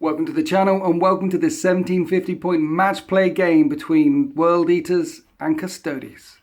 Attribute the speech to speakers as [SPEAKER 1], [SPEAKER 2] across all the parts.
[SPEAKER 1] Welcome to the channel and welcome to this 1750 point match play game between World Eaters and Custodes.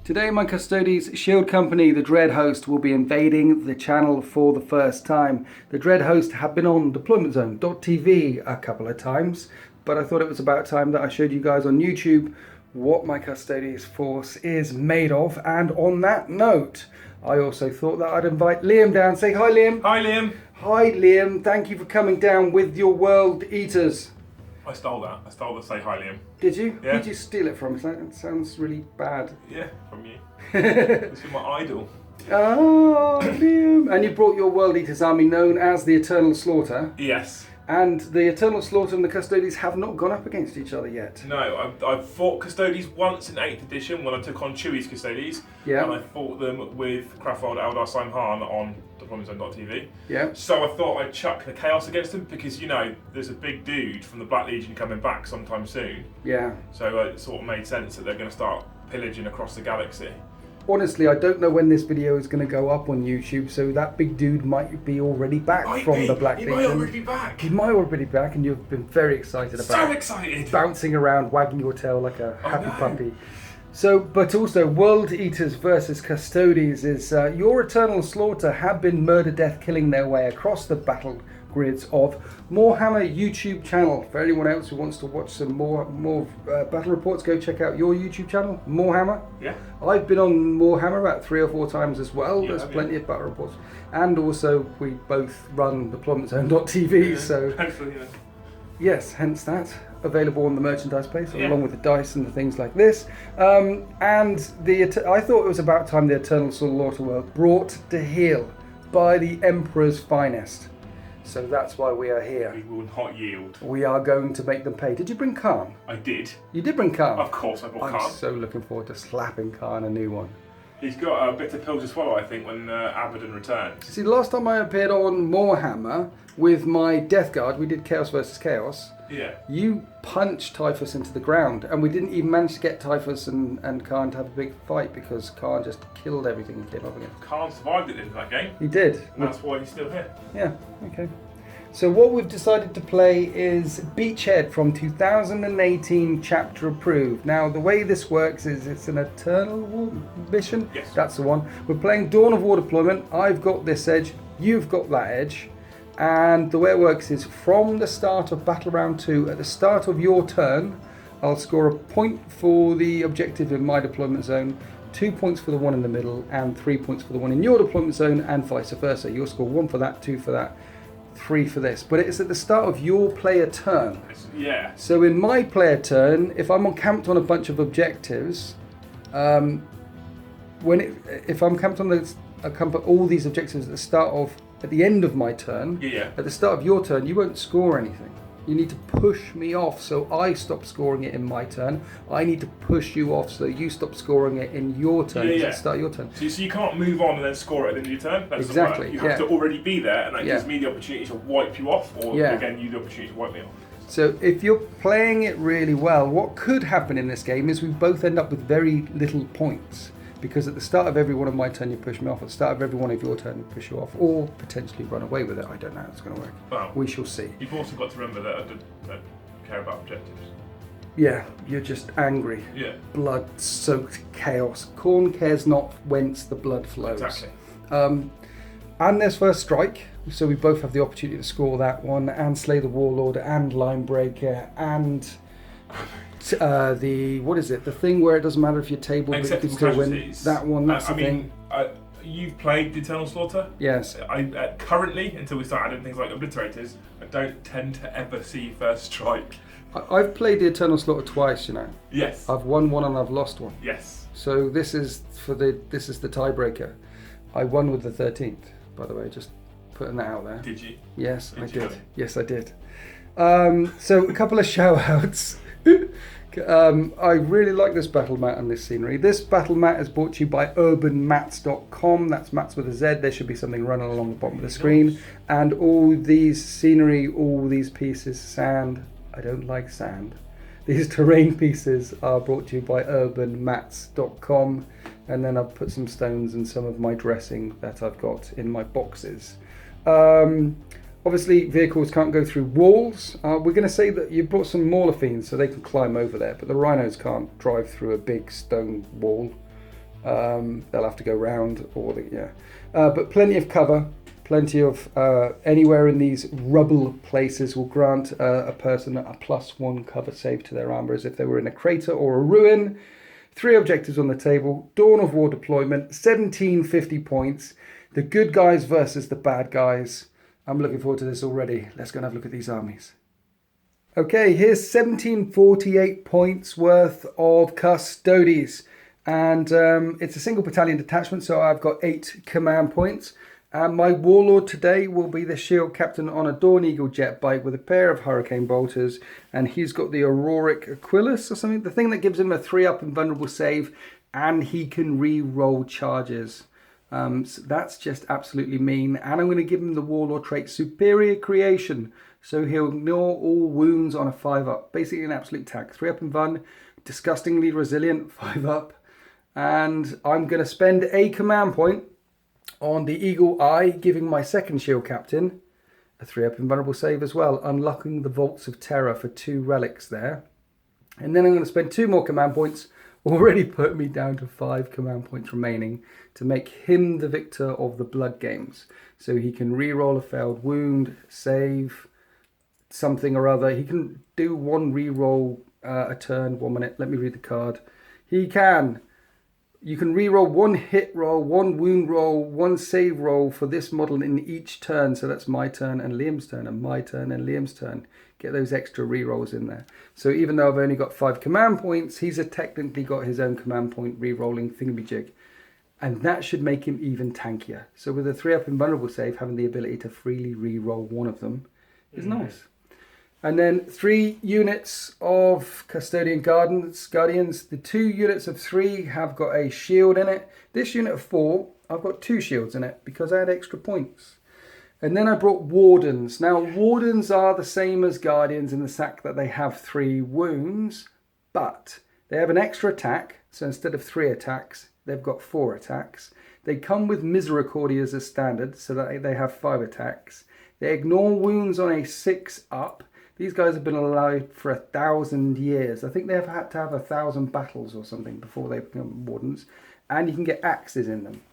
[SPEAKER 1] Today my Custodes shield company, the Dread Host, will be invading the channel for the first time. The Dread Host have been on deploymentzone.tv a couple of times, but I thought it was about time that I showed you guys on YouTube what my Custodes force is made of. And on that note, I also thought that I'd invite Liam down. Say hi, Liam.
[SPEAKER 2] Hi, Liam.
[SPEAKER 1] Hi, Liam. Thank you for coming down with your World Eaters.
[SPEAKER 2] I stole that. I stole the say hi, Liam.
[SPEAKER 1] Did you?
[SPEAKER 2] Yeah.
[SPEAKER 1] Who did you steal it from? That sounds really bad.
[SPEAKER 2] Yeah, from you. This is my idol.
[SPEAKER 1] Oh, Liam. And you brought your World Eaters army known as the Eternal Slaughter.
[SPEAKER 2] Yes.
[SPEAKER 1] And the Eternal Slaughter and the Custodes have not gone up against each other yet.
[SPEAKER 2] No, I've fought Custodes once in 8th edition when I took on Chewie's Custodes.
[SPEAKER 1] Yeah.
[SPEAKER 2] And I fought them with Krafold Eldar Simhan on deploymentzone.tv.
[SPEAKER 1] Yeah.
[SPEAKER 2] So I thought I'd chuck the Chaos against them because, you know, there's a big dude from the Black Legion coming back sometime soon.
[SPEAKER 1] Yeah.
[SPEAKER 2] So it sort of made sense that they're going to start pillaging across the galaxy.
[SPEAKER 1] Honestly, I don't know when this video is going to go up on YouTube, so that big dude might be already back from the Black Legion.
[SPEAKER 2] He might already be back.
[SPEAKER 1] He might already be back, and you've been very excited about
[SPEAKER 2] So
[SPEAKER 1] it.
[SPEAKER 2] excited!
[SPEAKER 1] Bouncing around, wagging your tail like a happy puppy. So, but also, World Eaters versus Custodes is your Eternal Slaughter have been murder death killing their way across the battle grids of Moarhammer YouTube channel. For anyone else who wants to watch some more battle reports, go check out your YouTube channel, Moarhammer.
[SPEAKER 2] Yeah.
[SPEAKER 1] I've been on Moarhammer about 3 or 4 times as well.
[SPEAKER 2] Yeah,
[SPEAKER 1] There's plenty of battle reports. And also, we both run deploymentzone.tv,
[SPEAKER 2] Yeah,
[SPEAKER 1] so
[SPEAKER 2] hopefully, yeah.
[SPEAKER 1] yes, hence that. Available on the merchandise page,
[SPEAKER 2] Yeah.
[SPEAKER 1] along with the dice and the things like this. And I thought it was about time the Eternal Slaughter World brought to heel by the Emperor's finest. So that's why we are here.
[SPEAKER 2] We will not yield.
[SPEAKER 1] We are going to make them pay. Did you bring Khan?
[SPEAKER 2] I did.
[SPEAKER 1] You did bring Khan?
[SPEAKER 2] Of course I brought
[SPEAKER 1] I'm
[SPEAKER 2] Khan.
[SPEAKER 1] so looking forward to slapping Khan a new one.
[SPEAKER 2] He's got a bitter pill to swallow, I think, when Abaddon returns.
[SPEAKER 1] See, the last time I appeared on Moarhammer with my Death Guard, we did Chaos versus Chaos.
[SPEAKER 2] Yeah.
[SPEAKER 1] You punched Typhus into the ground, and we didn't even manage to get Typhus and Khan to have a big fight because Khan just killed everything he came up against.
[SPEAKER 2] Khan survived it in that game.
[SPEAKER 1] He did.
[SPEAKER 2] And that's why he's still here.
[SPEAKER 1] Yeah, okay. So what we've decided to play is Beachhead from 2018, chapter approved. Now the way this works is it's an Eternal War mission.
[SPEAKER 2] Yes.
[SPEAKER 1] That's the one. We're playing Dawn of War deployment. I've got this edge, you've got that edge. And the way it works is from the start of Battle Round 2, at the start of your turn, I'll score a point for the objective in my deployment zone, 2 points for the one in the middle, and 3 points for the one in your deployment zone, and vice versa. You'll score 1 for that, 2 for that, 3 for this. But it's at the start of your player turn.
[SPEAKER 2] Yeah.
[SPEAKER 1] So in my player turn, if I'm camped on a bunch of objectives, if I'm camped on all these objectives at the end of my turn,
[SPEAKER 2] Yeah.
[SPEAKER 1] at the start of your turn, you won't score anything. You need to push me off so I stop scoring it in my turn. I need to push you off so you stop scoring it in your turn. At the start of your turn.
[SPEAKER 2] So you can't move on and then score it at the end of your turn? That doesn't
[SPEAKER 1] Exactly,
[SPEAKER 2] work. You have to already be there, and that
[SPEAKER 1] Yeah.
[SPEAKER 2] gives me the opportunity to wipe you off, or again, you the opportunity to wipe me off.
[SPEAKER 1] So if you're playing it really well, what could happen in this game is we both end up with very little points. Because at the start of every one of my turn, you push me off. At the start of every one of your turn, you push you off. Or potentially run away with it. I don't know how it's going to work.
[SPEAKER 2] Well,
[SPEAKER 1] We shall see.
[SPEAKER 2] you've also got to remember that I don't care about objectives.
[SPEAKER 1] Yeah, you're just angry.
[SPEAKER 2] Yeah.
[SPEAKER 1] Blood-soaked chaos. Khorne cares not whence the blood flows.
[SPEAKER 2] Exactly.
[SPEAKER 1] And there's First Strike. So we both have the opportunity to score that one. And Slay the Warlord. And Linebreaker. And... the thing where it doesn't matter if you're tabled, but you can still win. That one, that's the thing.
[SPEAKER 2] You've played the Eternal Slaughter?
[SPEAKER 1] Yes.
[SPEAKER 2] Currently, until we start adding things like Obliterators, I don't tend to ever see First Strike.
[SPEAKER 1] I've played the Eternal Slaughter twice, you know.
[SPEAKER 2] Yes.
[SPEAKER 1] I've won one and I've lost one.
[SPEAKER 2] Yes.
[SPEAKER 1] So this is the tiebreaker. I won with the 13th, by the way, just putting that out there.
[SPEAKER 2] Did you?
[SPEAKER 1] Yes, I did.
[SPEAKER 2] Really?
[SPEAKER 1] Yes, I did. So a couple of shout outs. I really like this battle mat and this scenery. This battle mat is brought to you by urbanmats.com. That's mats with a Z. There should be something running along the bottom of the screen. And all these scenery, all these pieces, sand. I don't like sand. These terrain pieces are brought to you by urbanmats.com, and then I've put some stones and some of my dressing that I've got in my boxes. Obviously, vehicles can't go through walls. We're going to say that you brought some Moarhammer so they can climb over there, but the rhinos can't drive through a big stone wall. They'll have to go round, but plenty of cover. Plenty of anywhere in these rubble places will grant a person a +1 cover save to their armour as if they were in a crater or a ruin. 3 objectives on the table. Dawn of War deployment, 1750 points. The good guys versus the bad guys. I'm looking forward to this already. Let's go and have a look at these armies. Okay, here's 1748 points worth of Custodes. And it's a single battalion detachment, so I've got 8 command points. And my warlord today will be the shield captain on a Dawn Eagle jet bike with a pair of hurricane bolters, and he's got the Auroric Aquilus or something, the thing that gives him a 3-up invulnerable save, and he can re-roll charges. So that's just absolutely mean. And I'm going to give him the warlord trait Superior Creation, so he'll ignore all wounds on a 5-up. Basically an absolute tank. 3-up invuln, disgustingly resilient, 5-up. And I'm going to spend a command point on the Eagle Eye, giving my second shield captain a 3-up invulnerable save as well, unlocking the Vaults of Terror for 2 relics there. And then I'm going to spend 2 more command points, already put me down to 5 command points remaining, to make him the victor of the blood games. So he can re-roll a failed wound, save, something or other. He can do 1 re-roll a turn, 1 minute. Let me read the card. You can re-roll 1 hit roll, 1 wound roll, 1 save roll for this model in each turn. So that's my turn and Liam's turn and my turn and Liam's turn. Get those extra re-rolls in there. So even though I've only got 5 command points, he's technically got his own command point re-rolling thingamajig. And that should make him even tankier. So with a 3-up invulnerable save, having the ability to freely re-roll 1 of them is nice. And then 3 units of Custodian Guardians. The 2 units of 3 have got a shield in it. This unit of 4, I've got 2 shields in it because I had extra points. And then I brought Wardens. Now, Wardens are the same as Guardians in the fact that they have 3 wounds, but they have an extra attack. So instead of 3 attacks, they've got 4 attacks. They come with Misericordias as standard, so that they have 5 attacks. They ignore wounds on a 6-up. These guys have been alive for 1,000 years. I think they've had to have 1,000 battles or something before they become Wardens. And you can get axes in them.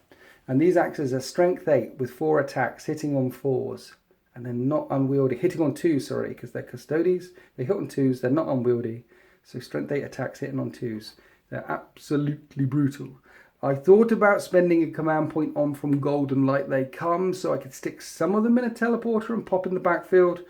[SPEAKER 1] And these axes are strength 8 with 4 attacks, hitting on 4s. And they're not unwieldy. Hitting on 2s, sorry, because they're Custodes. They hit on 2s, they're not unwieldy. So strength 8 attacks hitting on 2s. They're absolutely brutal. I thought about spending a command point on from Golden Light They Come, so I could stick some of them in a teleporter and pop in the backfield.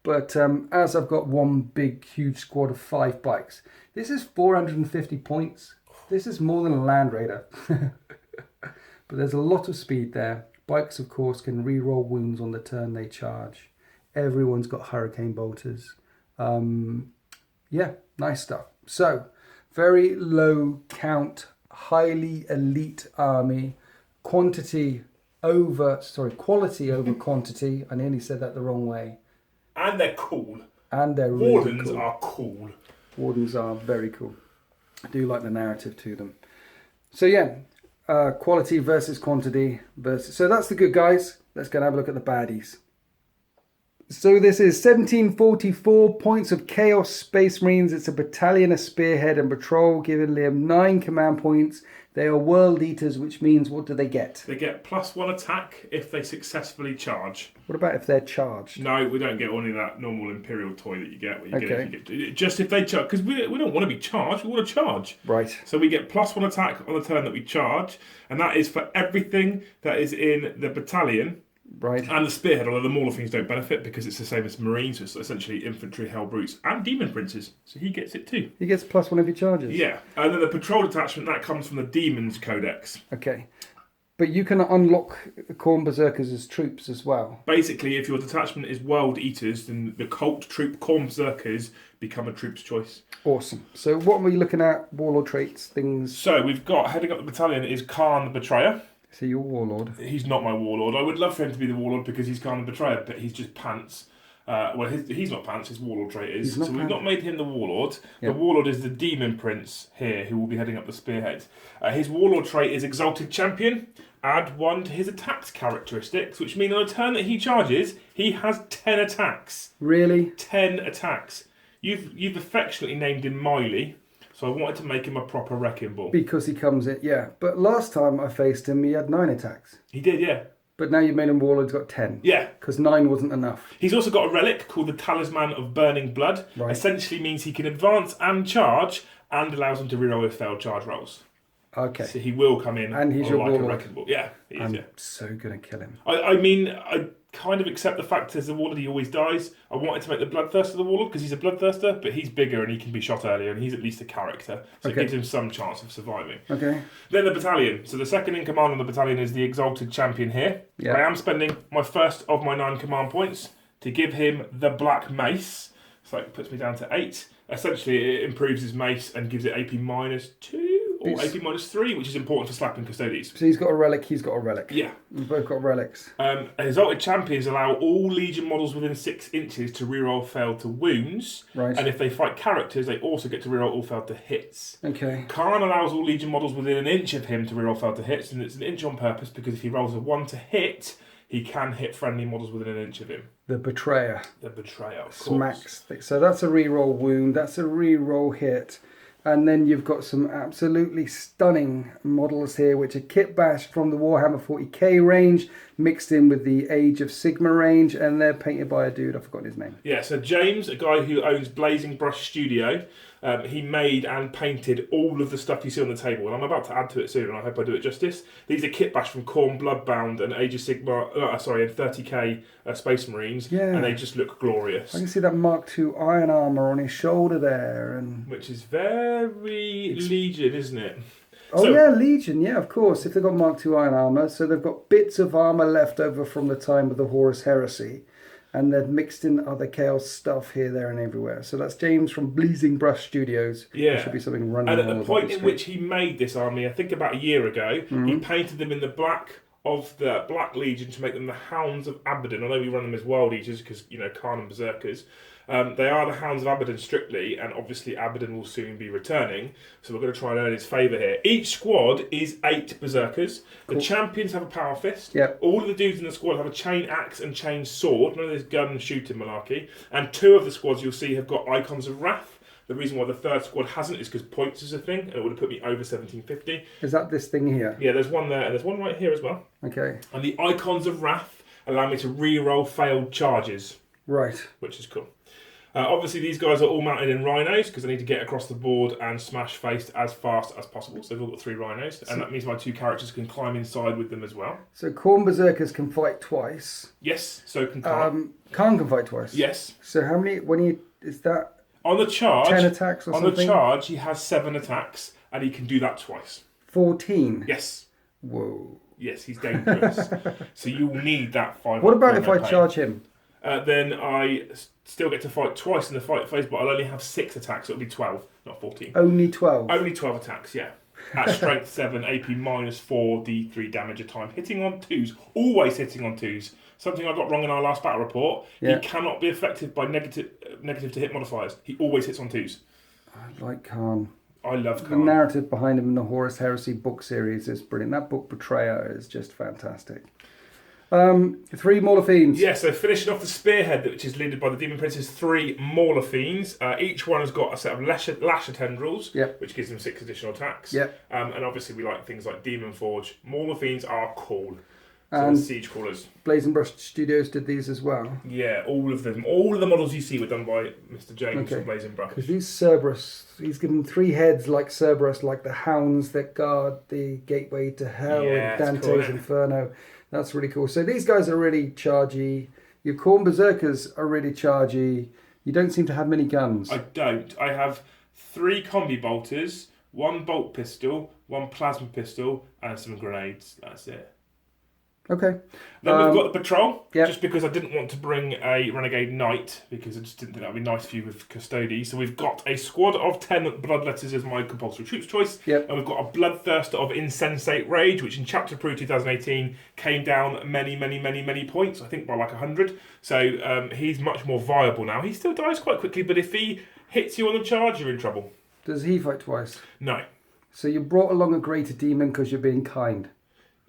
[SPEAKER 1] But as I've got 1 big, huge squad of 5 bikes, this is 450 points. This is more than a Land Raider. But there's a lot of speed there. Bikes, of course, can re-roll wounds on the turn they charge. Everyone's got hurricane bolters. Yeah, nice stuff. So, very low count, highly elite army. Quality over quantity. I nearly said that the wrong way.
[SPEAKER 2] And they're cool.
[SPEAKER 1] And they're really
[SPEAKER 2] Wardens
[SPEAKER 1] cool.
[SPEAKER 2] are cool.
[SPEAKER 1] Wardens are very cool. I do like the narrative to them. So yeah, quality versus quantity versus. So that's the good guys. Let's go and have a look at the baddies. So this is 1744 points of Chaos Space Marines. It's a battalion, a spearhead and patrol, giving Liam 9 command points. They are World Eaters, which means what do they get?
[SPEAKER 2] They get +1 attack if they successfully charge.
[SPEAKER 1] What about if they're charged?
[SPEAKER 2] No, we don't get only that normal Imperial toy that you get. Where you
[SPEAKER 1] Okay.
[SPEAKER 2] get just if they charge, because we don't want to be charged, we want to charge.
[SPEAKER 1] Right.
[SPEAKER 2] So we get +1 attack on the turn that we charge, and that is for everything that is in the battalion.
[SPEAKER 1] Right.
[SPEAKER 2] And the spearhead, although the Mauler things don't benefit because it's the same as Marines, so it's essentially infantry, hell brutes, and demon princes. So he gets it too.
[SPEAKER 1] He gets +1 if he charges.
[SPEAKER 2] Yeah, and then the patrol detachment that comes from the Demons Codex.
[SPEAKER 1] Okay, but you can unlock Khorne Berserkers as troops as well.
[SPEAKER 2] Basically, if your detachment is World Eaters, then the cult troop Khorne Berserkers become a troop's choice.
[SPEAKER 1] Awesome. So what are we looking at? Warlord traits, things.
[SPEAKER 2] So we've got heading up the battalion is Khan the Betrayer.
[SPEAKER 1] So you're warlord.
[SPEAKER 2] He's not my warlord. I would love for him to be the warlord because he's Khan the Betrayer, but he's just pants. He's not pants, his warlord trait is.
[SPEAKER 1] He's not
[SPEAKER 2] So we've
[SPEAKER 1] pants.
[SPEAKER 2] not made him the warlord.
[SPEAKER 1] Yep.
[SPEAKER 2] The warlord is the demon prince here, who will be heading up the spearhead. His warlord trait is exalted champion. Add 1 to his attacks characteristics, which mean on a turn that he charges, he has 10 attacks.
[SPEAKER 1] Really?
[SPEAKER 2] 10 attacks. You've affectionately named him Miley, so I wanted to make him a proper wrecking ball.
[SPEAKER 1] Because he comes in, yeah. But last time I faced him, he had 9 attacks.
[SPEAKER 2] He did, yeah.
[SPEAKER 1] But now you've made him warlord, he's got 10.
[SPEAKER 2] Yeah.
[SPEAKER 1] Because 9 wasn't enough.
[SPEAKER 2] He's also got a relic called the Talisman of Burning Blood.
[SPEAKER 1] Right.
[SPEAKER 2] Essentially means he can advance and charge, and allows him to reroll his failed charge rolls.
[SPEAKER 1] Okay.
[SPEAKER 2] So he will come in
[SPEAKER 1] And he's
[SPEAKER 2] on
[SPEAKER 1] your
[SPEAKER 2] like a
[SPEAKER 1] warlord.
[SPEAKER 2] wrecking ball. Yeah, he is,
[SPEAKER 1] I'm
[SPEAKER 2] yeah.
[SPEAKER 1] so going to kill him.
[SPEAKER 2] I mean, I kind of accept the fact as the warlord he always dies. I wanted to make the bloodthirster the warlord because he's a bloodthirster, but he's bigger and he can be shot earlier, and he's at least a character, so
[SPEAKER 1] Okay.
[SPEAKER 2] it gives him some chance of surviving.
[SPEAKER 1] Okay.
[SPEAKER 2] Then the battalion. So the second in command on the battalion is the exalted champion here.
[SPEAKER 1] Yeah.
[SPEAKER 2] I am spending my first of my 9 command points to give him the black mace. So that puts me down to 8. Essentially, it improves his mace and gives it AP -2 or
[SPEAKER 1] It's-
[SPEAKER 2] AP -3, which is important for slapping Custodes.
[SPEAKER 1] So he's got a relic, he's got a relic.
[SPEAKER 2] Yeah.
[SPEAKER 1] We've both got relics.
[SPEAKER 2] Exalted champions allow all Legion models within 6 inches to reroll failed to wounds.
[SPEAKER 1] Right.
[SPEAKER 2] And if they fight characters, they also get to reroll all failed to hits.
[SPEAKER 1] Okay.
[SPEAKER 2] Khan allows all Legion models within an inch of him to reroll failed to hits, and it's an inch on purpose because if he rolls a 1 to hit, he can hit friendly models within an inch of him.
[SPEAKER 1] The Betrayer.
[SPEAKER 2] The Betrayer, of course.
[SPEAKER 1] Smacks. So that's a reroll wound, that's a reroll hit. And then you've got some absolutely stunning models here, which are kit bashed from the Warhammer 40k range, mixed in with the Age of Sigma range, and they're painted by a dude, I've forgotten his name.
[SPEAKER 2] Yeah, so James, a guy who owns Blazing Brush Studio, he made and painted all of the stuff you see on the table, and I'm about to add to it soon, and I hope I do it justice. These are kit bash from Khorne Bloodbound and Age of Sigma, and 30k Space Marines,
[SPEAKER 1] Yeah.
[SPEAKER 2] and they just look glorious.
[SPEAKER 1] I can see that Mark II iron armor on his shoulder there, and
[SPEAKER 2] Which is very Legion, isn't it?
[SPEAKER 1] oh
[SPEAKER 2] So-
[SPEAKER 1] yeah, Legion, yeah, of course. If they've got Mark II iron armor, so they've got bits of armor left over from the time of the Horus Heresy, and they've mixed in other Chaos stuff here, there, and everywhere. So that's James from Blazing Brush Studios.
[SPEAKER 2] Yeah.
[SPEAKER 1] There should be something running.
[SPEAKER 2] And at
[SPEAKER 1] all
[SPEAKER 2] the
[SPEAKER 1] over
[SPEAKER 2] point in
[SPEAKER 1] screen.
[SPEAKER 2] which he made this army, I think about a year ago, he painted them in the black of the Black Legion to make them the Hounds of Abaddon. I know we run them as Wild Eaters because, Khan and Berserkers. They are the Hounds of Abaddon strictly, and obviously Abaddon will soon be returning, so we're going to try and earn his favour here. Each squad is 8 Berserkers.
[SPEAKER 1] Cool.
[SPEAKER 2] The champions have a power fist.
[SPEAKER 1] Yep.
[SPEAKER 2] All of the dudes in the squad have a chain axe and chain sword, none of this gun shooting malarkey, and 2 of the squads you'll see have got Icons of Wrath. The reason why the 3rd squad hasn't is because points is a thing, and it would have put me over 1750.
[SPEAKER 1] Is that this thing here?
[SPEAKER 2] Yeah, there's one there, and there's one right here as well.
[SPEAKER 1] Okay.
[SPEAKER 2] And the Icons of Wrath allow me to re-roll failed charges,
[SPEAKER 1] Right.
[SPEAKER 2] which is cool. Obviously, these guys are all mounted in rhinos because I need to get across the board and smash faced as fast as possible. So they've all got 3 rhinos, and that means my 2 characters can climb inside with them as well.
[SPEAKER 1] So Khorne Berserkers can fight twice.
[SPEAKER 2] Yes, so can Khan.
[SPEAKER 1] Khan can fight twice.
[SPEAKER 2] Yes.
[SPEAKER 1] So how many? Is that
[SPEAKER 2] On the charge,
[SPEAKER 1] 10 attacks or
[SPEAKER 2] on
[SPEAKER 1] something?
[SPEAKER 2] the charge, he has 7 attacks, and he can do that twice.
[SPEAKER 1] 14.
[SPEAKER 2] Yes.
[SPEAKER 1] Whoa.
[SPEAKER 2] Yes, he's dangerous. So you'll need that 5.
[SPEAKER 1] What about if I charge him?
[SPEAKER 2] Then I still get to fight twice in the fight phase, but I'll only have 6 attacks. So it'll be 12, not 14.
[SPEAKER 1] Only 12.
[SPEAKER 2] Only 12 attacks, yeah. At strength 7, AP -4, D3 damage a time. Hitting on 2s. Always hitting on 2s. Something I got wrong in our last battle report.
[SPEAKER 1] Yeah.
[SPEAKER 2] He cannot be affected by negative to hit modifiers. He always hits on 2s.
[SPEAKER 1] I like Khan.
[SPEAKER 2] I love
[SPEAKER 1] The
[SPEAKER 2] Khan.
[SPEAKER 1] narrative behind him in the Horus Heresy book series is brilliant. That book, Betrayer, is just fantastic. 3 Mauler Fiends.
[SPEAKER 2] Yeah, so finishing off the spearhead, which is led by the Demon Prince's 3 Mauler Fiends. Each one has got a set of lasher tendrils,
[SPEAKER 1] Yep.
[SPEAKER 2] which gives them 6 additional attacks.
[SPEAKER 1] Yep.
[SPEAKER 2] And obviously we like things like Demon Forge. Mauler Fiends are cool. So
[SPEAKER 1] And
[SPEAKER 2] the Siege Crawlers.
[SPEAKER 1] Blazing Brush Studios did these as well.
[SPEAKER 2] Yeah, all of them. All of the models you see were done by Mr. James
[SPEAKER 1] Okay.
[SPEAKER 2] from Blazing Brush.
[SPEAKER 1] Because these Cerberus, he's given 3 heads like Cerberus, like the hounds that guard the gateway to hell
[SPEAKER 2] Yeah,
[SPEAKER 1] in
[SPEAKER 2] it's
[SPEAKER 1] Dante's
[SPEAKER 2] cool, isn't it?
[SPEAKER 1] Inferno. That's really cool. So these guys are really chargy. Your Khorne Berserkers are really chargy. You don't seem to have many guns.
[SPEAKER 2] I don't. I have 3 combi bolters, 1 bolt pistol, 1 plasma pistol, and some grenades. That's it.
[SPEAKER 1] Okay.
[SPEAKER 2] Then we've got the patrol,
[SPEAKER 1] yep.
[SPEAKER 2] just because I didn't want to bring a renegade knight, because I just didn't think that would be nice for you with Custodes. So we've got a squad of 10 bloodletters as my compulsory troops choice,
[SPEAKER 1] Yep.
[SPEAKER 2] and we've got a bloodthirster of insensate rage, which in Chapter Pro 2018 came down many points, I think by like 100. So he's much more viable now. He still dies quite quickly, but if he hits you on the charge, you're in trouble.
[SPEAKER 1] Does he fight twice?
[SPEAKER 2] No.
[SPEAKER 1] So you brought along a greater demon because you're being kind?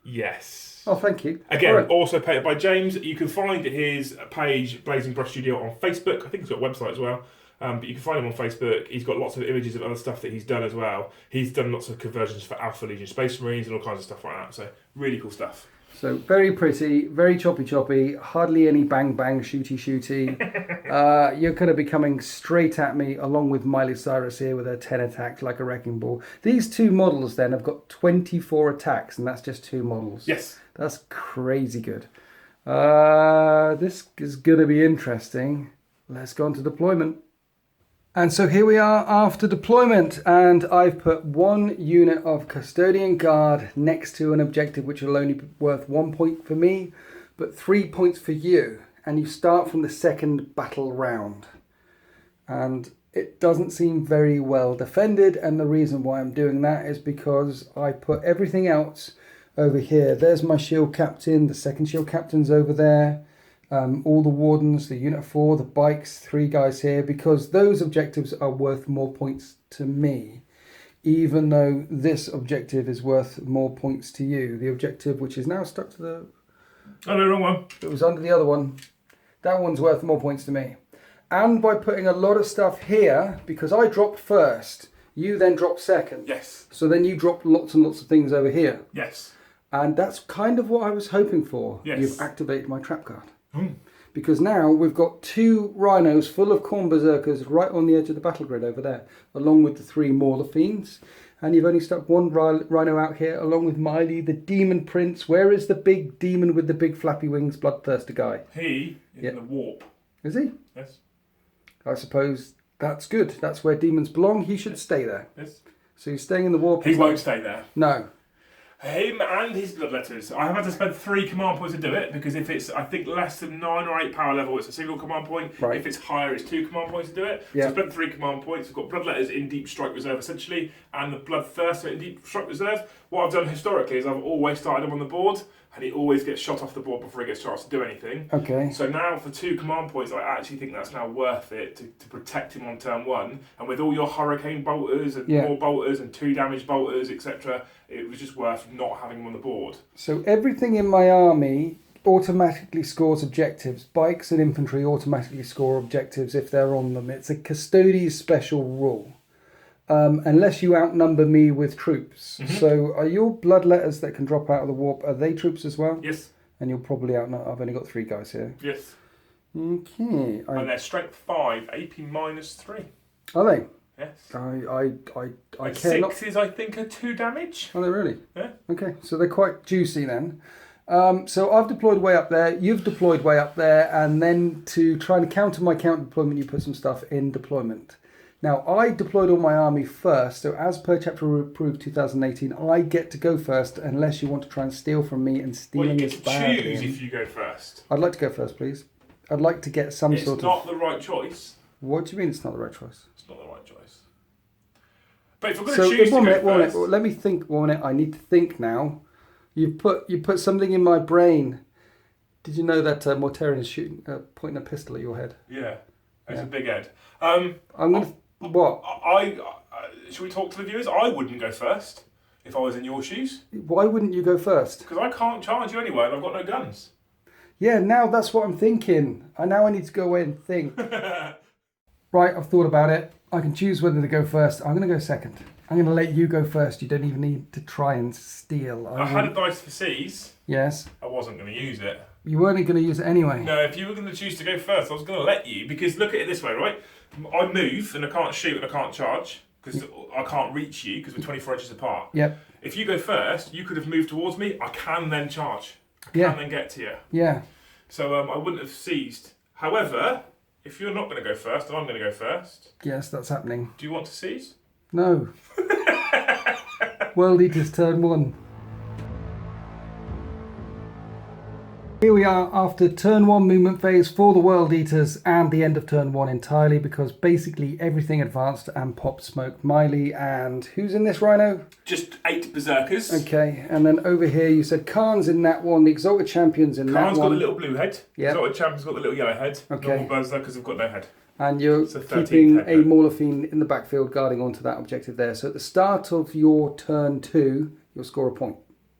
[SPEAKER 2] Yes.
[SPEAKER 1] Oh, thank you.
[SPEAKER 2] Again,
[SPEAKER 1] right.
[SPEAKER 2] Also painted by James. You can find his page, Blazing Brush Studio, on Facebook. I think he's got a website as well. But you can find him on Facebook. He's got lots of images of other stuff that he's done as well. He's done lots of conversions for Alpha Legion Space Marines and all kinds of stuff like that. So really cool stuff.
[SPEAKER 1] So very pretty, very choppy, hardly any bang, shooty. You're going to be coming straight at me along with Miley Cyrus here with her 10 attacks like a wrecking ball. These two models then have got 24 attacks, and that's just two models.
[SPEAKER 2] Yes.
[SPEAKER 1] That's crazy good. This is going to be interesting. Let's go on to deployment. And so here we are after deployment, and I've put one unit of Custodian Guard next to an objective which will only be worth 1 point for me, but 3 points for you. And you start from the second battle round. And it doesn't seem very well defended, and the reason why I'm doing that is because I put everything else over here. There's my shield captain, the second shield captain's over there. All the wardens, the unit 4, the bikes, 3 guys here, because those objectives are worth more points to me, even though this objective is worth more points to you. The objective, which is now stuck to the...
[SPEAKER 2] Oh, no, wrong one.
[SPEAKER 1] It was under the other one. That one's worth more points to me. And by putting a lot of stuff here, because I dropped first, you then dropped second.
[SPEAKER 2] Yes.
[SPEAKER 1] So then you dropped lots and lots of things over here.
[SPEAKER 2] Yes.
[SPEAKER 1] And that's kind of what I was hoping for.
[SPEAKER 2] Yes.
[SPEAKER 1] You've activated my trap card. Because now we've got 2 rhinos full of corn berserkers right on the edge of the battle grid over there, along with the 3 Mauler fiends. And you've only stuck 1 rhino out here, along with Miley, the demon prince. Where is the big demon with the big flappy wings, bloodthirster guy?
[SPEAKER 2] He is in the warp.
[SPEAKER 1] Is he?
[SPEAKER 2] Yes.
[SPEAKER 1] I suppose that's good. That's where demons belong. He should stay there.
[SPEAKER 2] Yes.
[SPEAKER 1] So he's staying in the warp.
[SPEAKER 2] He won't stay there.
[SPEAKER 1] No.
[SPEAKER 2] Him and his bloodletters. I have had to spend 3 command points to do it, because if it's, I think, less than 9 or 8 power level, it's a single command point.
[SPEAKER 1] Right.
[SPEAKER 2] If it's higher, it's 2 command points to do it.
[SPEAKER 1] Yeah.
[SPEAKER 2] So I spent 3 command points. We've got bloodletters in Deep Strike Reserve, essentially, and the bloodthirster in Deep Strike Reserve. What I've done historically is I've always started him on the board, and he always gets shot off the board before he gets a chance to do anything.
[SPEAKER 1] Okay.
[SPEAKER 2] So now for 2 command points, I actually think that's now worth it to protect him on turn 1. And with all your hurricane bolters and more bolters and 2 damage bolters, etc., it was just worth not having him on the board.
[SPEAKER 1] So everything in my army automatically scores objectives. Bikes and infantry automatically score objectives if they're on them. It's a Custodes special rule. Unless you outnumber me with troops. Mm-hmm. So are your bloodletters that can drop out of the warp, are they troops as well?
[SPEAKER 2] Yes.
[SPEAKER 1] And you'll probably outnumber... I've only got 3 guys here.
[SPEAKER 2] Yes.
[SPEAKER 1] Okay.
[SPEAKER 2] And they're strength 5, AP -3.
[SPEAKER 1] Are they?
[SPEAKER 2] Yes.
[SPEAKER 1] I
[SPEAKER 2] and
[SPEAKER 1] care not...
[SPEAKER 2] 6s, I think, are 2 damage.
[SPEAKER 1] Are they really?
[SPEAKER 2] Yeah.
[SPEAKER 1] Okay, so they're quite juicy then. So I've deployed way up there, you've deployed way up there, and then to try and counter my counter deployment, you put some stuff in deployment. Now, I deployed all my army first, so as per Chapter Approved 2018, I get to go first unless you want to try and steal from me, and stealing is bad.
[SPEAKER 2] Well, you get to choose if you go first.
[SPEAKER 1] I'd like to go first, please. I'd like to get some
[SPEAKER 2] sort of... It's not the right choice.
[SPEAKER 1] What do you mean it's not the right choice?
[SPEAKER 2] It's not the right choice. But if we're going to choose to go first...
[SPEAKER 1] Let me think 1 minute. I need to think now. You put something in my brain. Did you know that Mortarion is pointing a pistol at your head?
[SPEAKER 2] Yeah. It's a big head.
[SPEAKER 1] I'm going to... What?
[SPEAKER 2] Should we talk to the viewers? I wouldn't go first if I was in your shoes.
[SPEAKER 1] Why wouldn't you go first?
[SPEAKER 2] Because I can't charge you anyway and I've got no guns.
[SPEAKER 1] Yeah, now that's what I'm thinking. I need to go away and think. Right, I've thought about it. I can choose whether to go first. I'm going to go second. I'm going to let you go first. You don't even need to try and steal.
[SPEAKER 2] I had a dice for C's.
[SPEAKER 1] Yes.
[SPEAKER 2] I wasn't going to use it.
[SPEAKER 1] You weren't going to use it anyway.
[SPEAKER 2] No, if you were going to choose to go first, I was going to let you, because look at it this way, right? I move and I can't shoot and I can't charge because I can't reach you because we're 24 inches apart.
[SPEAKER 1] Yep.
[SPEAKER 2] If you go first, you could have moved towards me. I can then charge. I can then get to you.
[SPEAKER 1] Yeah.
[SPEAKER 2] So I wouldn't have seized. However, if you're not going to go first and I'm going to go first...
[SPEAKER 1] Yes, that's happening.
[SPEAKER 2] Do you want to seize?
[SPEAKER 1] No. World Eater's turn 1. Here we are after turn 1 movement phase for the World Eaters and the end of turn 1 entirely, because basically everything advanced and popped smoke. Miley and who's in this rhino?
[SPEAKER 2] Just 8 berserkers.
[SPEAKER 1] Okay, and then over here you said Khan's in that one, the Exalted Champion's in that one.
[SPEAKER 2] Khan's got the little blue head.
[SPEAKER 1] Yep.
[SPEAKER 2] Exalted Champion's got the little yellow head.
[SPEAKER 1] Okay.
[SPEAKER 2] Normal berserkers have got no head.
[SPEAKER 1] And you're
[SPEAKER 2] So 13
[SPEAKER 1] keeping
[SPEAKER 2] head
[SPEAKER 1] a
[SPEAKER 2] then.
[SPEAKER 1] Mauler Fiend in the backfield guarding onto that objective there. So at the start of your turn 2, you'll score a point.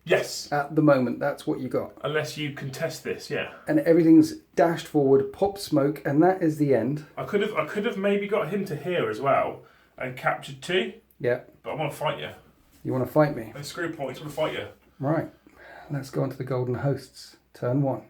[SPEAKER 2] Yes.
[SPEAKER 1] At the moment, that's what you got.
[SPEAKER 2] Unless you contest this, yeah.
[SPEAKER 1] And everything's dashed forward, pop smoke, and that is the end.
[SPEAKER 2] I could have maybe got him to here as well and captured 2.
[SPEAKER 1] Yeah.
[SPEAKER 2] But I want to fight you.
[SPEAKER 1] You want to fight me?
[SPEAKER 2] And screw points, I want to fight you.
[SPEAKER 1] Right. Let's go on to the Golden Hosts. Turn 1.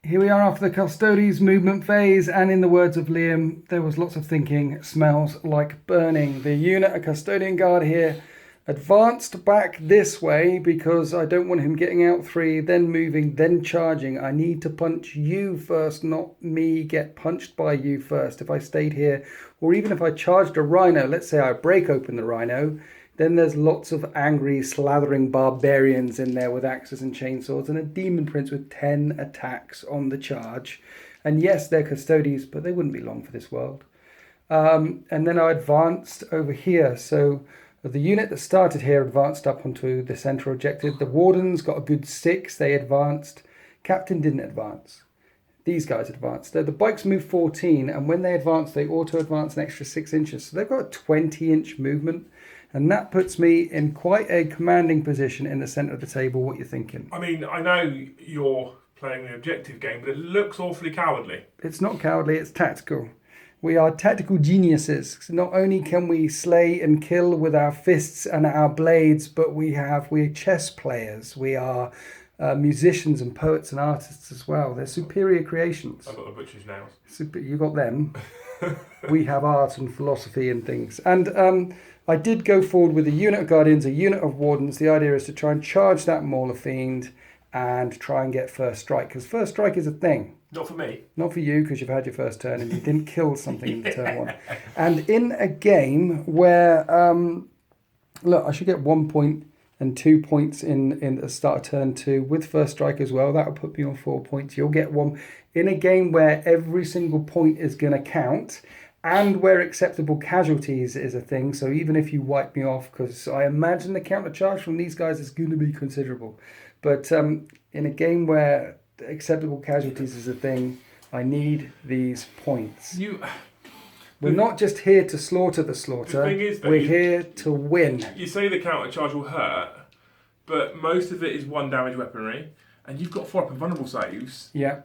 [SPEAKER 1] Here we are after the Custodes movement phase, and in the words of Liam, there was lots of thinking. Smells like burning. The unit, a Custodian Guard here, advanced back this way because I don't want him getting out 3, then moving, then charging. I need to punch you first, not me get punched by you first. If I stayed here, or even if I charged a rhino, let's say I break open the rhino, then there's lots of angry, slathering barbarians in there with axes and chainsaws, and a demon prince with 10 attacks on the charge. And yes, they're Custodes, but they wouldn't be long for this world. And then I advanced over here, so the unit that started here advanced up onto the central objective. The Wardens got a good 6, they advanced. Captain didn't advance. These guys advanced. The bikes moved 14, and when they advance, they auto-advance an extra 6 inches. So they've got a 20-inch movement, and that puts me in quite a commanding position in the centre of the table. What you thinking?
[SPEAKER 2] I mean, I know you're playing the objective game, but it looks awfully cowardly.
[SPEAKER 1] It's not cowardly, it's tactical. We are tactical geniuses. Not only can we slay and kill with our fists and our blades, but we're chess players. We are musicians and poets and artists as well. They're superior creations.
[SPEAKER 2] I've got the butcher's nails.
[SPEAKER 1] You got them. We have art and philosophy and things. And I did go forward with a unit of Guardians, a unit of Wardens. The idea is to try and charge that Mauler Fiend and try and get first strike, because first strike is a thing.
[SPEAKER 2] Not for me.
[SPEAKER 1] Not for you, because you've had your first turn and you didn't kill something in the turn 1. And in a game where, look, I should get 1 point and 2 points in the start of turn 2 with first strike as well. That will put me on 4 points. You'll get 1. In a game where every single point is going to count, and where acceptable casualties is a thing, so even if you wipe me off, because I imagine the counter charge from these guys is going to be considerable. But in a game where acceptable casualties is a thing, I need these points. We're not just here to slaughter the slaughter,
[SPEAKER 2] The thing is, though,
[SPEAKER 1] we're here to win.
[SPEAKER 2] You say the counter charge will hurt, but most of it is 1 damage weaponry, and you've got 4 up and vulnerable saves.
[SPEAKER 1] Yeah.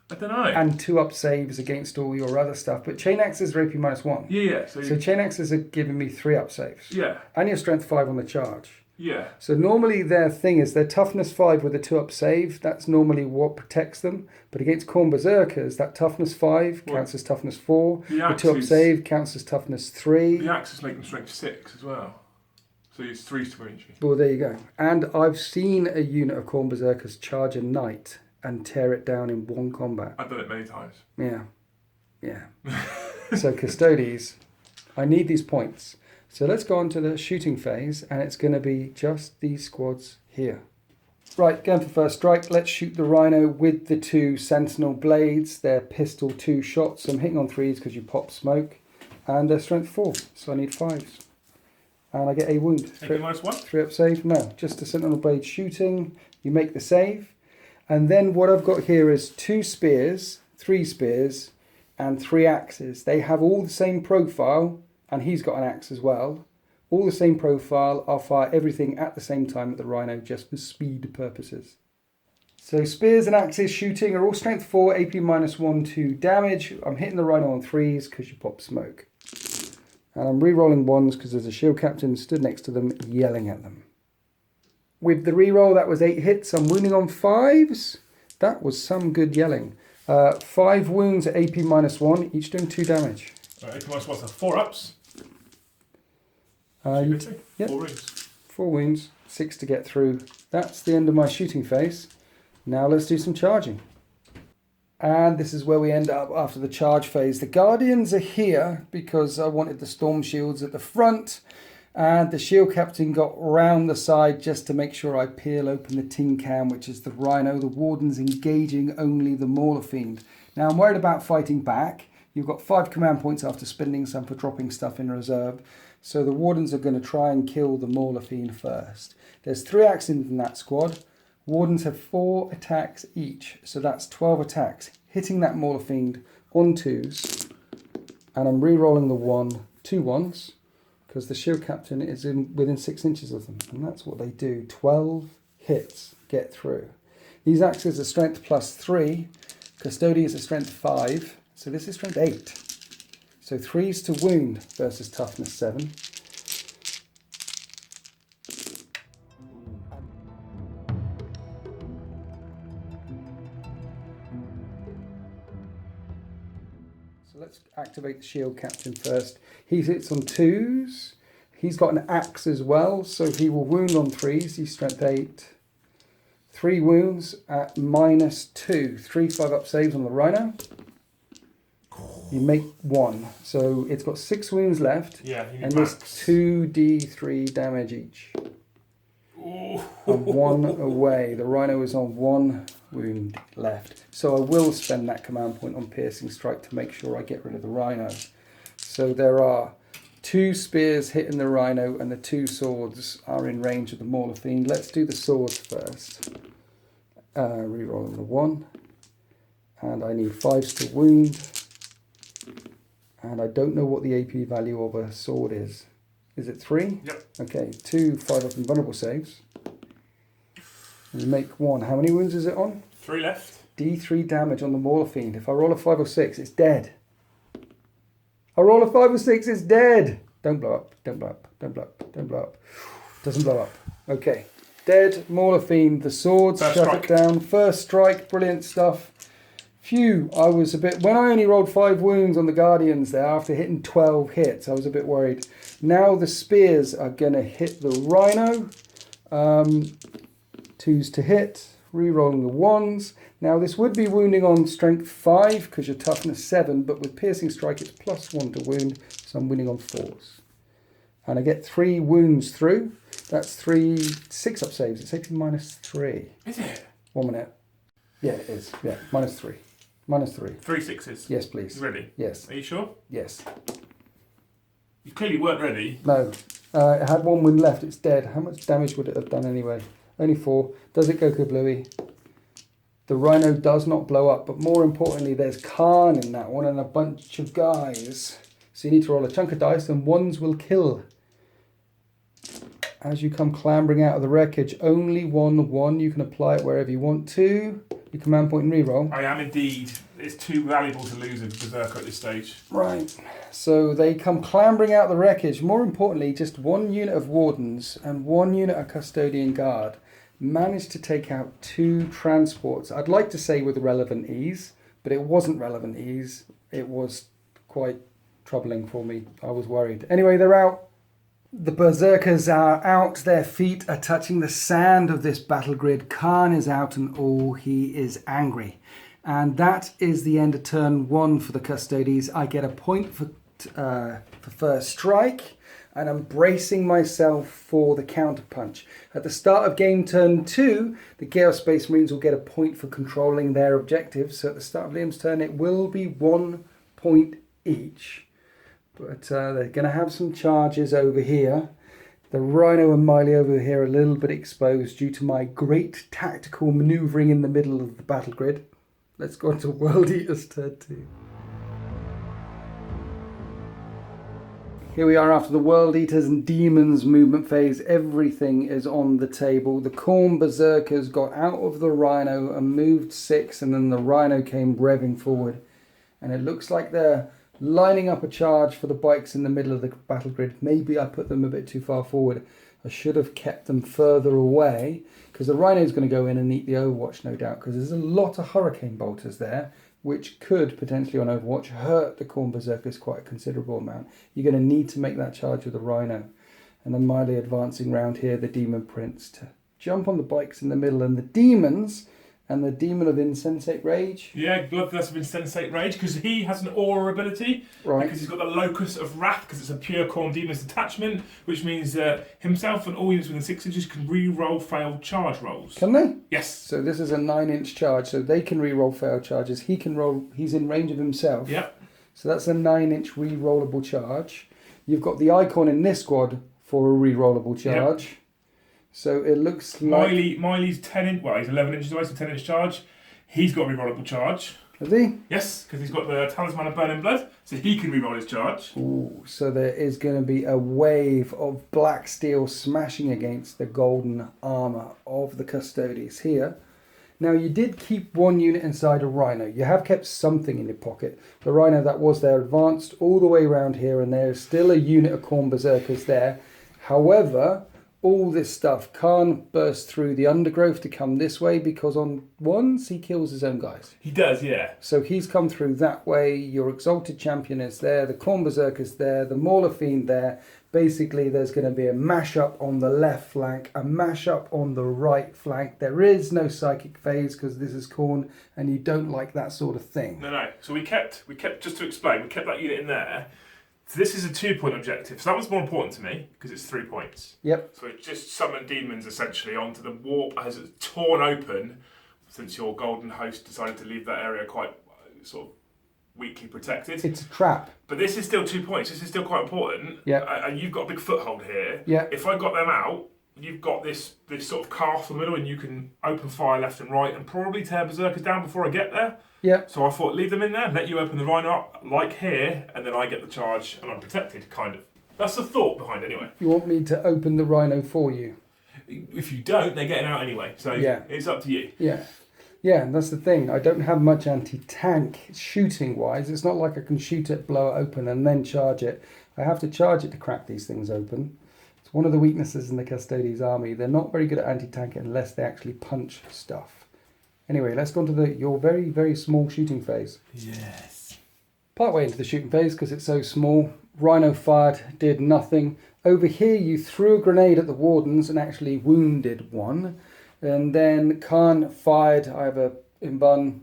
[SPEAKER 2] I don't know.
[SPEAKER 1] And 2 up saves against all your other stuff. But chain axes are AP -1.
[SPEAKER 2] Yeah.
[SPEAKER 1] So chain axes are giving me 3 up saves.
[SPEAKER 2] Yeah.
[SPEAKER 1] And your strength 5 on the charge.
[SPEAKER 2] Yeah.
[SPEAKER 1] So normally their thing is their toughness 5 with a 2 up save. That's normally what protects them. But against Khorne Berserkers, that toughness 5 counts as toughness 4. The 2 up save counts as toughness 3.
[SPEAKER 2] The axes make them strength 6 as well. So it's 3 to inch.
[SPEAKER 1] Well, there you go. And I've seen a unit of Khorne Berserkers charge a knight and tear it down in 1 combat.
[SPEAKER 2] I've done it many times.
[SPEAKER 1] Yeah. So Custodes, I need these points. So let's go on to the shooting phase, and it's going to be just these squads here. Right, going for first strike. Let's shoot the Rhino with the 2 Sentinel blades. They're pistol 2 shots. I'm hitting on 3s because you pop smoke. And they're strength 4, so I need 5s. And I get a wound.
[SPEAKER 2] 3
[SPEAKER 1] up save? No, just a Sentinel blade shooting. You make the save. And then what I've got here is 2 spears, 3 spears, and 3 axes. They have all the same profile, and he's got an axe as well. All the same profile. I'll fire everything at the same time at the Rhino just for speed purposes. So spears and axes shooting are all strength 4, AP -1 to damage. I'm hitting the Rhino on 3s because you pop smoke. And I'm re-rolling 1s because there's a shield captain stood next to them yelling at them. With the reroll, that was 8 hits. I'm wounding on 5s. That was some good yelling. 5 wounds at AP -1, each doing 2 damage.
[SPEAKER 2] AP -1, so 4 ups.
[SPEAKER 1] Yep.
[SPEAKER 2] 4 wounds.
[SPEAKER 1] 4 wounds, 6 to get through. That's the end of my shooting phase. Now let's do some charging. And this is where we end up after the charge phase. The Guardians are here because I wanted the Storm Shields at the front. And the shield captain got round the side just to make sure I peel open the tin can, which is the rhino. The warden's engaging only the Mauler Fiend. Now I'm worried about fighting back. You've got 5 command points after spending some for dropping stuff in reserve. So the wardens are going to try and kill the Mauler Fiend first. There's 3 axes in that squad. Wardens have 4 attacks each. So that's 12 attacks. Hitting that Mauler Fiend on 2s. And I'm re-rolling the 2 1s. Because the shield captain is within 6 inches of them. And that's what they do. 12 hits get through. These axes are strength +3. Custodes are strength 5. So this is strength 8. So 3s to wound versus toughness 7. So let's activate the shield captain first. He hits on 2s. He's got an axe as well, so he will wound on 3s. He's strength 8. 3 wounds at -2. 3 5-up saves on the rhino. You make 1. So it's got 6 wounds left.
[SPEAKER 2] Yeah,
[SPEAKER 1] and there's 2d3 damage each.
[SPEAKER 2] Ooh.
[SPEAKER 1] And 1 away. The rhino is on 1 wound left. So I will spend that command point on piercing strike to make sure I get rid of the rhino. So there are 2 spears hitting the rhino and the 2 swords are in range of the Mauler Fiend. Let's do the swords first. Rerolling the 1. And I need 5s to wound. And I don't know what the AP value of a sword is. Is it 3?
[SPEAKER 2] Yep.
[SPEAKER 1] Okay, 2 5-up invulnerable saves. You make 1. How many wounds is it on?
[SPEAKER 2] 3 left.
[SPEAKER 1] D3 damage on the Mauler Fiend. If I roll a 5 or 6, it's dead. I roll a 5 or 6, it's dead. Don't blow up, don't blow up, don't blow up, don't blow up. Doesn't blow up. Okay. Dead, Mauler Fiend, the swords,
[SPEAKER 2] First
[SPEAKER 1] shut
[SPEAKER 2] strike.
[SPEAKER 1] it down. First strike, brilliant stuff. Phew, I was a bit... When I only rolled 5 wounds on the Guardians there, after hitting 12 hits, I was a bit worried. Now the spears are going to hit the rhino. 2s to hit, re-rolling the 1s. Now this would be wounding on strength 5, because you're toughness 7, but with piercing strike it's +1 to wound, so I'm winning on 4s. And I get 3 wounds through. That's 3 6-up saves. It's actually -3.
[SPEAKER 2] Is it?
[SPEAKER 1] 1 minute. Yeah, it is. Yeah, -3. -3.
[SPEAKER 2] 3 6s.
[SPEAKER 1] Yes, please.
[SPEAKER 2] You ready?
[SPEAKER 1] Yes.
[SPEAKER 2] Are you sure?
[SPEAKER 1] Yes.
[SPEAKER 2] You clearly weren't ready.
[SPEAKER 1] No. It had 1 wound left. It's dead. How much damage would it have done anyway? Only 4. Does it go kablooey? The rhino does not blow up, but more importantly, there's Khan in that one and a bunch of guys. So you need to roll a chunk of dice and 1s will kill. As you come clambering out of the wreckage, only 1/1. You can apply it wherever you want to. Your command point and reroll.
[SPEAKER 2] I am indeed. It's too valuable to lose a berserker at this stage.
[SPEAKER 1] Right. So they come clambering out of the wreckage. More importantly, just 1 unit of wardens and 1 unit of custodian guard managed to take out 2 transports. I'd like to say with relevant ease, but it wasn't relevant ease. It was quite troubling for me. I was worried. Anyway, they're out. The berserkers are out. Their feet are touching the sand of this battle grid. Khan is out and all. He is angry. And that is the end of turn 1 for the Custodes. I get a point for first strike. And I'm bracing myself for the counterpunch. At the start of game turn 2, the Chaos Space Marines will get a point for controlling their objectives. So at the start of Liam's turn, it will be 1 point each. But they're going to have some charges over here. The Rhino and Miley over here are a little bit exposed due to my great tactical manoeuvring in the middle of the battle grid. Let's go on to World Eater's turn 2. Here we are after the World Eaters and Demons movement phase. Everything is on the table. The Khorne Berserkers got out of the Rhino and moved 6, and then the Rhino came revving forward. And it looks like they're lining up a charge for the bikes in the middle of the battle grid. Maybe I put them a bit too far forward. I should have kept them further away, because the Rhino is going to go in and eat the Overwatch, no doubt, because there's a lot of Hurricane Bolters there, which could potentially on Overwatch hurt the Khorne Berserkers quite a considerable amount. You're going to need to make that charge with the Rhino. And then Miley advancing round here, the Demon Prince, to jump on the bikes in the middle, and the Demons And the Demon of Insensate Rage.
[SPEAKER 2] Yeah, Bloodthirst of Insensate Rage, because he has an aura ability.
[SPEAKER 1] Right.
[SPEAKER 2] Because he's got the Locus of Wrath, because it's a pure Khorne Demon's attachment, which means that himself and all units within 6 inches can re-roll failed charge rolls.
[SPEAKER 1] Can they?
[SPEAKER 2] Yes.
[SPEAKER 1] So this is a 9-inch charge, so they can re-roll failed charges. He can roll, he's in range of himself.
[SPEAKER 2] Yep.
[SPEAKER 1] So that's a 9-inch re-rollable charge. You've got the icon in this squad for a re-rollable charge. Yep. So it looks like...
[SPEAKER 2] Miley's 10 inch, well, he's 11 inches away, so 10-inch charge. He's got a re-rollable charge.
[SPEAKER 1] Has he?
[SPEAKER 2] Yes, because he's got the Talisman of Burning Blood, so he can re-roll his charge.
[SPEAKER 1] Ooh, so there is going to be a wave of black steel smashing against the golden armour of the Custodes here. Now, you did keep one unit inside a Rhino. You have kept something in your pocket. The Rhino that was there advanced all the way around here, and there's still a unit of Khorne Berserkers there. However, all this stuff can't burst through the undergrowth to come this way because on ones he kills his own guys.
[SPEAKER 2] He does, yeah.
[SPEAKER 1] So he's come through that way. Your Exalted Champion is there. The Khorne Berserker's there. The Mauler Fiend there. Basically, there's going to be a mash-up on the left flank, a mash-up on the right flank. There is no psychic phase because this is Khorne and you don't like that sort of thing.
[SPEAKER 2] No. So we kept, just to explain, we kept that unit in there. So this is a 2-point objective. So that one's more important to me because it's 3 points.
[SPEAKER 1] Yep.
[SPEAKER 2] So it just summon demons essentially onto the warp as it's torn open since your golden host decided to leave that area quite sort of weakly protected.
[SPEAKER 1] It's a trap.
[SPEAKER 2] But this is still 2 points. This is still quite important.
[SPEAKER 1] Yeah.
[SPEAKER 2] And you've got a big foothold here.
[SPEAKER 1] Yeah.
[SPEAKER 2] If I got them out, you've got this sort of castle in the middle and you can open fire left and right and probably tear Berserkers down before I get there.
[SPEAKER 1] Yeah.
[SPEAKER 2] So I thought, leave them in there, let you open the Rhino up, like here, and then I get the charge and I'm protected, kind of. That's the thought behind it, anyway.
[SPEAKER 1] You want me to open the Rhino for you?
[SPEAKER 2] If you don't, they're getting out anyway. So
[SPEAKER 1] yeah.
[SPEAKER 2] It's up to you.
[SPEAKER 1] Yeah. Yeah, that's the thing. I don't have much anti-tank shooting-wise. It's not like I can shoot it, blow it open, and then charge it. I have to charge it to crack these things open. It's one of the weaknesses in the Custodes army. They're not very good at anti-tank unless they actually punch stuff. Anyway, let's go on to your very, very small shooting phase.
[SPEAKER 2] Yes.
[SPEAKER 1] Partway into the shooting phase, because it's so small, Rhino fired, did nothing. Over here, you threw a grenade at the Wardens and actually wounded one. And then Khan fired, I have a Imban,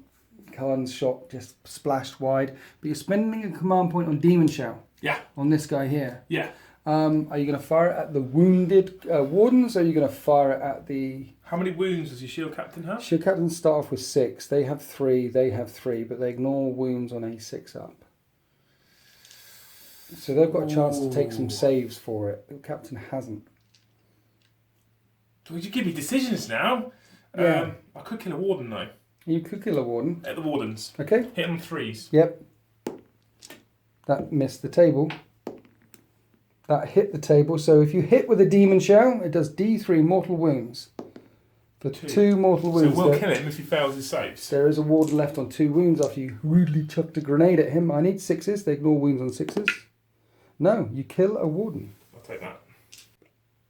[SPEAKER 1] Khan's shot just splashed wide. But you're spending a command point on Demon Shell.
[SPEAKER 2] Yeah.
[SPEAKER 1] On this guy here.
[SPEAKER 2] Yeah.
[SPEAKER 1] Are you going to fire it at the wounded Wardens, or are you going to fire it at the...
[SPEAKER 2] How many wounds does your shield captain have?
[SPEAKER 1] Shield captains start off with 6. They have 3, but they ignore wounds on A6 up. So they've got a chance to take some saves for it. The captain hasn't.
[SPEAKER 2] Would you give me decisions now?
[SPEAKER 1] Yeah.
[SPEAKER 2] I could kill a warden though.
[SPEAKER 1] You could kill a warden.
[SPEAKER 2] At the wardens.
[SPEAKER 1] Okay.
[SPEAKER 2] Hit them 3s.
[SPEAKER 1] Yep. That missed the table. That hit the table. So if you hit with a demon shell, it does D3 mortal wounds. For 2 mortal wounds.
[SPEAKER 2] So we'll kill him if he fails his saves.
[SPEAKER 1] There is a warden left on 2 wounds after you rudely chucked a grenade at him. I need 6s. They ignore wounds on 6s. No, you kill a warden.
[SPEAKER 2] I'll take that.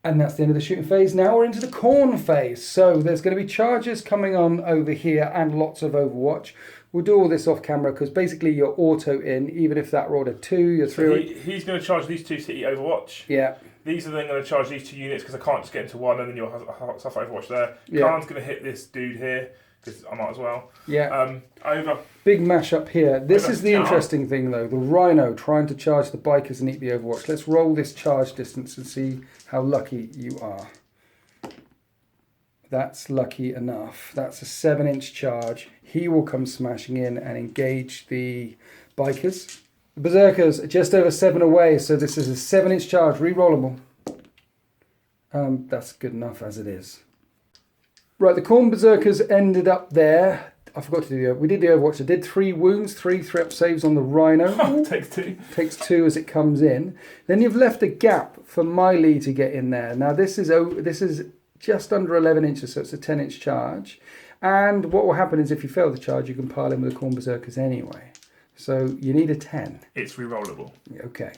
[SPEAKER 1] And that's the end of the shooting phase. Now we're into the Khorne phase. So there's going to be charges coming on over here and lots of Overwatch. We'll do all this off camera because basically you're auto in, even if that rolled a 2, you're through.
[SPEAKER 2] So he's going to charge these 2 to eat Overwatch.
[SPEAKER 1] Yeah.
[SPEAKER 2] These are then going to charge these 2 units because I can't just get into one and then you'll have suffer Overwatch there.
[SPEAKER 1] Yeah.
[SPEAKER 2] Khan's going to hit this dude here because I might as well.
[SPEAKER 1] Yeah.
[SPEAKER 2] Over.
[SPEAKER 1] Big mash up here. This
[SPEAKER 2] Over
[SPEAKER 1] is the interesting thing though. The Rhino trying to charge the bikers and eat the Overwatch. Let's roll this charge distance and see how lucky you are. That's lucky enough. That's a 7-inch charge. He will come smashing in and engage the bikers. The Berserkers are just over 7 away, so this is a 7-inch charge, re-rollable. That's good enough as it is. Right, the Khorne Berserkers ended up there. I forgot to do we did the Overwatch. I did 3 wounds, 3 threat saves on the Rhino.
[SPEAKER 2] Takes 2.
[SPEAKER 1] Takes 2 as it comes in. Then you've left a gap for Miley to get in there. Now this is just under 11 inches, so it's a 10-inch charge. And what will happen is if you fail the charge, you can pile in with the Khorne Berserkers anyway. So you need a 10.
[SPEAKER 2] It's re-rollable.
[SPEAKER 1] Okay.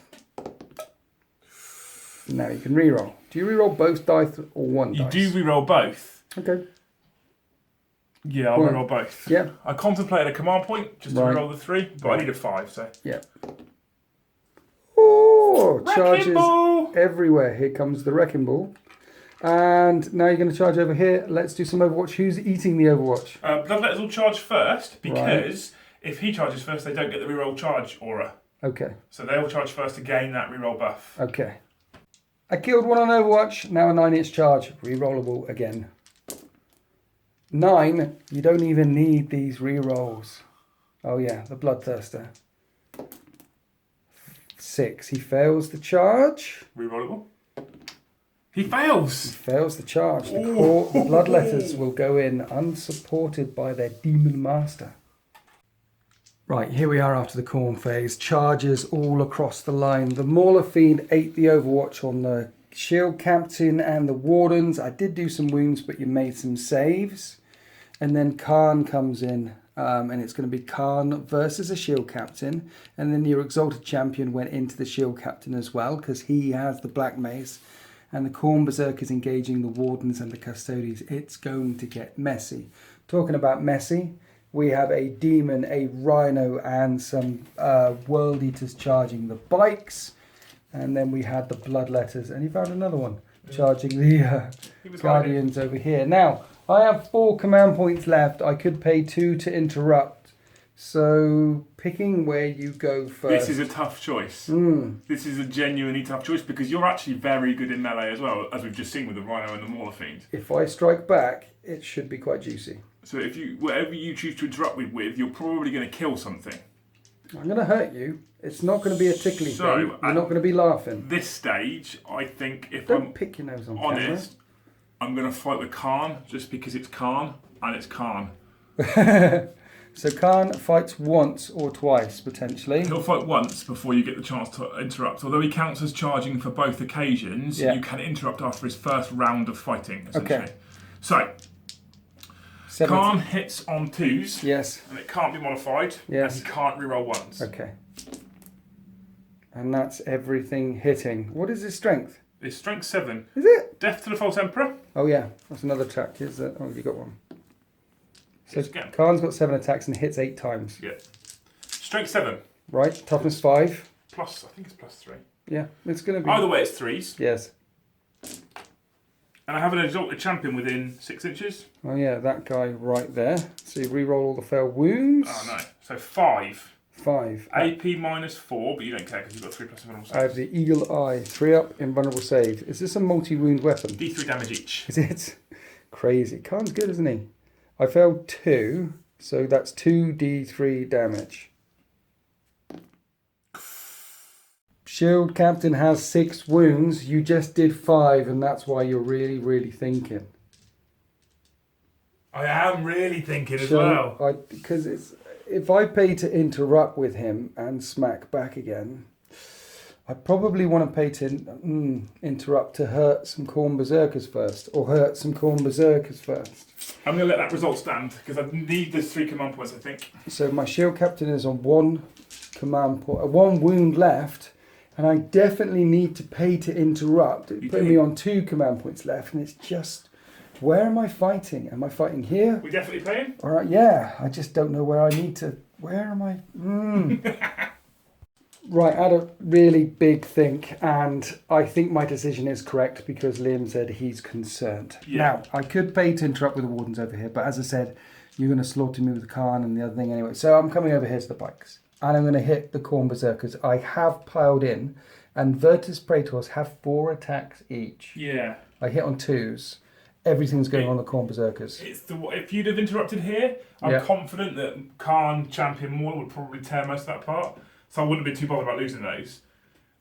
[SPEAKER 1] Now you can re-roll. Do you re-roll both dice or one dice?
[SPEAKER 2] You do re-roll both.
[SPEAKER 1] Okay.
[SPEAKER 2] Yeah, I'll re-roll both.
[SPEAKER 1] Yeah.
[SPEAKER 2] I contemplated a command point just to re-roll the 3, but I need a 5, so.
[SPEAKER 1] Yeah. Oh,
[SPEAKER 2] Wrecking
[SPEAKER 1] charges
[SPEAKER 2] ball!
[SPEAKER 1] everywhere. Here comes the Wrecking Ball. And now you're going to charge over here. Let's do some Overwatch. Who's eating the Overwatch?
[SPEAKER 2] Bloodletters will charge first because if he charges first, they don't get the reroll charge aura.
[SPEAKER 1] Okay.
[SPEAKER 2] So they will charge first to gain that reroll buff.
[SPEAKER 1] Okay. I killed one on Overwatch. Now a 9-inch charge. Rerollable again. 9. You don't even need these rerolls. Oh yeah, the Bloodthirster. 6. He fails the charge.
[SPEAKER 2] Rerollable. He fails.
[SPEAKER 1] He fails the charge. The Bloodletters will go in unsupported by their Demon Master. Right, here we are after the Khorne phase. Charges all across the line. The Mauler Fiend ate the Overwatch on the Shield Captain and the Wardens. I did do some wounds, but you made some saves. And then Khan comes in, and it's going to be Khan versus a Shield Captain. And then your Exalted Champion went into the Shield Captain as well, because he has the Black Mace. And the Khorne Berserk is engaging the Wardens and the Custodes. It's going to get messy. Talking about messy, we have a Demon, a Rhino, and some World Eaters charging the bikes. And then we had the Bloodletters, and you found another one charging the Guardians over here. Now, I have 4 command points left. I could pay 2 to interrupt. So, picking where you go first.
[SPEAKER 2] This is a tough choice. This is a genuinely tough choice because you're actually very good in melee as well, as we've just seen with the Rhino and the Mauler Fiend.
[SPEAKER 1] If I strike back, it should be quite juicy.
[SPEAKER 2] So whatever you choose to interrupt with, you're probably going to kill something.
[SPEAKER 1] I'm going to hurt you. It's not going to be a tickly thing. You're not going to be laughing.
[SPEAKER 2] This stage, I think, if
[SPEAKER 1] Don't
[SPEAKER 2] I'm
[SPEAKER 1] pick your nose on
[SPEAKER 2] honest, I'm going to fight with Khan just because it's Khan and it's Khan.
[SPEAKER 1] So Khan fights once or twice, potentially.
[SPEAKER 2] He'll fight once before you get the chance to interrupt. Although he counts as charging for both occasions, you can interrupt after his first round of fighting, essentially. Okay. So, Khan hits on 2s.
[SPEAKER 1] Yes.
[SPEAKER 2] And it can't be modified.
[SPEAKER 1] Yes.
[SPEAKER 2] And he can't reroll once.
[SPEAKER 1] Okay. And that's everything hitting. What is his strength?
[SPEAKER 2] His strength 7.
[SPEAKER 1] Is it?
[SPEAKER 2] Death to the False Emperor.
[SPEAKER 1] Oh yeah, that's another attack. Is that? Oh, you got one. So Khan's got 7 attacks and hits 8 times.
[SPEAKER 2] Yeah. Strength 7.
[SPEAKER 1] Right. Toughness 5.
[SPEAKER 2] Plus, I think it's plus 3.
[SPEAKER 1] Yeah, it's going to be.
[SPEAKER 2] Either way, it's 3s.
[SPEAKER 1] Yes.
[SPEAKER 2] And I have an Exalted Champion within 6 inches.
[SPEAKER 1] Oh yeah, that guy right there. So you re-roll all the failed wounds.
[SPEAKER 2] Oh no. So 5.
[SPEAKER 1] 5.
[SPEAKER 2] AP minus 4, but you don't care because you've got 3 plus invulnerable saves.
[SPEAKER 1] I have the Eagle Eye. 3 up, invulnerable save. Is this a multi-wound weapon?
[SPEAKER 2] D3 damage each.
[SPEAKER 1] Is it? Crazy. Khan's good, isn't he? I failed 2, so that's 2d3 damage. Shield Captain has 6 wounds. You just did 5, and that's why you're really, really thinking.
[SPEAKER 2] I am really thinking as well.
[SPEAKER 1] Because if I pay to interrupt with him and smack back again, I probably want to pay to interrupt to hurt some Khorne Berserkers first, or hurt some Khorne Berserkers first.
[SPEAKER 2] I'm going to let that result stand, because I need those 3 command points, I think.
[SPEAKER 1] So my Shield Captain is on 1 command point, 1 wound left, and I definitely need to pay to interrupt. Putting me on 2 command points left, and it's just, where am I fighting? Am I fighting here?
[SPEAKER 2] We definitely paying?
[SPEAKER 1] All right, yeah. I just don't know where I need to. Where am I? Right, I had a really big think, and I think my decision is correct because Liam said he's concerned. Yeah. Now, I could pay to interrupt with the Wardens over here, but as I said, you're going to slaughter me with the Khan and the other thing anyway. So I'm coming over here to the bikes, and I'm going to hit the Khorne Berserkers. I have piled in, and Virtus Praetors have 4 attacks each.
[SPEAKER 2] Yeah.
[SPEAKER 1] I hit on 2s. Everything's going on the Khorne Berserkers.
[SPEAKER 2] If you'd have interrupted here, I'm confident that Khan, Champion, Mauler would probably tear most of that part. So I wouldn't be too bothered about losing those.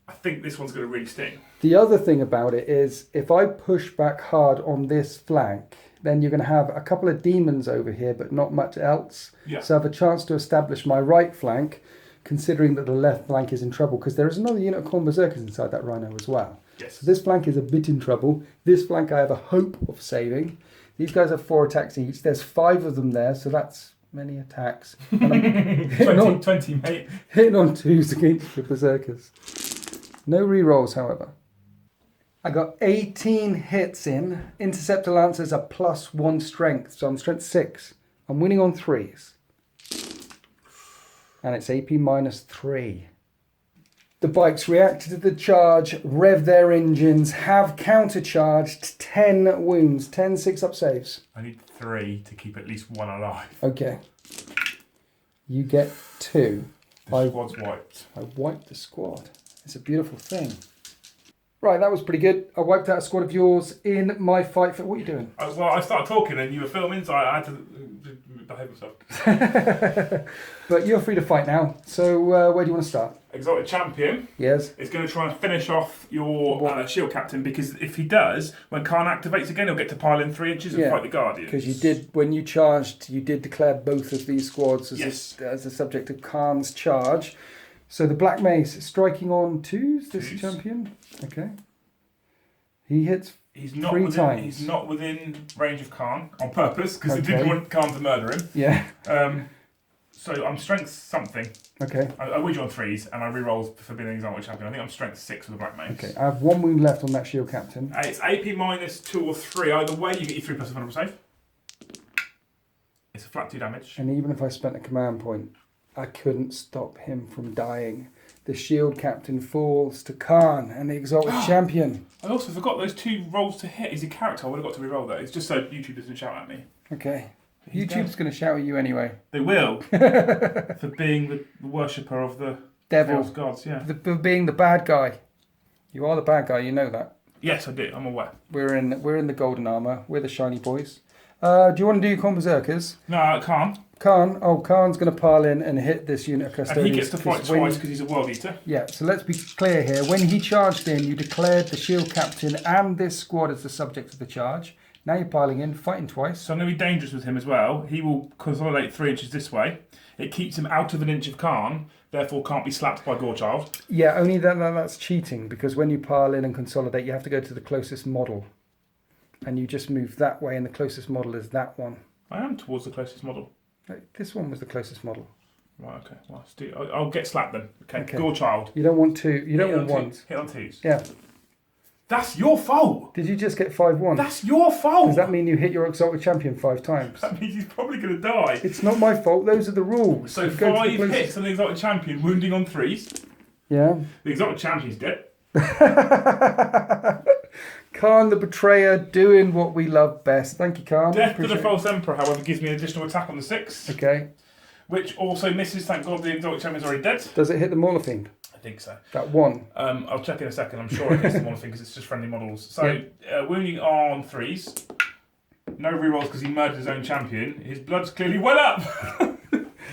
[SPEAKER 2] I think this one's going to really sting.
[SPEAKER 1] The other thing about it is, if I push back hard on this flank, then you're going to have a couple of demons over here, but not much else. Yeah. So I have a chance to establish my right flank, considering that the left flank is in trouble, because there is another unit of Khorne Berserkers inside that Rhino as well.
[SPEAKER 2] Yes.
[SPEAKER 1] So this flank is a bit in trouble. This flank I have a hope of saving. These guys have 4 attacks each. There's 5 of them there, so that's many attacks. And I'm
[SPEAKER 2] 20, mate.
[SPEAKER 1] Hitting on 2s against the Berserkers. No rerolls, however. I got 18 hits in. Interceptor Lancers are +1 strength, so I'm strength 6. I'm winning on 3s. And it's AP -3. The bikes reacted to the charge, rev their engines, have countercharged 10 wounds, 10 6-up saves.
[SPEAKER 2] I need 3 to keep at least 1 alive.
[SPEAKER 1] Okay. You get 2.
[SPEAKER 2] The squad's wiped.
[SPEAKER 1] I wiped the squad. It's a beautiful thing. Right, that was pretty good. I wiped out a squad of yours in my fight for... What are you doing?
[SPEAKER 2] Well, I started talking and you were filming, so I had to behave myself.
[SPEAKER 1] But you're free to fight now. So where do you want to start?
[SPEAKER 2] Exalted Champion
[SPEAKER 1] Yes.
[SPEAKER 2] is going to try and finish off your shield captain, because if he does, when Khan activates again, he'll get to pile in 3 inches and fight the Guardians.
[SPEAKER 1] Because you did, when you charged, you did declare both of these squads as a subject of Khan's charge. So the Black Mace striking on 2s, this champion. Okay. He hits
[SPEAKER 2] He's not
[SPEAKER 1] 3
[SPEAKER 2] within,
[SPEAKER 1] times.
[SPEAKER 2] He's not within range of Khan on purpose, because he didn't want Khan to murder him.
[SPEAKER 1] Yeah.
[SPEAKER 2] So I'm strength something.
[SPEAKER 1] Okay.
[SPEAKER 2] I win you on 3s, and I re-roll for being an exalted champion. I think I'm strength 6 with the Black Mace.
[SPEAKER 1] Okay. I have 1 wound left on that shield captain.
[SPEAKER 2] It's AP minus 2 or 3. Either way, you get your 3 plus a vulnerable save. It's a flat 2 damage.
[SPEAKER 1] And even if I spent a command point, I couldn't stop him from dying. The shield captain falls to Khan and the exalted champion.
[SPEAKER 2] I also forgot those 2 rolls to hit. He's a character. I would have got to re-roll that. It's just so YouTube doesn't shout at me.
[SPEAKER 1] Okay. YouTube's going to shout at you anyway.
[SPEAKER 2] They will. For being the worshipper of the
[SPEAKER 1] Devil.
[SPEAKER 2] false gods, yeah.
[SPEAKER 1] For being the bad guy. You are the bad guy, you know that.
[SPEAKER 2] Yes, I do. I'm aware.
[SPEAKER 1] We're in the golden armour. We're the shiny boys. Do you want to do your Berserkers?
[SPEAKER 2] No, I can't.
[SPEAKER 1] Khan's going to pile in and hit this unit of Custodes.
[SPEAKER 2] And he gets to fight twice because he's a World Eater.
[SPEAKER 1] Yeah, so let's be clear here. When he charged in, you declared the shield captain and this squad as the subject of the charge. Now you're piling in, fighting twice.
[SPEAKER 2] So I'm going to be dangerous with him as well. He will consolidate 3 inches this way. It keeps him out of an inch of Khan, therefore can't be slapped by Gorechild.
[SPEAKER 1] Yeah, only that's cheating, because when you pile in and consolidate, you have to go to the closest model. And you just move that way, and the closest model is that one.
[SPEAKER 2] I am towards the closest model.
[SPEAKER 1] This one was the closest model.
[SPEAKER 2] Right, okay. Well, I'll get slapped then. Okay. Gorechild.
[SPEAKER 1] You don't want 2. You don't want 1s.
[SPEAKER 2] Hit on 2s.
[SPEAKER 1] Yeah.
[SPEAKER 2] That's your fault.
[SPEAKER 1] Did you just get 5-1?
[SPEAKER 2] That's your fault.
[SPEAKER 1] Does that mean you hit your exalted champion 5 times?
[SPEAKER 2] That means he's probably going to die.
[SPEAKER 1] It's not my fault. Those are the rules.
[SPEAKER 2] So 5 hits on the exalted champion, wounding on 3s.
[SPEAKER 1] Yeah.
[SPEAKER 2] The exalted champion's dead.
[SPEAKER 1] Khan the Betrayer doing what we love best. Thank you, Khan.
[SPEAKER 2] Death to the False Emperor, however, gives me an additional attack on the 6.
[SPEAKER 1] Okay.
[SPEAKER 2] Which also misses. Thank God the exalted champion's already dead.
[SPEAKER 1] Does it hit the Mauler Fiend?
[SPEAKER 2] I think so.
[SPEAKER 1] That one.
[SPEAKER 2] I'll check in a second. I'm sure it hits the one thing because it's just friendly models. So wounding on 3s. No rerolls because he murdered his own champion. His blood's clearly well up.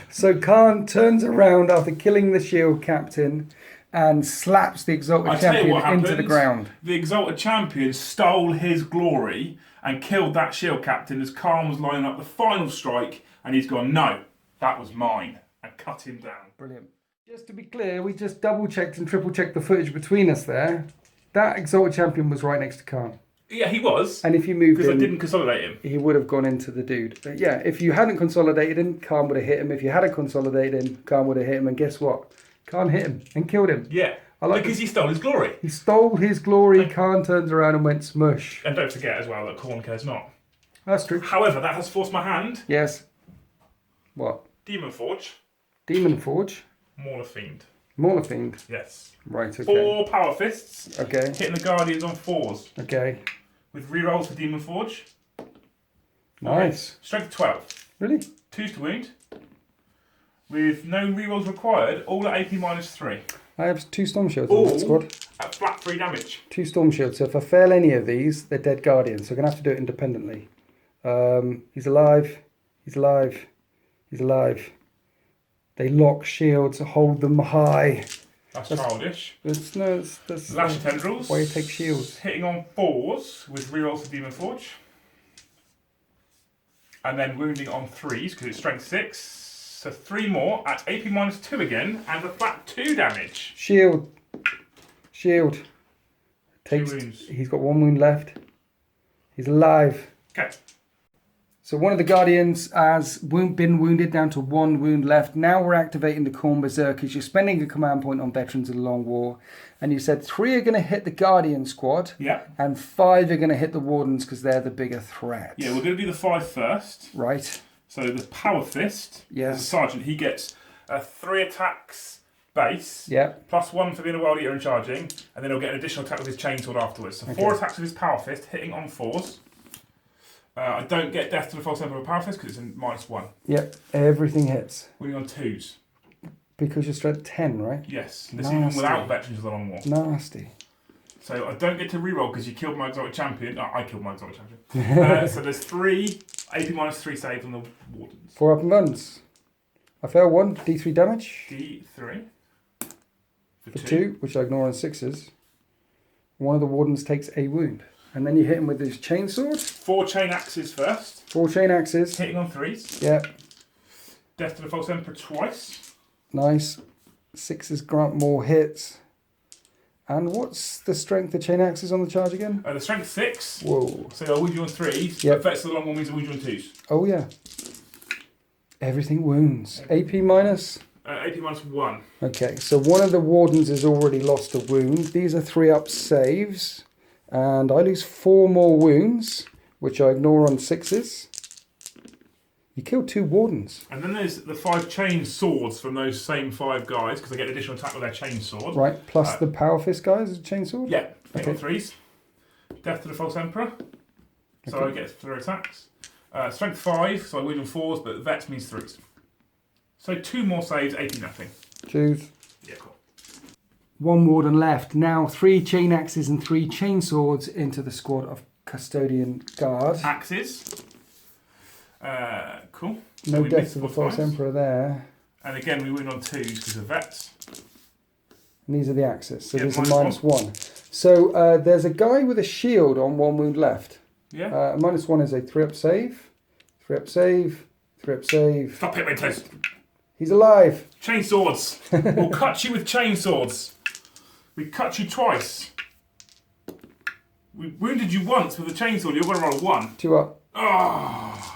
[SPEAKER 1] So Khan turns around after killing the shield captain and slaps the exalted champion into the ground.
[SPEAKER 2] The exalted champion stole his glory and killed that shield captain as Khan was lining up the final strike, and he's gone, no, that was mine, and cut him down.
[SPEAKER 1] Brilliant. Just to be clear, we just double-checked and triple-checked the footage between us there. That exalted champion was right next to Khan.
[SPEAKER 2] Yeah, he was.
[SPEAKER 1] And if you moved
[SPEAKER 2] because
[SPEAKER 1] in,
[SPEAKER 2] I didn't consolidate him.
[SPEAKER 1] He would have gone into the dude. But yeah, if you hadn't consolidated him, Khan would have hit him. If you hadn't consolidated him, Khan would have hit him. And guess what? Khan hit him and killed him.
[SPEAKER 2] Yeah, because he stole his glory.
[SPEAKER 1] He stole his glory. Khan turns around and went smush.
[SPEAKER 2] And don't forget as well that Khorne cares not.
[SPEAKER 1] That's true.
[SPEAKER 2] However, that has forced my hand.
[SPEAKER 1] Yes. What?
[SPEAKER 2] Demon Forge.
[SPEAKER 1] Demon Forge.
[SPEAKER 2] Mauler Fiend.
[SPEAKER 1] Mauler Fiend.
[SPEAKER 2] Yes.
[SPEAKER 1] Right, okay.
[SPEAKER 2] 4 Power Fists.
[SPEAKER 1] Okay.
[SPEAKER 2] Hitting the Guardians on 4s.
[SPEAKER 1] Okay.
[SPEAKER 2] With rerolls for Demon Forge.
[SPEAKER 1] Nice.
[SPEAKER 2] Okay. Strength 12.
[SPEAKER 1] Really?
[SPEAKER 2] 2s to wound. With no rerolls required, all at AP minus 3.
[SPEAKER 1] I have 2 Storm Shields on that squad.
[SPEAKER 2] At flat 3 damage.
[SPEAKER 1] 2 Storm Shields. So if I fail any of these, they're dead Guardians. So I'm going to have to do it independently. He's alive. He's alive. He's alive. They lock shields, hold them high.
[SPEAKER 2] That's childish.
[SPEAKER 1] That's
[SPEAKER 2] Lash Tendrils.
[SPEAKER 1] Why you take shields.
[SPEAKER 2] Hitting on 4s with rerolls for Demon Forge. And then wounding on 3s because it's strength 6. So 3 more at AP minus 2 again and a flat 2 damage.
[SPEAKER 1] Shield. Shield.
[SPEAKER 2] Takes, 2 wounds.
[SPEAKER 1] He's got 1 wound left. He's alive.
[SPEAKER 2] Okay.
[SPEAKER 1] So one of the Guardians has been wounded down to 1 wound left. Now we're activating the Khorne Berserkers. You're spending a command point on Veterans of the Long War. And you said 3 are going to hit the Guardian squad.
[SPEAKER 2] Yeah.
[SPEAKER 1] And 5 are going to hit the Wardens because they're the bigger threat.
[SPEAKER 2] Yeah, we're going to do the 5 first.
[SPEAKER 1] Right.
[SPEAKER 2] So the Power Fist.
[SPEAKER 1] Yes.
[SPEAKER 2] As a sergeant, he gets 3 attacks base.
[SPEAKER 1] Yeah.
[SPEAKER 2] +1 for being a Wild Eater and charging, and then he'll get an additional attack with his chainsword afterwards. So 4 attacks with his Power Fist, hitting on 4s. I don't get Death to the False Emperor with Power Fist because it's a -1.
[SPEAKER 1] Yep, everything hits.
[SPEAKER 2] Winning on 2s.
[SPEAKER 1] Because you're strength 10, right?
[SPEAKER 2] Yes. This is even without Veterans of the Long War.
[SPEAKER 1] Nasty.
[SPEAKER 2] So I don't get to reroll because you killed my exotic champion. I killed my exotic champion. So there's 3 AP -3 saves on the Wardens.
[SPEAKER 1] 4 up and guns. I fail 1, D3 damage.
[SPEAKER 2] D3.
[SPEAKER 1] For 2, which I ignore on 6s. One of the Wardens takes a wound. And then you hit him with his chainsword.
[SPEAKER 2] 4 chain axes first.
[SPEAKER 1] 4 chain axes.
[SPEAKER 2] Hitting on 3s.
[SPEAKER 1] Yep.
[SPEAKER 2] Death to the False Emperor twice.
[SPEAKER 1] Nice. 6s grant more hits. And what's the strength of chain axes on the charge again?
[SPEAKER 2] The strength 6.
[SPEAKER 1] Whoa.
[SPEAKER 2] So I'll wound you on 3s.
[SPEAKER 1] Yep.
[SPEAKER 2] Effects of the Long War means I'll wound you on 2s.
[SPEAKER 1] Oh yeah. Everything wounds. AP minus?
[SPEAKER 2] AP -1.
[SPEAKER 1] Okay, so one of the Wardens has already lost a wound. These are 3 up saves. And I lose 4 more wounds, which I ignore on 6s. You killed 2 Wardens.
[SPEAKER 2] And then there's the 5 chain swords from those same 5 guys, because they get an additional attack with their chain sword.
[SPEAKER 1] Right, plus the Power Fist guys, a chainsword?
[SPEAKER 2] Yeah, hit
[SPEAKER 1] Okay.
[SPEAKER 2] on 3s. Death to the False Emperor. So I get 3 attacks. Strength 5, so I wound on 4s, but Vex means 3s. So 2 more saves, 80 nothing.
[SPEAKER 1] Choose.
[SPEAKER 2] Yeah, cool.
[SPEAKER 1] 1 Warden left. Now 3 chain axes and 3 chainswords into the squad of Custodian Guard.
[SPEAKER 2] Axes. Cool. So
[SPEAKER 1] No
[SPEAKER 2] we
[SPEAKER 1] Death
[SPEAKER 2] missed
[SPEAKER 1] to the
[SPEAKER 2] 4
[SPEAKER 1] False
[SPEAKER 2] times.
[SPEAKER 1] Emperor there.
[SPEAKER 2] And again, we win on 2s because of Vets.
[SPEAKER 1] And these are the axes, so
[SPEAKER 2] Yeah,
[SPEAKER 1] these are
[SPEAKER 2] -1.
[SPEAKER 1] -1. So there's a guy with a shield on 1 wound left.
[SPEAKER 2] Yeah.
[SPEAKER 1] -1 is a 3 up save. 3 up save. 3 up save.
[SPEAKER 2] Stop it, Winters.
[SPEAKER 1] He's alive.
[SPEAKER 2] Chain swords. We'll cut you with chain swords. We cut you twice. We wounded you once with a chainsaw. You're going to roll a 1.
[SPEAKER 1] 2 up.
[SPEAKER 2] Oh.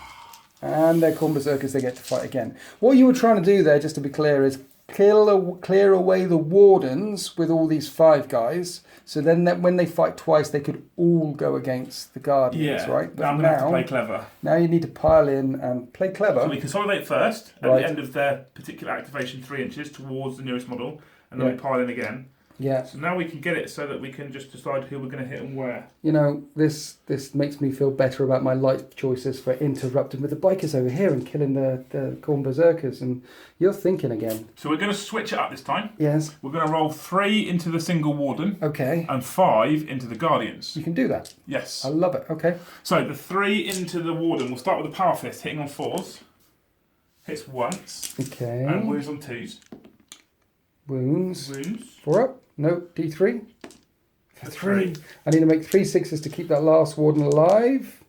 [SPEAKER 1] And they're called Berserkers, they get to fight again. What you were trying to do there, just to be clear, is clear away the Wardens with all these 5 guys. So then when they fight twice, they could all go against the Guardians,
[SPEAKER 2] Yeah.
[SPEAKER 1] right? But
[SPEAKER 2] Now I'm going to have to play clever.
[SPEAKER 1] now you need to pile in and play clever.
[SPEAKER 2] So we consolidate first at
[SPEAKER 1] Right.
[SPEAKER 2] the end of their particular activation 3 inches towards the nearest model, and then
[SPEAKER 1] Yeah.
[SPEAKER 2] we pile in again.
[SPEAKER 1] Yeah.
[SPEAKER 2] So now we can get it so that we can just decide who we're going to hit and where.
[SPEAKER 1] You know, this makes me feel better about my life choices for interrupting with the bikers over here and killing the Khorne Berserkers. And you're thinking again.
[SPEAKER 2] So we're going to switch it up this time.
[SPEAKER 1] Yes.
[SPEAKER 2] We're going to roll 3 into the single Warden
[SPEAKER 1] Okay.
[SPEAKER 2] and 5 into the Guardians.
[SPEAKER 1] You can do that.
[SPEAKER 2] Yes.
[SPEAKER 1] I love it. Okay.
[SPEAKER 2] So the 3 into the Warden, we'll start with the Power Fist, hitting on 4s. Hits once.
[SPEAKER 1] Okay.
[SPEAKER 2] And wounds on 2s.
[SPEAKER 1] Wounds.
[SPEAKER 2] Wounds.
[SPEAKER 1] 4 up. No. D3.
[SPEAKER 2] For 3.
[SPEAKER 1] I need to make 3 6s to keep that last Warden alive.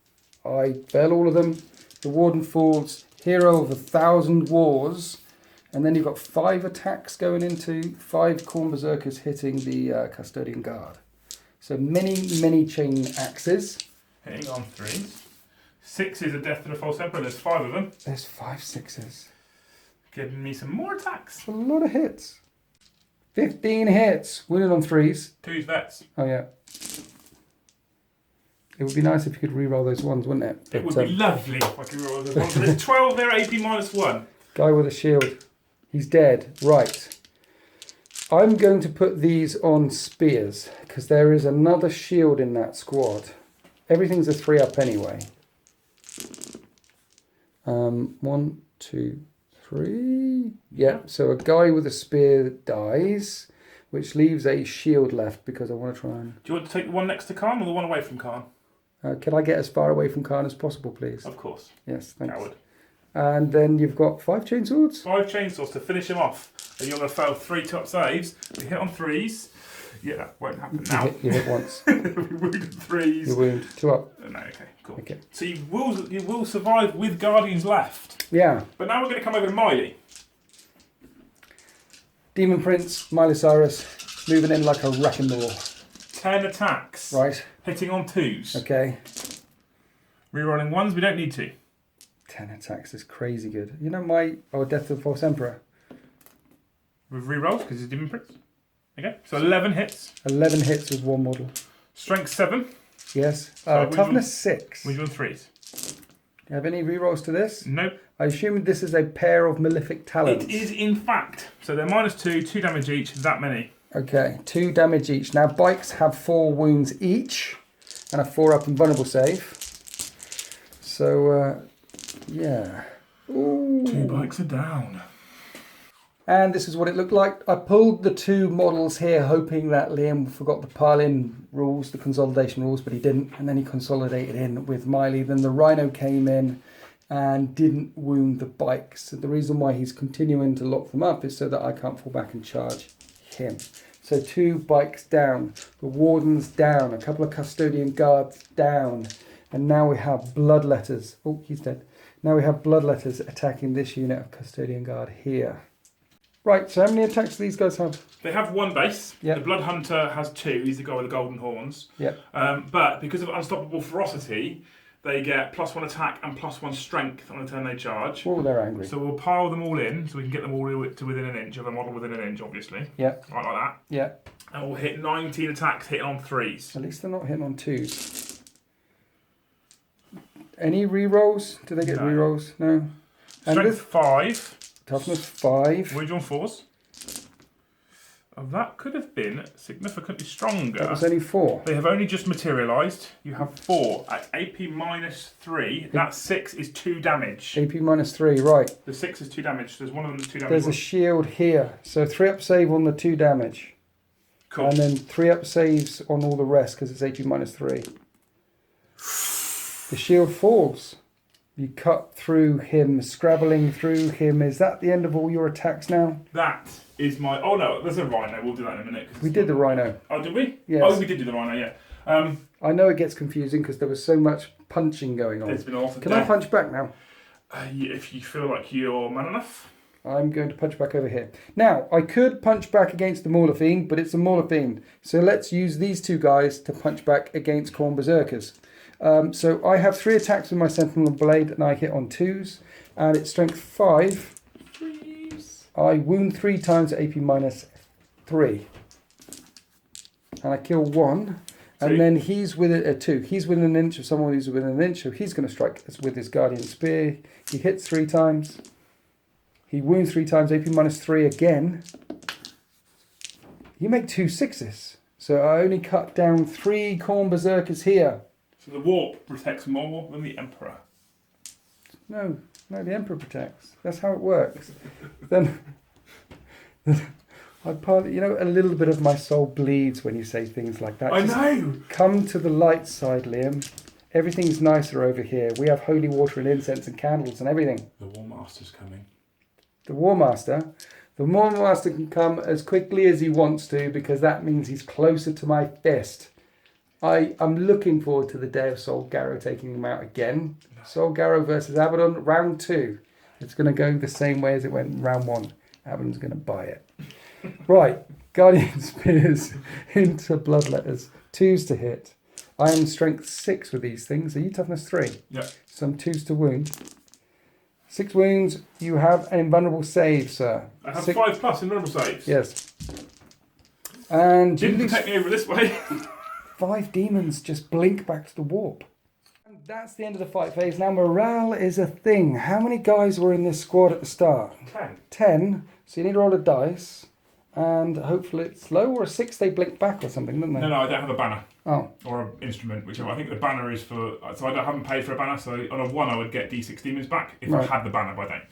[SPEAKER 1] I fail all of them. The Warden falls. Hero of 1,000 wars. And then you've got 5 attacks going into 5 Khorne Berserkers hitting the Custodian Guard. So many chain axes.
[SPEAKER 2] Hitting on 3s. 6 is a Death to the False Emperor, there's 5 of them.
[SPEAKER 1] There's 5 6s.
[SPEAKER 2] Giving me some more attacks.
[SPEAKER 1] A lot of hits. 15 hits. Winning on 3s.
[SPEAKER 2] 2's Vets.
[SPEAKER 1] Oh yeah. It would be nice if you could re-roll those ones, wouldn't it?
[SPEAKER 2] It would be lovely if I could roll those ones. There's 12 there, AP -1.
[SPEAKER 1] Guy with a shield. He's dead. Right. I'm going to put these on spears because there is another shield in that squad. Everything's a 3 up anyway. 1, 2, 3. Yeah, so a guy with a spear dies, which leaves a shield left because I want to try and...
[SPEAKER 2] Do you want to take the one next to Khan or the one away from Khan?
[SPEAKER 1] can I get as far away from Khan as possible, please?
[SPEAKER 2] Of course.
[SPEAKER 1] Yes, thanks.
[SPEAKER 2] Coward.
[SPEAKER 1] And then you've got 5 chainswords.
[SPEAKER 2] 5 chainsaws to finish him off. And you're going to fail 3 top saves. We hit on 3s. Yeah, that won't happen now.
[SPEAKER 1] You hit once.
[SPEAKER 2] We wounded 3s.
[SPEAKER 1] You wound. 2 up.
[SPEAKER 2] No, okay, cool.
[SPEAKER 1] Okay.
[SPEAKER 2] So you will survive with Guardians left.
[SPEAKER 1] Yeah.
[SPEAKER 2] But now we're going to come over to Miley.
[SPEAKER 1] Demon Prince, Miley Cyrus, moving in like a wrecking ball.
[SPEAKER 2] 10 attacks.
[SPEAKER 1] Right.
[SPEAKER 2] Hitting on 2s.
[SPEAKER 1] Okay.
[SPEAKER 2] Rerolling 1s, we don't need to.
[SPEAKER 1] 10 attacks is crazy good. You know my... Oh, Death of the False Emperor.
[SPEAKER 2] With rerolls, because he's Demon Prince. Okay, so 11 hits.
[SPEAKER 1] 11 hits with 1 model.
[SPEAKER 2] Strength 7.
[SPEAKER 1] Yes.
[SPEAKER 2] So
[SPEAKER 1] Toughness 6.
[SPEAKER 2] We're doing 3s.
[SPEAKER 1] you have any rerolls to this?
[SPEAKER 2] Nope.
[SPEAKER 1] I assume this is a pair of malefic talents.
[SPEAKER 2] It is in fact. So they're -2, 2 damage each, that many.
[SPEAKER 1] Okay, 2 damage each. Now bikes have 4 wounds each and a 4-up invulnerable save. So, yeah. Ooh.
[SPEAKER 2] 2 bikes are down.
[SPEAKER 1] And this is what it looked like. I pulled the 2 models here hoping that Liam forgot the pile-in rules, the consolidation rules, but he didn't. And then he consolidated in with Miley. Then the Rhino came in and didn't wound the bikes. So the reason why he's continuing to lock them up is so that I can't fall back and charge him. So 2 bikes down, the Wardens down, a couple of Custodian guards down. And now we have Bloodletters. Oh, he's dead. Now we have Bloodletters attacking this unit of Custodian Guard here. Right, so how many attacks do these guys have?
[SPEAKER 2] They have 1 base.
[SPEAKER 1] Yep.
[SPEAKER 2] The Blood Hunter has 2. He's the guy with the golden horns.
[SPEAKER 1] Yep.
[SPEAKER 2] But because of Unstoppable Ferocity, they get +1 attack and +1 strength on the turn they charge.
[SPEAKER 1] Oh, they're angry.
[SPEAKER 2] So we'll pile them all in, so we can get them all to within an inch of the model within an inch, obviously.
[SPEAKER 1] Yeah.
[SPEAKER 2] Right like that.
[SPEAKER 1] Yeah.
[SPEAKER 2] And we'll hit 19 attacks hitting on 3s.
[SPEAKER 1] At least they're not hitting on 2s. Any rerolls? Do they get
[SPEAKER 2] No.
[SPEAKER 1] rerolls? No. And
[SPEAKER 2] Strength
[SPEAKER 1] this
[SPEAKER 2] 5.
[SPEAKER 1] toughness 5.
[SPEAKER 2] Wounded on 4s. Oh, that could have been significantly stronger.
[SPEAKER 1] That was only 4.
[SPEAKER 2] They have only just materialised. You have 4 at AP -3. That 6 is 2 damage.
[SPEAKER 1] AP -3, right.
[SPEAKER 2] The 6 is 2 damage. There's one of them that's 2 damage.
[SPEAKER 1] There's a shield here. So 3-up save on the 2 damage.
[SPEAKER 2] Cool.
[SPEAKER 1] And then 3-up saves on all the rest because it's AP -3. The shield falls. You cut through him, scrabbling through him. Is that the end of all your attacks now?
[SPEAKER 2] That is my... Oh, no, there's a Rhino. We'll do that in a minute.
[SPEAKER 1] We did the Rhino.
[SPEAKER 2] Oh, did we?
[SPEAKER 1] Yes.
[SPEAKER 2] Oh, we did do the Rhino, yeah.
[SPEAKER 1] I know it gets confusing because there was so much punching going on.
[SPEAKER 2] There's been a lot of
[SPEAKER 1] Can I punch back now?
[SPEAKER 2] Yeah, if you feel like you're man enough.
[SPEAKER 1] I'm going to punch back over here. Now, I could punch back against the Mauler Fiend, but it's a Mauler Fiend. So let's use these 2 guys to punch back against Khorne Berserkers. So I have 3 attacks with my Sentinel Blade and I hit on 2s. And it's strength 5.
[SPEAKER 2] 3s.
[SPEAKER 1] I wound 3 times at AP -3. And I kill 1. And then he's within 2. He's within an inch of someone who's within an inch. So he's going to strike us with his Guardian Spear. He hits 3 times. He wounds 3 times, AP -3 again. You make 2 6s. So I only cut down 3 Khorne Berserkers here.
[SPEAKER 2] So the warp protects more than the Emperor.
[SPEAKER 1] No, the Emperor protects. That's how it works. then a little bit of my soul bleeds when you say things like that.
[SPEAKER 2] I know!
[SPEAKER 1] Come to the light side, Liam. Everything's nicer over here. We have holy water and incense and candles and everything.
[SPEAKER 2] The War Master's coming.
[SPEAKER 1] The War Master? The War Master can come as quickly as he wants to because that means he's closer to my fist. I'm looking forward to the day of Sol Garrow taking him out again. Sol Garrow versus Abaddon, round 2. It's going to go the same way as it went round 1. Abaddon's going to buy it. Right, Guardian Spears into Bloodletters. 2s to hit. I am strength 6 with these things. Are you toughness 3?
[SPEAKER 2] Yeah.
[SPEAKER 1] Some 2s to wound. 6 wounds. You have an invulnerable save, sir.
[SPEAKER 2] I have 5+ invulnerable saves.
[SPEAKER 1] Yes. And
[SPEAKER 2] Didn't protect me over this way.
[SPEAKER 1] 5 demons just blink back to the warp. And that's the end of the fight phase. Now morale is a thing. How many guys were in this squad at the start?
[SPEAKER 2] 10.
[SPEAKER 1] 10. So you need to roll a dice. And hopefully it's low, or a 6 they blink back or something, don't they?
[SPEAKER 2] No, I don't have a banner.
[SPEAKER 1] Oh.
[SPEAKER 2] Or an instrument, whichever. I think the banner is for... So I haven't paid for a banner, so on a 1 I would get D6 demons back if I had the banner by then.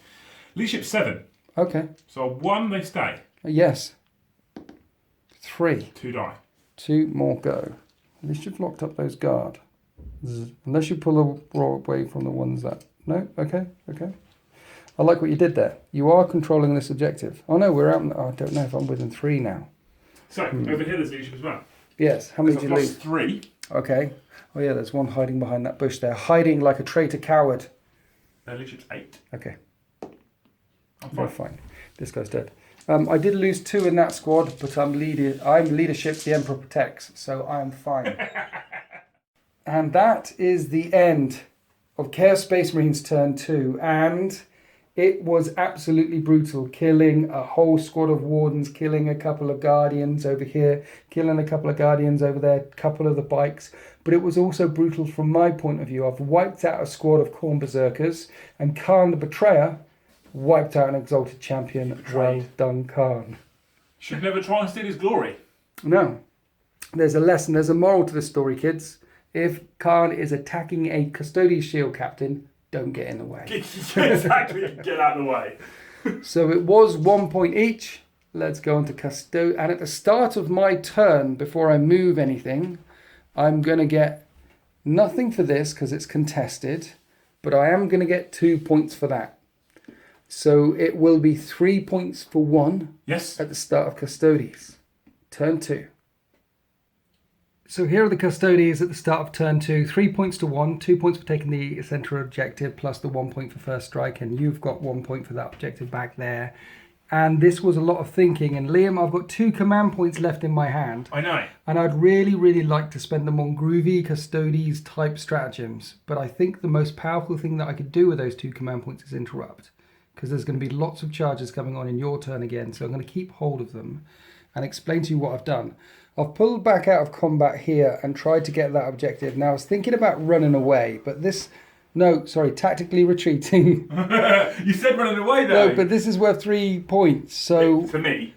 [SPEAKER 2] Leadership 7.
[SPEAKER 1] Okay.
[SPEAKER 2] So 1 they stay.
[SPEAKER 1] Yes. 3.
[SPEAKER 2] 2 die.
[SPEAKER 1] 2 more go. At least you've locked up those guard. Unless you pull away from the ones that... No? Okay. I like what you did there. You are controlling this objective. Oh no, we're out... I don't know if I'm within 3 now.
[SPEAKER 2] So, over here there's leadership as well.
[SPEAKER 1] Yes. How many did you lose?
[SPEAKER 2] 3.
[SPEAKER 1] Okay. Oh yeah, there's one hiding behind that bush there. Hiding like a traitor coward.
[SPEAKER 2] Their leadership's 8.
[SPEAKER 1] Okay.
[SPEAKER 2] I'm
[SPEAKER 1] fine. This guy's dead. I did lose 2 in that squad, but I'm leadership, the Emperor protects, so I'm fine. And that is the end of Chaos Space Marines turn 2, and It was absolutely brutal, killing a whole squad of wardens, killing a couple of guardians over here, killing a couple of guardians over there, a couple of the bikes. But it was also brutal from my point of view. I've wiped out a squad of Khorne berserkers, and Khan the Betrayer wiped out an exalted champion. Well done, Khan.
[SPEAKER 2] Should never try and steal his glory. No.
[SPEAKER 1] There's a lesson, there's a moral to this story, kids. If Khan is attacking a Custodes shield captain, don't get in the way.
[SPEAKER 2] Exactly, get out of the way.
[SPEAKER 1] So it was 1 point each. Let's go on to Custodes. And at the start of my turn, before I move anything, I'm going to get nothing for this because it's contested, but I am going to get 2 points for that. So it will be 3 points for 1
[SPEAKER 2] at
[SPEAKER 1] the start of Custodes. Turn 2. So here are the Custodes at the start of turn 2. 3 points to 1, 2 points for taking the centre objective, plus the 1 point for first strike, and you've got 1 point for that objective back there. And this was a lot of thinking. And Liam, I've got 2 command points left in my hand.
[SPEAKER 2] I know.
[SPEAKER 1] And I'd really, really like to spend them on groovy Custodes type stratagems. But I think the most powerful thing that I could do with those 2 command points is interrupt. Because there's going to be lots of charges coming on in your turn again. So I'm going to keep hold of them and explain to you what I've done. I've pulled back out of combat here and tried to get that objective. Now I was thinking about running away, but tactically retreating.
[SPEAKER 2] You said running away though.
[SPEAKER 1] No, but this is worth 3 points. So
[SPEAKER 2] for me?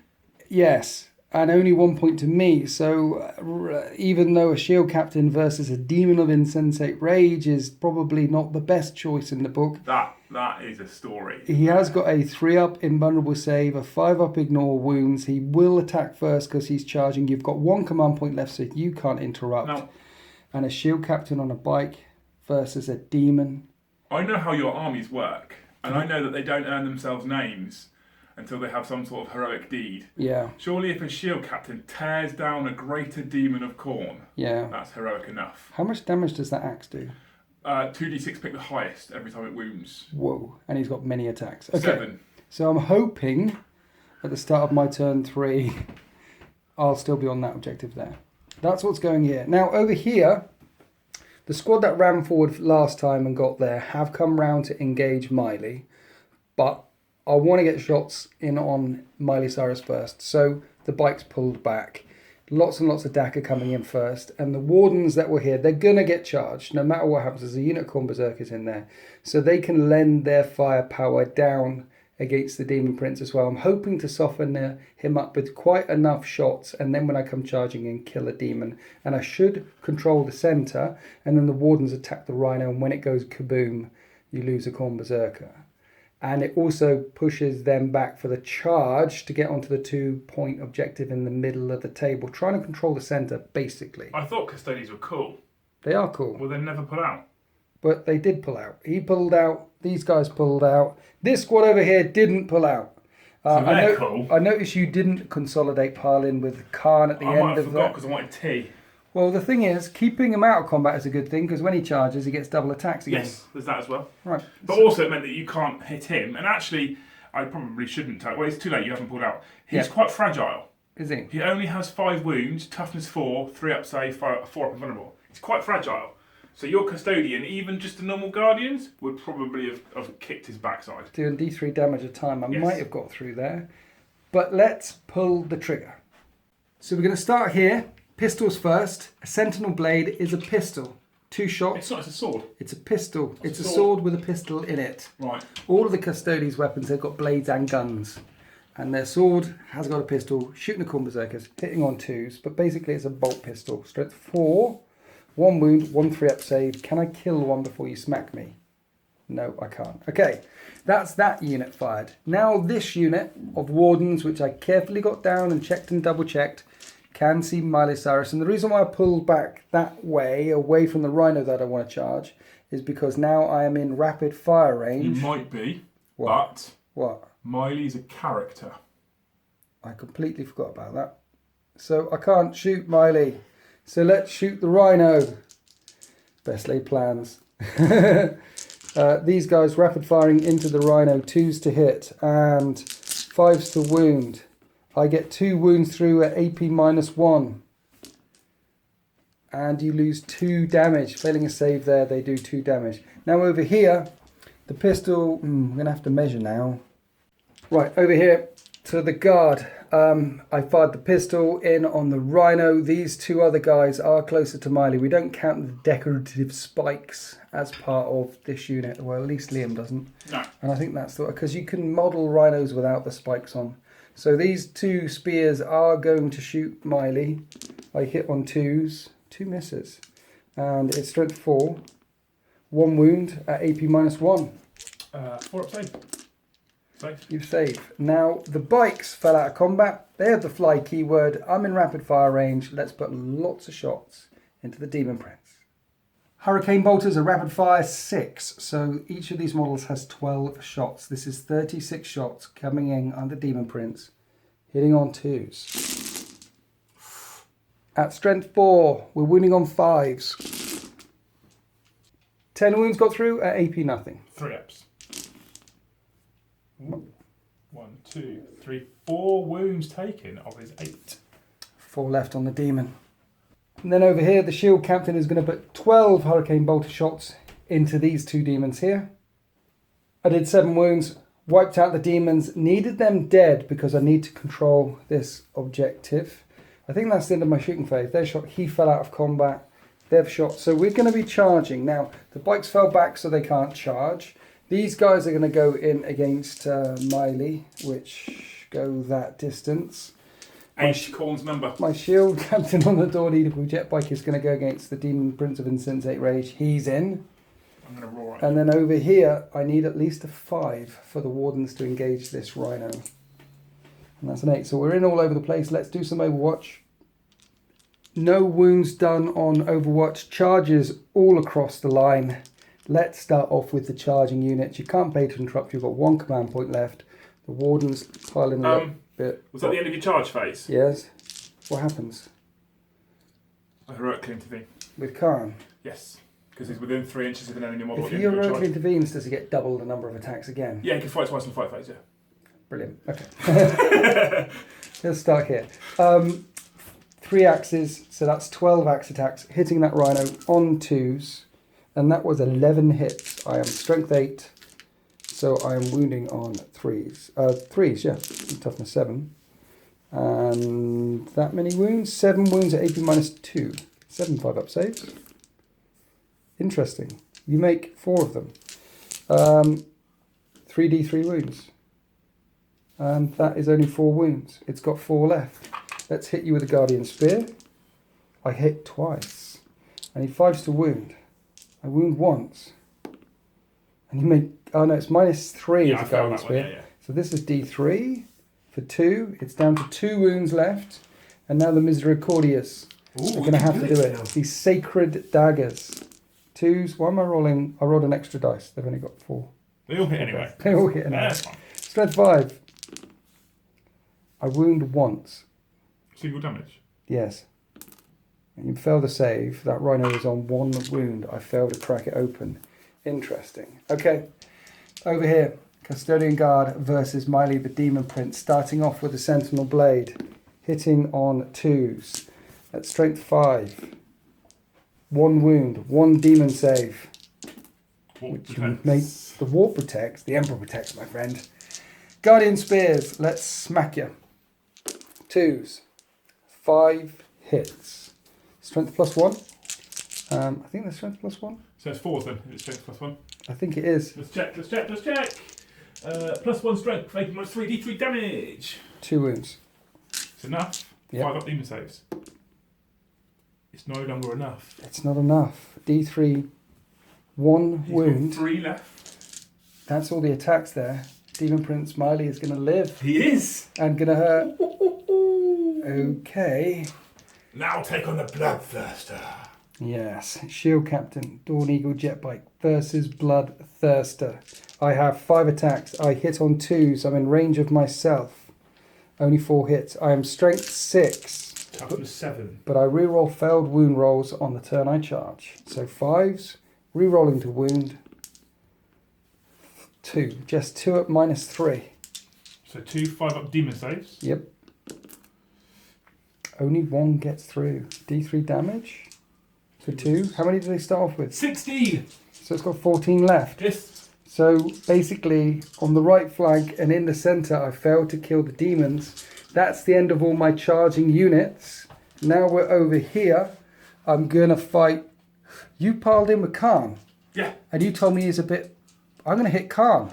[SPEAKER 1] Yes, and only 1 point to me. So even though a shield captain versus a demon of insensate rage is probably not the best choice in the book.
[SPEAKER 2] That is a story.
[SPEAKER 1] He has got a 3-up invulnerable save, a 5-up ignore wounds. He will attack first because he's charging. You've got 1 command point left, so you can't interrupt.
[SPEAKER 2] No.
[SPEAKER 1] And a shield captain on a bike versus a demon.
[SPEAKER 2] I know how your armies work, and I know that they don't earn themselves names until they have some sort of heroic deed.
[SPEAKER 1] Yeah.
[SPEAKER 2] Surely if a shield captain tears down a greater demon of Khorne, that's heroic enough.
[SPEAKER 1] How much damage does that axe do?
[SPEAKER 2] 2d6, pick the highest every time it wounds.
[SPEAKER 1] Whoa, and he's got many attacks. Okay.
[SPEAKER 2] 7.
[SPEAKER 1] So I'm hoping at the start of my turn 3, I'll still be on that objective there. That's what's going here. Now over here, the squad that ran forward last time and got there have come round to engage Miley, but I want to get shots in on Miley Cyrus first. So the bike's pulled back. Lots and lots of DAC are coming in first. And the wardens that were here, they're going to get charged. No matter what happens, there's a unit of Khorne berserkers in there. So they can lend their firepower down against the Demon Prince as well. I'm hoping to soften him up with quite enough shots. And then when I come charging in, kill a demon. And I should control the centre. And then the wardens attack the rhino. And when it goes kaboom, you lose a Khorne berserker. And it also pushes them back for the charge to get onto the 2 point objective in the middle of the table. Trying to control the centre, basically.
[SPEAKER 2] I thought Custodes were cool.
[SPEAKER 1] They are cool.
[SPEAKER 2] Well, they never put out.
[SPEAKER 1] But they did pull out. He pulled out. These guys pulled out. This squad over here didn't pull out.
[SPEAKER 2] So they're cool.
[SPEAKER 1] I noticed you didn't consolidate pile in with Khan at the end of that.
[SPEAKER 2] I might have forgot because I wanted tea.
[SPEAKER 1] Well, the thing is, keeping him out of combat is a good thing because when he charges, he gets double attacks again.
[SPEAKER 2] Yes, there's that as well.
[SPEAKER 1] Right.
[SPEAKER 2] But also it meant that you can't hit him. And actually, I probably shouldn't. Well, it's too late. You haven't pulled out. He's quite fragile.
[SPEAKER 1] Is he?
[SPEAKER 2] He only has 5 wounds, toughness 4, 3-up save, 4-up invulnerable. He's quite fragile. So your custodian, even just the normal guardians, would probably have kicked his backside.
[SPEAKER 1] Doing D3 damage a time. I might have got through there. But let's pull the trigger. So we're going to start here. Pistols first. A sentinel blade is a pistol. 2 shots.
[SPEAKER 2] It's not, it's a sword.
[SPEAKER 1] It's a pistol. It's a sword with a pistol in it.
[SPEAKER 2] Right.
[SPEAKER 1] All of the Custodes weapons, they've got blades and guns. And their sword has got a pistol, shooting the Khorne berserkers, hitting on 2s. But basically it's a bolt pistol. Strength 4, 1 wound, 1 3-up save. Can I kill one before you smack me? No, I can't. Okay, that's that unit fired. Now this unit of wardens, which I carefully got down and checked and double checked, can see Miley Cyrus. And the reason why I pulled back that way, away from the rhino that I want to charge, is because now I am in rapid fire range.
[SPEAKER 2] You might be,
[SPEAKER 1] but...
[SPEAKER 2] What? Miley's a character.
[SPEAKER 1] I completely forgot about that. So I can't shoot Miley. So let's shoot the rhino. Best laid plans. These guys rapid firing into the rhino. 2s to hit and 5s to wound. I get 2 wounds through at AP -1. And you lose 2 damage. Failing a save there, they do 2 damage. Now over here, The pistol, I'm going to have to measure now. Right, over here to the guard. I fired the pistol in on the rhino. These two other guys are closer to Miley. We don't count the decorative spikes as part of this unit. Well, at least Liam doesn't.
[SPEAKER 2] No.
[SPEAKER 1] And I think that's the because you can model rhinos without the spikes on. So these two spears are going to shoot Miley. I hit on 2s, 2 misses. And it's strength 4. 1 wound at AP -1.
[SPEAKER 2] 4 up save. Safe.
[SPEAKER 1] You save. Now, the bikes fell out of combat. They had the fly keyword. I'm in rapid fire range. Let's put lots of shots into the Demon Prince. Hurricane bolters are rapid fire 6. So each of these models has 12 shots. This is 36 shots coming in on the Demon Prince. Hitting on 2s. At strength 4, we're wounding on 5s. 10 wounds got through at AP nothing.
[SPEAKER 2] 3 ups. 1, 2, 3, 4 wounds taken of his 8.
[SPEAKER 1] 4 left on the demon. And then over here, the shield captain is going to put 12 hurricane bolter shots into these 2 demons here. I did 7 wounds, wiped out the demons, needed them dead because I need to control this objective. I think that's the end of my shooting phase. Their shot, he fell out of combat. They've shot. So we're going to be charging. Now, the bikes fell back so they can't charge. These guys are going to go in against Miley, which go that distance.
[SPEAKER 2] Acorn's number.
[SPEAKER 1] My shield captain on the Dawn Eagle jet bike is going to go against the Demon Prince of Insensate Rage. He's in.
[SPEAKER 2] I'm going to roar at
[SPEAKER 1] And then over here, I need at least a 5 for the Wardens to engage this Rhino. And that's an 8. So we're in all over the place. Let's do some Overwatch. No wounds done on Overwatch. Charges all across the line. Let's start off with the charging units. You can't pay to interrupt. You've got 1 command point left. The Wardens piling a bit.
[SPEAKER 2] Was that the end of your charge phase?
[SPEAKER 1] Yes. What happens?
[SPEAKER 2] I heroically intervene.
[SPEAKER 1] With Khan?
[SPEAKER 2] Yes. Because he's within 3 inches of an enemy model.
[SPEAKER 1] If he heroically intervenes, does he get double the number of attacks again?
[SPEAKER 2] Yeah, he can fight twice in the fight phase, yeah.
[SPEAKER 1] Brilliant. Okay. Let's start here. 3 axes, so that's 12 axe attacks, hitting that Rhino on 2s. And that was 11 hits. I am strength 8, so I am wounding on 3s. 3s, yeah. Toughness 7. And that many wounds? 7 wounds at AP -2. 7 5-up saves. Interesting. You make 4 of them. 3d3 wounds. And that is only 4 wounds. It's got 4 left. Let's hit you with a Guardian Spear. I hit twice. I need 5s to wound. I wound once. And you make... Oh no, it's -3
[SPEAKER 2] Yeah,
[SPEAKER 1] as a Guardian Spear.
[SPEAKER 2] yeah.
[SPEAKER 1] So this is D3 for 2. It's down to 2 wounds left. And now the Misericordias are going to have to do it. These Sacred Daggers. 2s. Why am I rolling? I rolled an extra dice. They've only got 4.
[SPEAKER 2] They all hit anyway.
[SPEAKER 1] They all hit anyway.
[SPEAKER 2] That's fine.
[SPEAKER 1] Strength 5. I wound once.
[SPEAKER 2] Single damage.
[SPEAKER 1] Yes. And you failed the save. That Rhino is on 1 wound. I failed to crack it open. Interesting. Okay. Over here. Custodian Guard versus Miley the Demon Prince. Starting off with the Sentinel Blade. Hitting on 2s. At strength 5. 1 wound. 1 demon save. Which you make. The Warp protects. The Emperor protects, my friend. Guardian Spears. Let's smack you. 2s. 5 hits. Strength +1. I think that's strength +1.
[SPEAKER 2] So it's 4s then. It's strength +1.
[SPEAKER 1] I think it is.
[SPEAKER 2] Let's check. +1 strength, making minus 3d3 damage.
[SPEAKER 1] 2 wounds.
[SPEAKER 2] It's enough.
[SPEAKER 1] Yep.
[SPEAKER 2] 5 up demon saves. It's no longer enough.
[SPEAKER 1] It's not enough. D3, 1
[SPEAKER 2] He's
[SPEAKER 1] wound.
[SPEAKER 2] got 3 left.
[SPEAKER 1] That's all the attacks there. Demon Prince Miley is going to live.
[SPEAKER 2] He is.
[SPEAKER 1] And going to hurt. Okay.
[SPEAKER 2] Now take on the Bloodthirster.
[SPEAKER 1] Yes. Shield Captain, Dawn Eagle Jetbike versus Bloodthirster. I have 5 attacks. I hit on 2s. I'm in range of myself. Only 4 hits. I am strength 6.
[SPEAKER 2] Toughness 7.
[SPEAKER 1] But I reroll failed wound rolls on the turn I charge. So 5s, rerolling to wound. 2. Just 2 at -3.
[SPEAKER 2] So 2 5-up demon saves.
[SPEAKER 1] Yep. Only 1 gets through. D3 damage for 2. How many do they start off with?
[SPEAKER 2] 16!
[SPEAKER 1] So it's got 14 left.
[SPEAKER 2] Yes.
[SPEAKER 1] So basically, on the right flank and in the centre, I failed to kill the demons. That's the end of all my charging units. Now we're over here. I'm going to fight. You piled in with Khan.
[SPEAKER 2] Yeah.
[SPEAKER 1] And you told me he's a bit... I'm going to hit Khan.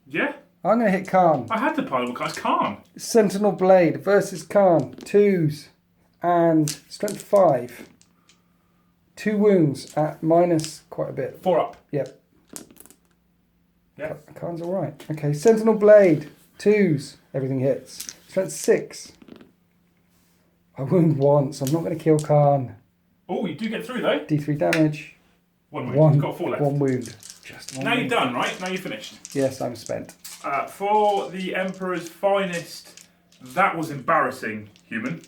[SPEAKER 2] Yeah?
[SPEAKER 1] I'm going to hit Khan.
[SPEAKER 2] I had to pile in with Khan.
[SPEAKER 1] Sentinel Blade versus Khan. 2s and strength 5. 2 wounds at minus quite a bit.
[SPEAKER 2] 4 up.
[SPEAKER 1] Yep.
[SPEAKER 2] Yeah.
[SPEAKER 1] Khan's all right. Okay, Sentinel Blade. 2s. Everything hits. Strength 6. I wound once. I'm not going to kill Khan.
[SPEAKER 2] Oh, you do get through though.
[SPEAKER 1] D3 damage.
[SPEAKER 2] 1 wound. You've got 4 left.
[SPEAKER 1] 1 wound. Just 1
[SPEAKER 2] Now
[SPEAKER 1] wound.
[SPEAKER 2] you're done, right? Now you're finished.
[SPEAKER 1] Yes, I'm spent.
[SPEAKER 2] For the Emperor's finest, that was embarrassing, human.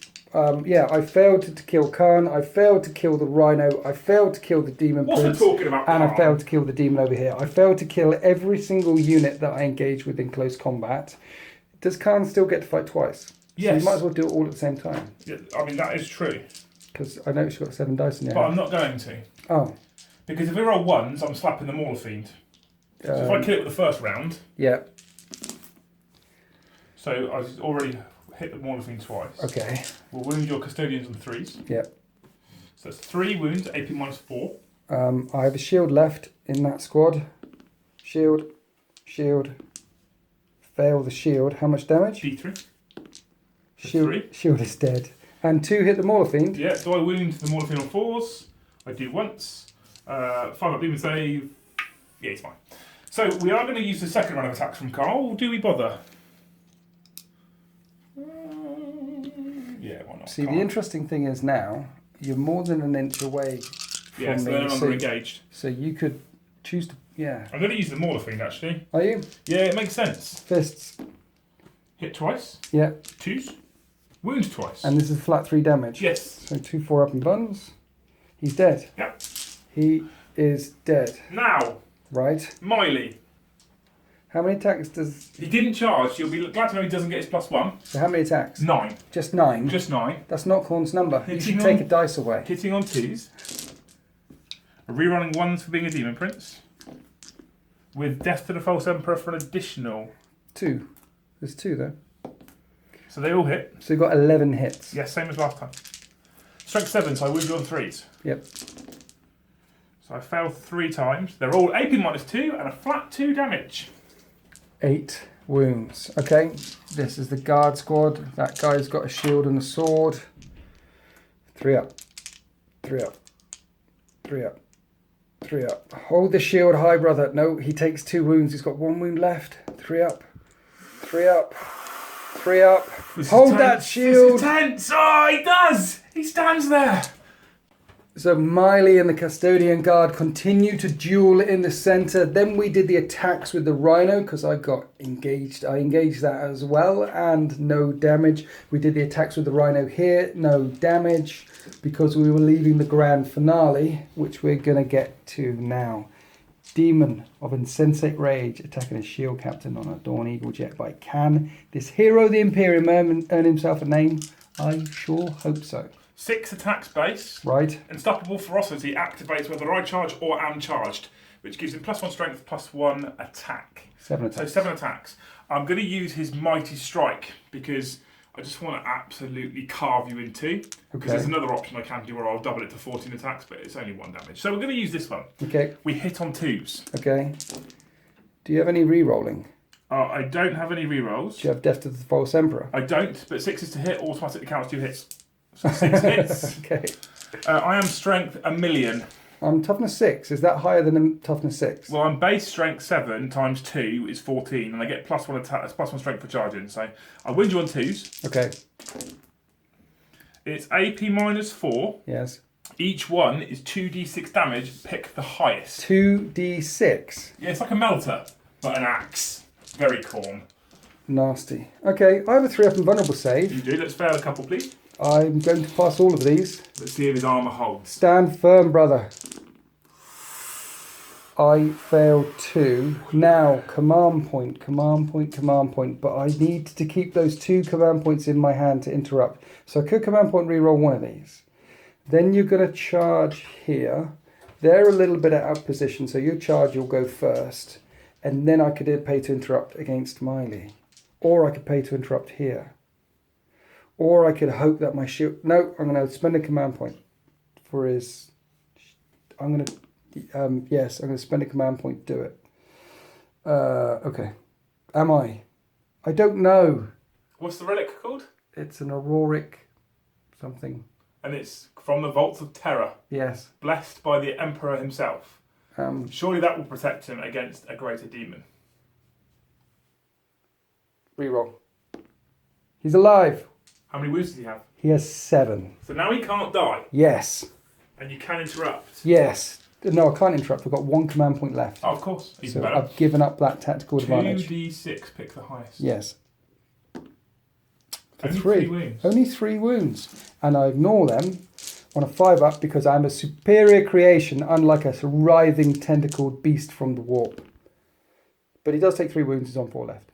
[SPEAKER 1] Yeah, I failed to kill Khan. I failed to kill the Rhino. I failed to kill the Demon
[SPEAKER 2] What's
[SPEAKER 1] Prince.
[SPEAKER 2] it talking about?
[SPEAKER 1] And I
[SPEAKER 2] Khan?
[SPEAKER 1] failed to kill the demon over here. I failed to kill every single unit that I engaged with in close combat. Does Khan still get to fight twice?
[SPEAKER 2] Yes.
[SPEAKER 1] So you might as well do it all at the same time.
[SPEAKER 2] Yeah, I mean, that is true.
[SPEAKER 1] Because I noticed you've got 7 dice in there.
[SPEAKER 2] But I'm not going to.
[SPEAKER 1] Oh.
[SPEAKER 2] Because if we roll 1s, I'm slapping the Mauler Fiend. So if I kill it with the first round,
[SPEAKER 1] Yeah.
[SPEAKER 2] so I've already hit the Mauler Fiend twice.
[SPEAKER 1] Okay.
[SPEAKER 2] We'll wound your Custodians on 3s.
[SPEAKER 1] Yeah.
[SPEAKER 2] So that's 3 wounds, AP minus 4.
[SPEAKER 1] I have a shield left in that squad. Shield. Shield. Fail the shield. How much damage?
[SPEAKER 2] D3.
[SPEAKER 1] Shield.
[SPEAKER 2] 3.
[SPEAKER 1] Shield is dead. And 2 hit the Mauler Fiend.
[SPEAKER 2] Yeah, so I wound the Mauler Fiend on 4s. I do once. 5 up demon save. Yeah, it's fine. So we are going to use the second round of attacks from Carl. Do we bother? Yeah, why not?
[SPEAKER 1] See, the interesting thing is now, you're more than an inch away from
[SPEAKER 2] Yeah, so
[SPEAKER 1] me.
[SPEAKER 2] they're no longer engaged.
[SPEAKER 1] So you could choose to... Yeah.
[SPEAKER 2] I'm going to use the Mauler Fiend, actually.
[SPEAKER 1] Are you?
[SPEAKER 2] Yeah, it makes sense.
[SPEAKER 1] Fists.
[SPEAKER 2] Hit twice.
[SPEAKER 1] Yeah.
[SPEAKER 2] 2s. Wound twice.
[SPEAKER 1] And this is flat 3 damage.
[SPEAKER 2] Yes.
[SPEAKER 1] So 2 4 up and buns. He's dead.
[SPEAKER 2] Yep.
[SPEAKER 1] He is dead.
[SPEAKER 2] Now,
[SPEAKER 1] Right.
[SPEAKER 2] Miley.
[SPEAKER 1] How many attacks does...
[SPEAKER 2] He didn't charge. You'll be glad to know he doesn't get his +1.
[SPEAKER 1] So how many attacks?
[SPEAKER 2] 9.
[SPEAKER 1] Just 9?
[SPEAKER 2] Just 9.
[SPEAKER 1] That's not Corn's number. You
[SPEAKER 2] Hitting
[SPEAKER 1] should take
[SPEAKER 2] on-
[SPEAKER 1] a dice away.
[SPEAKER 2] Hitting on 2s. Rerunning 1s for being a Demon Prince. With Death to the False Emperor for an additional.
[SPEAKER 1] 2. There's 2 though.
[SPEAKER 2] So they all hit.
[SPEAKER 1] So you've got 11 hits.
[SPEAKER 2] Yes, same as last time. Strength 7, so I wound you on 3s.
[SPEAKER 1] Yep.
[SPEAKER 2] So I failed 3 times. They're all AP minus 2 and a flat 2 damage.
[SPEAKER 1] 8 wounds. Okay. This is the guard squad. That guy's got a shield and a sword. 3 up. 3 up. 3 up. 3 up. Hold the shield high, brother. No, he takes 2 wounds. He's got 1 wound left. 3 up. 3 up. 3 up. Hold that shield.
[SPEAKER 2] This is tense. Oh, he does. He stands there.
[SPEAKER 1] So Miley and the Custodian Guard continue to duel in the centre. Then we did the attacks with the Rhino because I got engaged. I engaged that as well and no damage. We did the attacks with the Rhino here, no damage because we were leaving the grand finale, which we're going to get to now. Demon of Insensate Rage attacking a shield captain on a Dawn Eagle jet bike. Can this hero of the Imperium earn himself a name? I sure hope so.
[SPEAKER 2] 6 attacks base.
[SPEAKER 1] Right.
[SPEAKER 2] Unstoppable Ferocity activates whether I charge or am charged, which gives him +1 strength, +1 attack.
[SPEAKER 1] 7 attacks.
[SPEAKER 2] So 7 attacks. I'm going to use his Mighty Strike because I just want to absolutely carve you in 2. Because there's another option I can do where I'll double it to 14 attacks, but it's only 1 damage. So we're going to use this one.
[SPEAKER 1] Okay.
[SPEAKER 2] We hit on 2s.
[SPEAKER 1] Okay. Do you have any re-rolling?
[SPEAKER 2] I don't have any rerolls.
[SPEAKER 1] Do you have Death to the False Emperor?
[SPEAKER 2] I don't, but 6 is to hit, automatically counts 2 hits. So 6 hits.
[SPEAKER 1] Okay.
[SPEAKER 2] I am strength 1,000,000.
[SPEAKER 1] I'm toughness 6. Is that higher than a toughness 6?
[SPEAKER 2] Well, I'm base strength 7 times 2 is 14, and I get +1 attack, +1 strength for charging. So I wound you on 2s.
[SPEAKER 1] Okay.
[SPEAKER 2] It's AP minus 4.
[SPEAKER 1] Yes.
[SPEAKER 2] Each one is 2d6 damage. Pick the highest.
[SPEAKER 1] 2d6.
[SPEAKER 2] Yeah, it's like a melter, but an axe. Very Corn.
[SPEAKER 1] Nasty. Okay, I have a 3 up and vulnerable save.
[SPEAKER 2] You do. Let's fail a couple, please.
[SPEAKER 1] I'm going to pass all of these.
[SPEAKER 2] Let's see if his armour holds.
[SPEAKER 1] Stand firm, brother. I failed 2. Now, command point, command point, command point. But I need to keep those 2 command points in my hand to interrupt. So I could command point reroll one of these. Then you're going to charge here. They're a little bit out of position, so your charge will go first, and then I could pay to interrupt against Miley. Or I could pay to interrupt here. Or I could hope that my shield... No, I'm going to spend a command point for his... I'm going to... yes, I'm going to spend a command point to do it. Okay. Am I? I don't know.
[SPEAKER 2] What's the relic called?
[SPEAKER 1] It's an auroric something.
[SPEAKER 2] And it's from the Vaults of Terror.
[SPEAKER 1] Yes.
[SPEAKER 2] Blessed by the Emperor himself. Surely that will protect him against a greater demon.
[SPEAKER 1] Reroll. He's alive.
[SPEAKER 2] How many wounds does he have?
[SPEAKER 1] He has 7.
[SPEAKER 2] So now he can't die.
[SPEAKER 1] Yes.
[SPEAKER 2] And you can interrupt.
[SPEAKER 1] Yes. No, I can't interrupt. I've got 1 command point left.
[SPEAKER 2] Oh, of course. Even
[SPEAKER 1] so
[SPEAKER 2] better.
[SPEAKER 1] I've given up that tactical advantage.
[SPEAKER 2] 2d6, pick the highest.
[SPEAKER 1] Yes. For
[SPEAKER 2] Only
[SPEAKER 1] 3.
[SPEAKER 2] 3 wounds.
[SPEAKER 1] Only 3 wounds. And I ignore them on a 5-up because I'm a superior creation, unlike a writhing tentacled beast from the warp. But he does take 3 wounds. He's on 4 left.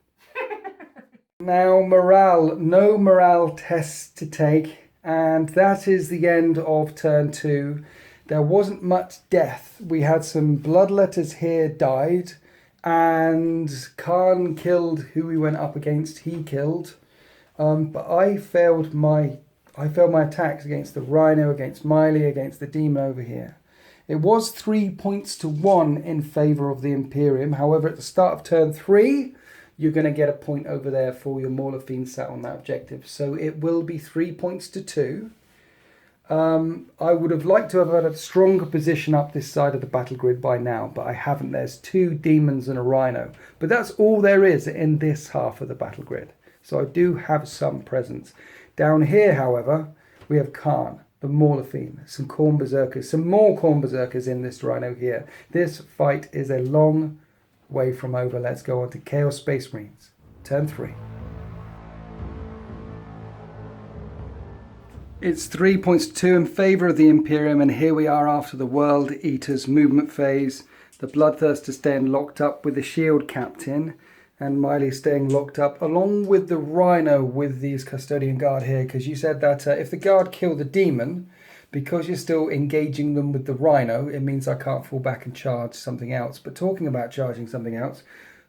[SPEAKER 1] Now, morale. No morale tests to take. And that is the end of turn 2. There wasn't much death. We had some bloodletters here died. And Khan killed who we went up against. He killed. But I failed my attacks against the Rhino, against Miley, against the demon over here. It was 3 points to 1 in favour of the Imperium. However, at the start of turn 3, you're going to get a point over there for your Mauler Fiend sat on that objective. So it will be 3 points to 2. I would have liked to have had a stronger position up this side of the battle grid by now, but I haven't. There's 2 demons and a Rhino. But that's all there is in this half of the battle grid. So I do have some presence. Down here, however, we have Khan, the Mauler Fiend, some Khorne Berserkers, some more Khorne Berserkers in this Rhino here. This fight is a long way from over. Let's go on to Chaos Space Marines. Turn 3. It's 3 points to 2 in favour of the Imperium, and here we are after the World Eater's movement phase. The Bloodthirster staying locked up with the Shield Captain, and Miley staying locked up along with the Rhino with these Custodian Guard here, because you said that if the Guard kill the Demon, because you're still engaging them with the Rhino, it means I can't fall back and charge something else. But talking about charging something else,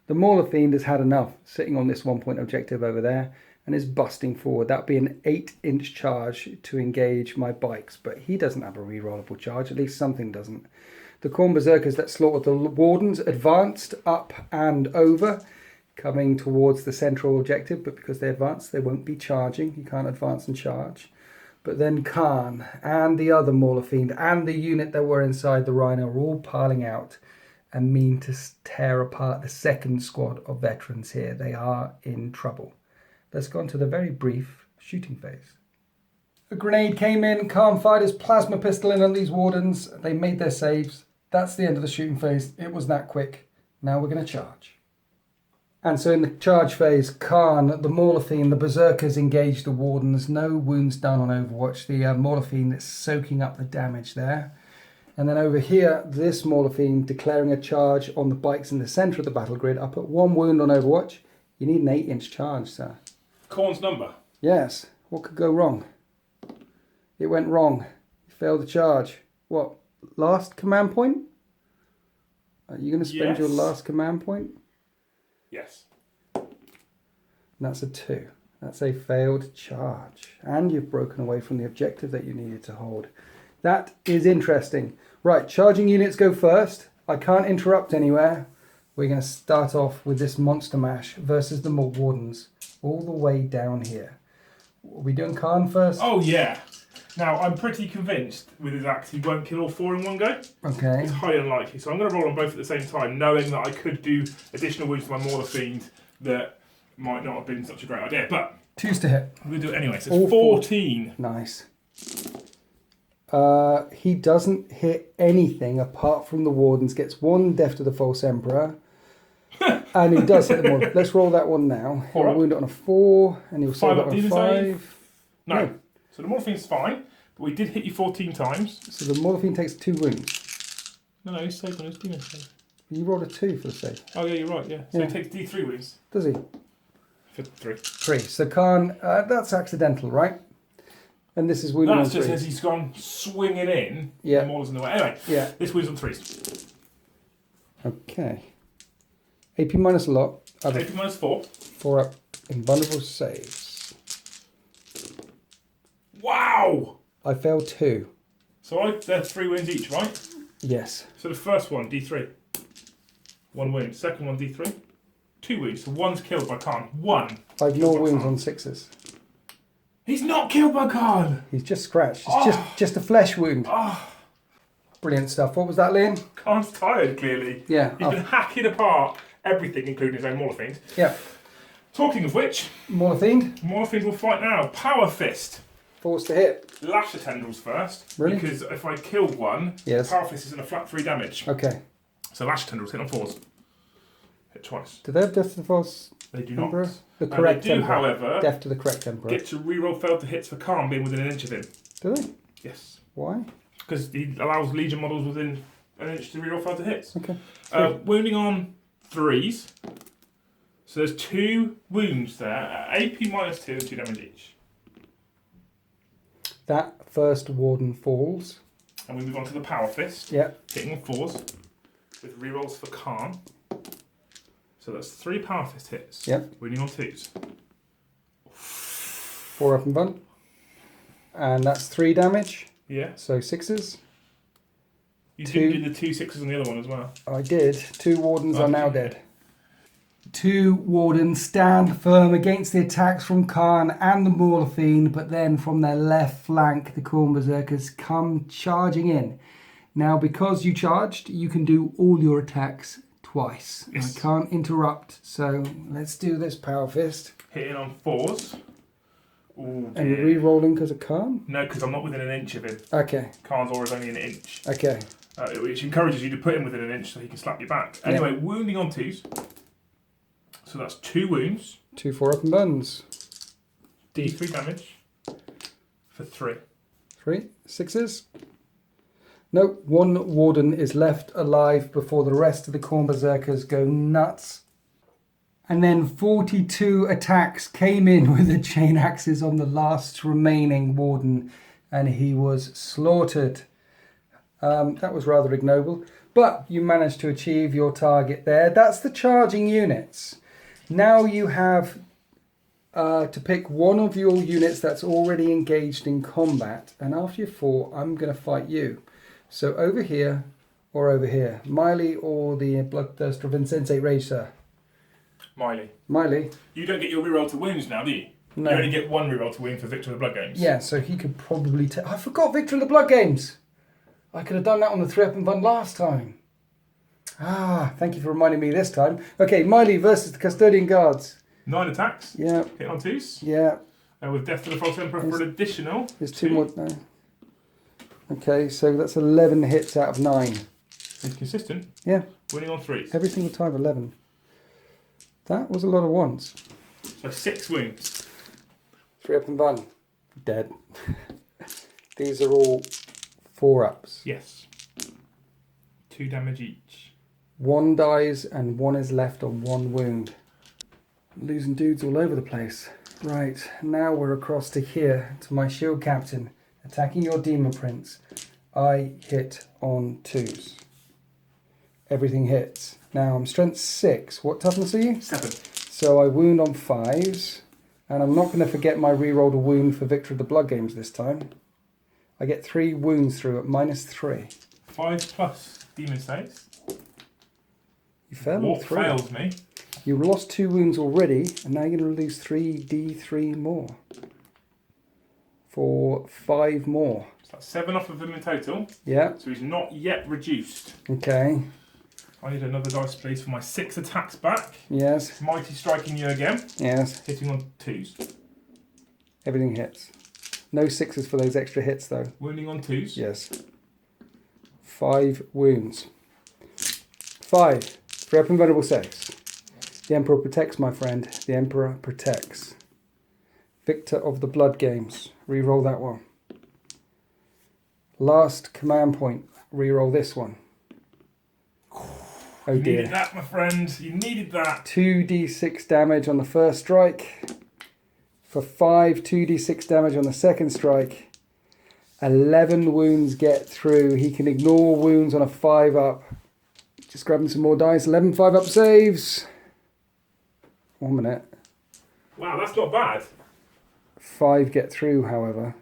[SPEAKER 1] the Mauler Fiend has had enough sitting on this 1 point objective over there and is busting forward. That'd be an 8-inch charge to engage my bikes, but he doesn't have a rerollable charge, at least something doesn't. The Khorne Berserkers that slaughtered the Wardens advanced up and over, coming towards the central objective, but because they advanced, they won't be charging. You can't advance and charge. But then Khan and the other Mauler Fiend and the unit that were inside the Rhino are all piling out and mean to tear apart the second squad of veterans here. They are in trouble. Let's go on to the very brief shooting phase. A grenade came in. Khan fired his plasma pistol in on these Wardens. They made their saves. That's the end of the shooting phase. It was that quick. Now we're going to charge. And so in the charge phase, Khan, the Mauler Fiend, the Berserkers engage the Wardens. No wounds done on Overwatch. The Mauler Fiend is soaking up the damage there. And then over here, this Mauler Fiend declaring a charge on the bikes in the centre of the battle grid. I put 1 wound on Overwatch. You need an 8-inch charge, sir.
[SPEAKER 2] Khorne's number?
[SPEAKER 1] Yes. What could go wrong? It went wrong. You failed the charge. What? Last command point? Are you going to spend your last command point?
[SPEAKER 2] Yes.
[SPEAKER 1] And that's a 2. That's a failed charge. And you've broken away from the objective that you needed to hold. That is interesting. Right, charging units go first. I can't interrupt anywhere. We're going to start off with this Monster Mash versus the Wardens. All the way down here. Are we doing Khan first?
[SPEAKER 2] Oh, yeah. Now, I'm pretty convinced with his axe he won't kill all 4 in one go.
[SPEAKER 1] Okay.
[SPEAKER 2] It's highly unlikely. So I'm going to roll on both at the same time, knowing that I could do additional wounds to my Mauler Fiend that might not have been such a great idea. But
[SPEAKER 1] 2's to hit.
[SPEAKER 2] I'm going to do it anyway. So it's 14.
[SPEAKER 1] Nice. He doesn't hit anything apart from the Wardens. Gets 1 death to the False Emperor. And he does hit them all. Let's roll that one now. He'll wound it on a 4, and he'll save it on a 5.
[SPEAKER 2] No. So the Mauler Fiend's fine, but we did hit you 14 times.
[SPEAKER 1] So the Mauler Fiend takes 2 wounds.
[SPEAKER 2] No, he's saved on his demon save.
[SPEAKER 1] You rolled a 2 for the save.
[SPEAKER 2] Oh, yeah, you're right, yeah. So he takes D3 wounds.
[SPEAKER 1] Does he?
[SPEAKER 2] For 3.
[SPEAKER 1] 3. So Khan, that's accidental, right? And this is wounding on
[SPEAKER 2] That's just
[SPEAKER 1] 3.
[SPEAKER 2] as he's gone swinging in.
[SPEAKER 1] Yeah.
[SPEAKER 2] The Maul's in the way. Anyway,
[SPEAKER 1] Yeah.
[SPEAKER 2] this wounds on 3s.
[SPEAKER 1] Okay. AP minus a lot. Other
[SPEAKER 2] AP minus 4.
[SPEAKER 1] 4 up. Invulnerable saves.
[SPEAKER 2] Wow!
[SPEAKER 1] I failed 2.
[SPEAKER 2] So they're 3 wounds each, right?
[SPEAKER 1] Yes.
[SPEAKER 2] So the first one, D3. 1 wound. Second one, D3. 2 wounds. So 1's killed by Khan. 1.
[SPEAKER 1] I've no wounds on 6s.
[SPEAKER 2] He's not killed by Khan!
[SPEAKER 1] He's just scratched. It's just a flesh wound. Brilliant stuff. What was that, Liam?
[SPEAKER 2] Khan's tired, clearly.
[SPEAKER 1] Yeah.
[SPEAKER 2] He's been hacking apart everything, including his own Mauler Fiend.
[SPEAKER 1] Yeah.
[SPEAKER 2] Talking of which,
[SPEAKER 1] Mauler Fiend.
[SPEAKER 2] Mauler Fiend will fight now. Power Fist.
[SPEAKER 1] Forced to hit.
[SPEAKER 2] Lasher Tendrils first.
[SPEAKER 1] Really?
[SPEAKER 2] Because if I kill one,
[SPEAKER 1] Yes.
[SPEAKER 2] Power Fist is in a flat 3 damage.
[SPEAKER 1] Okay.
[SPEAKER 2] So Lasher Tendrils hit on 4s. Hit twice.
[SPEAKER 1] Do they have Death to the False
[SPEAKER 2] They do
[SPEAKER 1] Emperor?
[SPEAKER 2] not.
[SPEAKER 1] The correct
[SPEAKER 2] they do,
[SPEAKER 1] Emperor.
[SPEAKER 2] however,
[SPEAKER 1] Death to the correct Emperor.
[SPEAKER 2] get to reroll failed to hits for Khan being within an inch of him.
[SPEAKER 1] Do they?
[SPEAKER 2] Yes.
[SPEAKER 1] Why?
[SPEAKER 2] Because he allows Legion models within an inch to reroll failed to hits.
[SPEAKER 1] Okay.
[SPEAKER 2] Wounding on 3s. So there's 2 wounds there. AP minus 2 and 2 damage each.
[SPEAKER 1] That first Warden falls.
[SPEAKER 2] And we move on to the Power Fist.
[SPEAKER 1] Yep.
[SPEAKER 2] Hitting on 4s. With rerolls for Khan. So that's 3 Power Fist hits.
[SPEAKER 1] Yep.
[SPEAKER 2] Wounding on 2s.
[SPEAKER 1] 4 up and bun. And that's 3 damage.
[SPEAKER 2] Yeah.
[SPEAKER 1] So 6s.
[SPEAKER 2] You
[SPEAKER 1] 2.
[SPEAKER 2] did do the 2 6s on the other one as well.
[SPEAKER 1] I did. 2 Wardens are now dead. 2 Wardens stand firm against the attacks from Khan and the Mauler Fiend, but then from their left flank, the Khorne Berserkers come charging in. Now, because you charged, you can do all your attacks twice.
[SPEAKER 2] Yes.
[SPEAKER 1] I can't interrupt, so let's do this Power Fist.
[SPEAKER 2] Hitting on 4s. Ooh,
[SPEAKER 1] And you're
[SPEAKER 2] dear.
[SPEAKER 1] re-rolling because of Khan?
[SPEAKER 2] No, because I'm not within an inch of him.
[SPEAKER 1] Okay,
[SPEAKER 2] Khan's aura is only an inch.
[SPEAKER 1] okay.
[SPEAKER 2] Which encourages you to put him within an inch so he can slap you back. Anyway, wounding on 2s. So that's 2 wounds.
[SPEAKER 1] 2 4 up and buns.
[SPEAKER 2] D3 damage. For 3.
[SPEAKER 1] 3 6s. No, 1 Warden is left alive before the rest of the Khorne Berserkers go nuts. And then 42 attacks came in with the chain axes on the last remaining Warden, and he was slaughtered. That was rather ignoble, but you managed to achieve your target there. That's the charging units. Now you have to pick one of your units that's already engaged in combat, and after you fought, I'm going to fight you. So over here or over here, Miley or the Bloodthirster of Insensate Rage, sir?
[SPEAKER 2] Miley.
[SPEAKER 1] Miley.
[SPEAKER 2] You don't get your reroll to wounds now, do you?
[SPEAKER 1] No.
[SPEAKER 2] You only get 1 reroll to wound for Victor of the Blood Games.
[SPEAKER 1] Yeah, so he could probably take... I forgot Victor of the Blood Games. I could have done that on the 3 up and bun last time. Ah, thank you for reminding me this time. Okay, Miley versus the Custodian Guards.
[SPEAKER 2] 9 attacks.
[SPEAKER 1] Yeah.
[SPEAKER 2] Hit on 2s.
[SPEAKER 1] Yeah.
[SPEAKER 2] With Death to the False Emperor for an additional.
[SPEAKER 1] There's 2 more... No. Okay, so that's 11 hits out of 9.
[SPEAKER 2] He's consistent.
[SPEAKER 1] Yeah.
[SPEAKER 2] Winning on 3s.
[SPEAKER 1] Every single time, 11. That was a lot of ones.
[SPEAKER 2] So 6 wounds.
[SPEAKER 1] 3 up and bun. Dead. These are all 4 ups.
[SPEAKER 2] Yes. 2 damage each.
[SPEAKER 1] 1 dies and 1 is left on 1 wound. Losing dudes all over the place. Right, now we're across to here, to my shield captain. Attacking your Demon Prince. I hit on 2s. Everything hits. Now I'm strength 6. What toughness are you?
[SPEAKER 2] 7.
[SPEAKER 1] So I wound on 5s. And I'm not going to forget my rerolled a wound for Victor of the Blood Games this time. I get 3 wounds through at -3.
[SPEAKER 2] 5 plus demon saves.
[SPEAKER 1] You failed
[SPEAKER 2] What
[SPEAKER 1] 3.
[SPEAKER 2] fails me?
[SPEAKER 1] You lost 2 wounds already, and now you're going to lose 3d3 more. For 5 more.
[SPEAKER 2] So that's 7 off of him in total.
[SPEAKER 1] Yeah,
[SPEAKER 2] So he's not yet reduced.
[SPEAKER 1] okay.
[SPEAKER 2] I need another dice, please, for my 6 attacks back.
[SPEAKER 1] Yes,
[SPEAKER 2] Mighty striking you again.
[SPEAKER 1] yes.
[SPEAKER 2] Hitting on 2s.
[SPEAKER 1] Everything hits. No 6s for those extra hits, though.
[SPEAKER 2] Wounding on 2s.
[SPEAKER 1] Yes. 5 wounds. 5. 3 up invulnerable saves. The Emperor protects, my friend. The Emperor protects. Victor of the Blood Games. Reroll that one. Last command point. Reroll this one. Oh
[SPEAKER 2] You needed
[SPEAKER 1] dear.
[SPEAKER 2] that, my friend. You needed that.
[SPEAKER 1] 2d6 damage on the first strike. for 5, 2d6 damage on the second strike. 11 wounds get through. He can ignore wounds on a 5 up. Just grabbing some more dice. 11 5 up saves. 1 minute.
[SPEAKER 2] Wow, that's not bad.
[SPEAKER 1] 5 get through, however.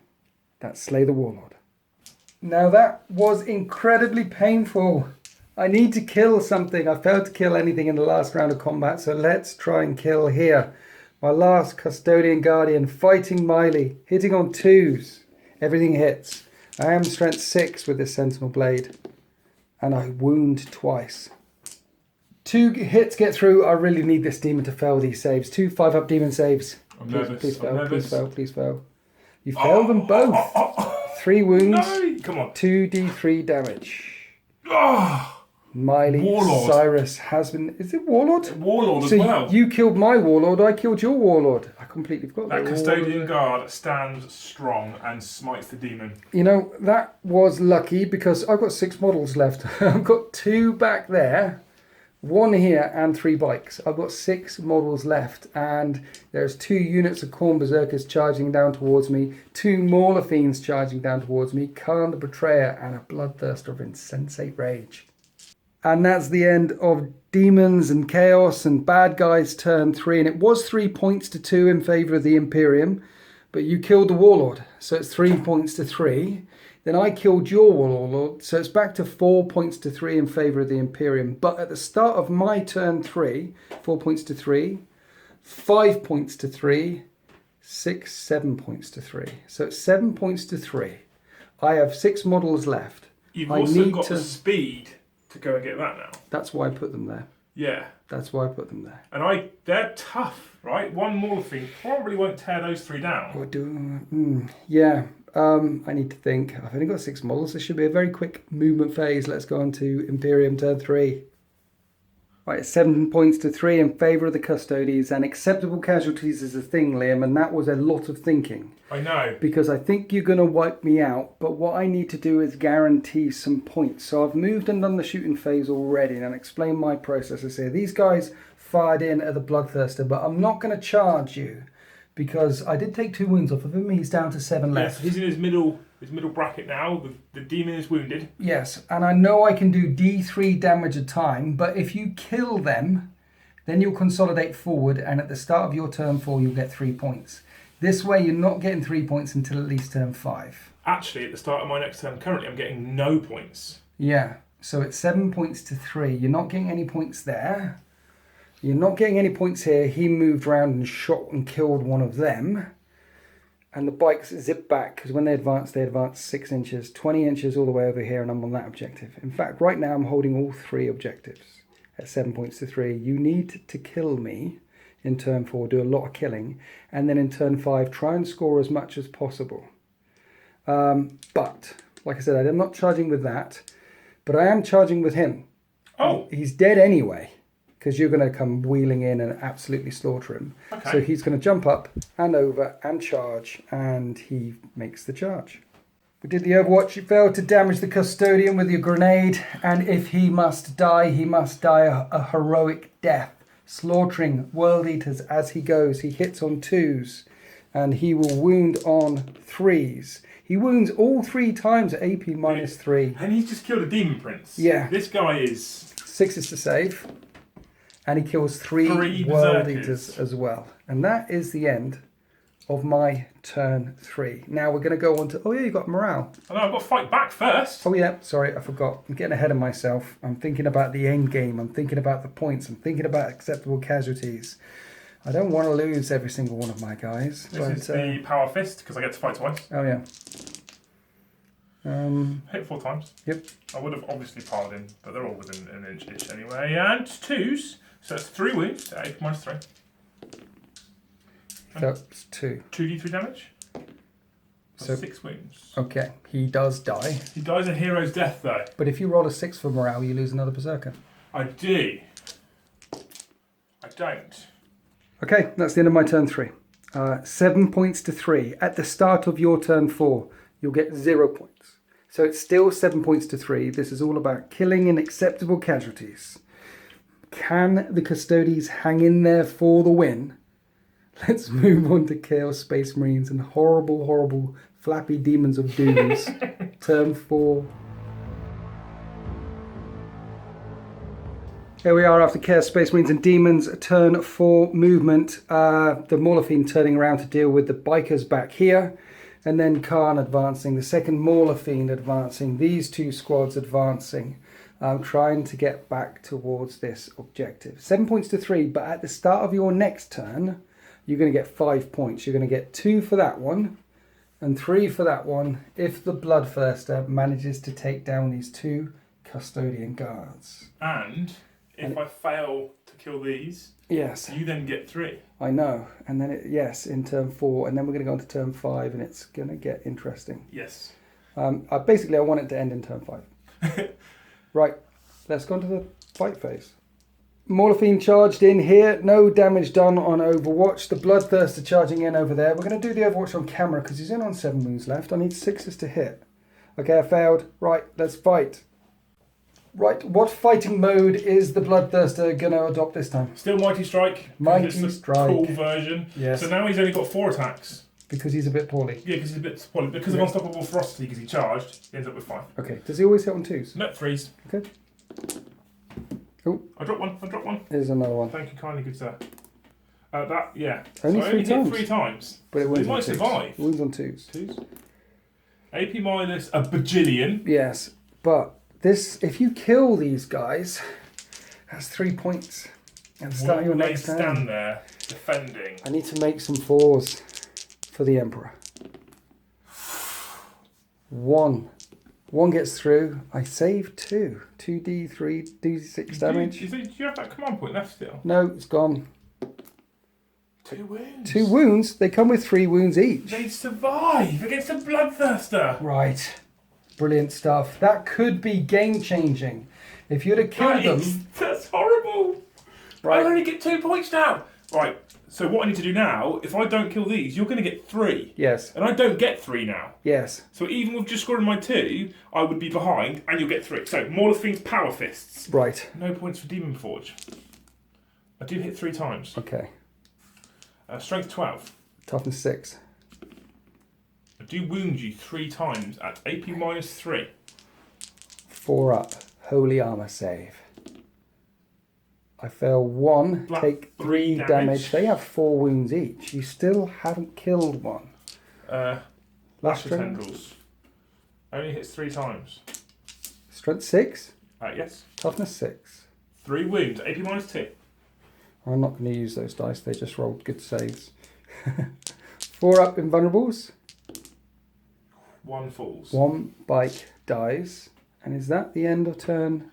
[SPEAKER 1] That's Slay the Warlord. Now that was incredibly painful. I need to kill something. I failed to kill anything in the last round of combat, so let's try and kill here. My last Custodian Guardian, fighting Miley, hitting on 2s. Everything hits. I am strength 6 with this Sentinel Blade. And I wound twice. 2 hits get through. I really need this demon to fail these saves. 2 5-up demon saves.
[SPEAKER 2] I'm nervous.
[SPEAKER 1] Please fail,
[SPEAKER 2] I'm nervous.
[SPEAKER 1] please fail, please fail. You failed them both. 3 wounds.
[SPEAKER 2] No! Come on.
[SPEAKER 1] 2d3 damage.
[SPEAKER 2] Oh,
[SPEAKER 1] Miley
[SPEAKER 2] Warlord.
[SPEAKER 1] Cyrus has been... Is it Warlord?
[SPEAKER 2] Warlord as
[SPEAKER 1] So
[SPEAKER 2] well.
[SPEAKER 1] you killed my Warlord, I killed your Warlord. I completely forgot
[SPEAKER 2] That
[SPEAKER 1] the
[SPEAKER 2] Custodian
[SPEAKER 1] Warlord.
[SPEAKER 2] Guard stands strong and smites the demon.
[SPEAKER 1] You know, that was lucky because I've got 6 models left. I've got 2 back there, 1 here and 3 bikes. I've got 6 models left and there's 2 units of Khorne Berserkers charging down towards me, 2 Mauler Fiends charging down towards me, Khan the Betrayer and a Bloodthirster of insensate rage. And that's the end of Demons and Chaos and Bad Guys turn 3. And it was 3 points to 2 in favour of the Imperium. But you killed the Warlord, so it's 3 points to 3. Then I killed your Warlord, so it's back to 4 points to 3 in favour of the Imperium. But at the start of my turn 3, 4 points to 3, 5 points to 3, 6, 7 points to 3. So it's 7 points to 3. I have 6 models left.
[SPEAKER 2] You've
[SPEAKER 1] I
[SPEAKER 2] also
[SPEAKER 1] need
[SPEAKER 2] got
[SPEAKER 1] to-
[SPEAKER 2] the speed to go and get that now.
[SPEAKER 1] That's why I put them there.
[SPEAKER 2] Yeah.
[SPEAKER 1] That's why I put them there.
[SPEAKER 2] And they're tough, right? One Mauler Fiend probably won't tear those 3 down.
[SPEAKER 1] Or yeah. I need to think. I've only got 6 models. This should be a very quick movement phase. Let's go on to Imperium turn 3. Right, 7 points to 3 in favour of the Custodes, and acceptable casualties is a thing, Liam, and that was a lot of thinking.
[SPEAKER 2] I know.
[SPEAKER 1] Because I think you're going to wipe me out, but what I need to do is guarantee some points. So I've moved and done the shooting phase already, and I'll explain my processes here. These guys fired in at the Bloodthirster, but I'm not going to charge you, because I did take 2 wounds off of him. He's down to 7 left.
[SPEAKER 2] Yes, he's in his middle bracket now. The demon is wounded.
[SPEAKER 1] Yes, and I know I can do D3 damage a time, but if you kill them, then you'll consolidate forward, and at the start of your turn 4, you'll get 3 points. This way, you're not getting 3 points until at least turn 5.
[SPEAKER 2] Actually, at the start of my next turn, currently, I'm getting no points.
[SPEAKER 1] Yeah, so it's 7 points to 3. You're not getting any points there. You're not getting any points here. He moved around and shot and killed one of them. And the bikes zip back, because when they advance 6 inches, 20 inches all the way over here, and I'm on that objective. In fact, right now I'm holding all 3 objectives at 7 points to 3. You need to kill me in turn 4, do a lot of killing, and then in turn 5, try and score as much as possible. But, like I said, I'm not charging with that, but I am charging with him.
[SPEAKER 2] Oh.
[SPEAKER 1] He's dead anyway, because you're going to come wheeling in and absolutely slaughter him.
[SPEAKER 2] Okay.
[SPEAKER 1] So he's going to jump up and over and charge, and he makes the charge. We did the Overwatch. You failed to damage the Custodian with your grenade, and if he must die a heroic death, slaughtering World Eaters as he goes. He hits on 2s, and he will wound on 3s. He wounds all 3 times at AP minus 3.
[SPEAKER 2] And he's just killed a Demon Prince.
[SPEAKER 1] Yeah.
[SPEAKER 2] This guy is...
[SPEAKER 1] 6 is to save. And he kills 3
[SPEAKER 2] 3
[SPEAKER 1] World
[SPEAKER 2] Berserkers.
[SPEAKER 1] Eaters as well. And that is the end of my turn 3. Now we're going to go on to... Oh yeah, you got morale.
[SPEAKER 2] I know, I've got to fight back first.
[SPEAKER 1] Oh yeah, sorry, I forgot. I'm getting ahead of myself. I'm thinking about the end game. I'm thinking about the points. I'm thinking about acceptable casualties. I don't want to lose every single one of my guys.
[SPEAKER 2] This is the Power Fist, because I get to fight twice.
[SPEAKER 1] Oh yeah.
[SPEAKER 2] Hit 4 times.
[SPEAKER 1] Yep.
[SPEAKER 2] I would have obviously piled in, but they're all within an inch-ish anyway. And 2s, so it's 3 wounds, 8 minus 3.
[SPEAKER 1] That's 2.
[SPEAKER 2] 2d3 damage.
[SPEAKER 1] So
[SPEAKER 2] 6 wounds.
[SPEAKER 1] okay, he does die.
[SPEAKER 2] He dies a hero's death, though.
[SPEAKER 1] But if you roll a 6 for morale, you lose another Berserker.
[SPEAKER 2] I do. I don't.
[SPEAKER 1] Okay, that's the end of my turn 3. 7 points to 3. At the start of your turn 4, you'll get 0 points. So it's still 7 points to 3. This is all about killing and acceptable casualties. Can the Custodes hang in there for the win? Let's move on to Chaos Space Marines and horrible, horrible flappy demons of dooms. Turn 4. Here we are after Chaos Space Marines and Demons, turn 4 movement. The Moarhammer turning around to deal with the bikers back here. And then Khan advancing, the second Moarhammer advancing, these 2 squads advancing. Trying to get back towards this objective. 7 points to 3, but at the start of your next turn, you're going to get 5 points. You're going to get 2 for that one and 3 for that one if the Bloodthirster manages to take down these 2 Custodian guards.
[SPEAKER 2] And if I fail to kill these,
[SPEAKER 1] yes,
[SPEAKER 2] you then get 3.
[SPEAKER 1] I know. And then, in turn 4. And then we're going to go on to turn 5 and it's going to get interesting.
[SPEAKER 2] Yes.
[SPEAKER 1] Basically, I want it to end in turn 5. Right, let's go on to the fight phase. Moarhammer charged in here. No damage done on Overwatch. The Bloodthirster charging in over there. We're going to do the Overwatch on camera because he's in on 7 wounds left. I need 6s to hit. Okay, I failed. Right, let's fight. Right, what fighting mode is the Bloodthirster going to adopt this time?
[SPEAKER 2] Still Mighty Strike.
[SPEAKER 1] Mighty
[SPEAKER 2] Strike. Cool version.
[SPEAKER 1] Yes.
[SPEAKER 2] So now he's only got 4 attacks.
[SPEAKER 1] Because he's a bit poorly.
[SPEAKER 2] Yeah, because he's a bit poorly. Because of Unstoppable Ferocity, because he charged, he ends up with 5.
[SPEAKER 1] Okay, does he always hit on 2s?
[SPEAKER 2] No, 3s.
[SPEAKER 1] Okay. Oh,
[SPEAKER 2] I dropped one.
[SPEAKER 1] Here's another one.
[SPEAKER 2] Thank you kindly, good sir. Yeah.
[SPEAKER 1] Only
[SPEAKER 2] so
[SPEAKER 1] 3 times?
[SPEAKER 2] Hit 3 times.
[SPEAKER 1] But it
[SPEAKER 2] he
[SPEAKER 1] wounds on
[SPEAKER 2] might
[SPEAKER 1] 2s.
[SPEAKER 2] survive.
[SPEAKER 1] Wounds on 2s.
[SPEAKER 2] 2s. AP minus a bajillion.
[SPEAKER 1] Yes, but this, if you kill these guys, that's 3 points. And start your next turn.
[SPEAKER 2] Stand there defending.
[SPEAKER 1] I need to make some 4s for the Emperor. 1. 1 gets through. I save 2. 2d3, d6 damage.
[SPEAKER 2] Do you have that command point left still?
[SPEAKER 1] No, it's gone.
[SPEAKER 2] 2 wounds.
[SPEAKER 1] 2 wounds. They come with 3 wounds each.
[SPEAKER 2] They survive against a Bloodthirster.
[SPEAKER 1] Right. Brilliant stuff. That could be game changing. If you'd have killed them.
[SPEAKER 2] That's horrible.
[SPEAKER 1] Right.
[SPEAKER 2] I only get 2 points now. Right. So what I need to do now, if I don't kill these, you're going to get 3.
[SPEAKER 1] Yes.
[SPEAKER 2] And I don't get 3 now.
[SPEAKER 1] Yes.
[SPEAKER 2] So even with just scoring my 2, I would be behind, and you'll get 3. So Moarhammer's Power Fists.
[SPEAKER 1] Right.
[SPEAKER 2] No points for Demon Forge. I do hit 3 times.
[SPEAKER 1] Okay.
[SPEAKER 2] Strength 12.
[SPEAKER 1] Toughness 6.
[SPEAKER 2] I do wound you 3 times at AP minus 3.
[SPEAKER 1] 4 up. Holy armor save. I fail 1, take 3 damage. They have 4 wounds each. You still haven't killed one.
[SPEAKER 2] Lash Tendrils. Only hits 3 times.
[SPEAKER 1] Strength 6?
[SPEAKER 2] Yes.
[SPEAKER 1] Toughness 6.
[SPEAKER 2] 3 wounds, AP minus 2.
[SPEAKER 1] I'm not going to use those dice. They just rolled good saves. 4 up invulnerables.
[SPEAKER 2] 1 falls.
[SPEAKER 1] 1 bike dies. And is that the end of turn?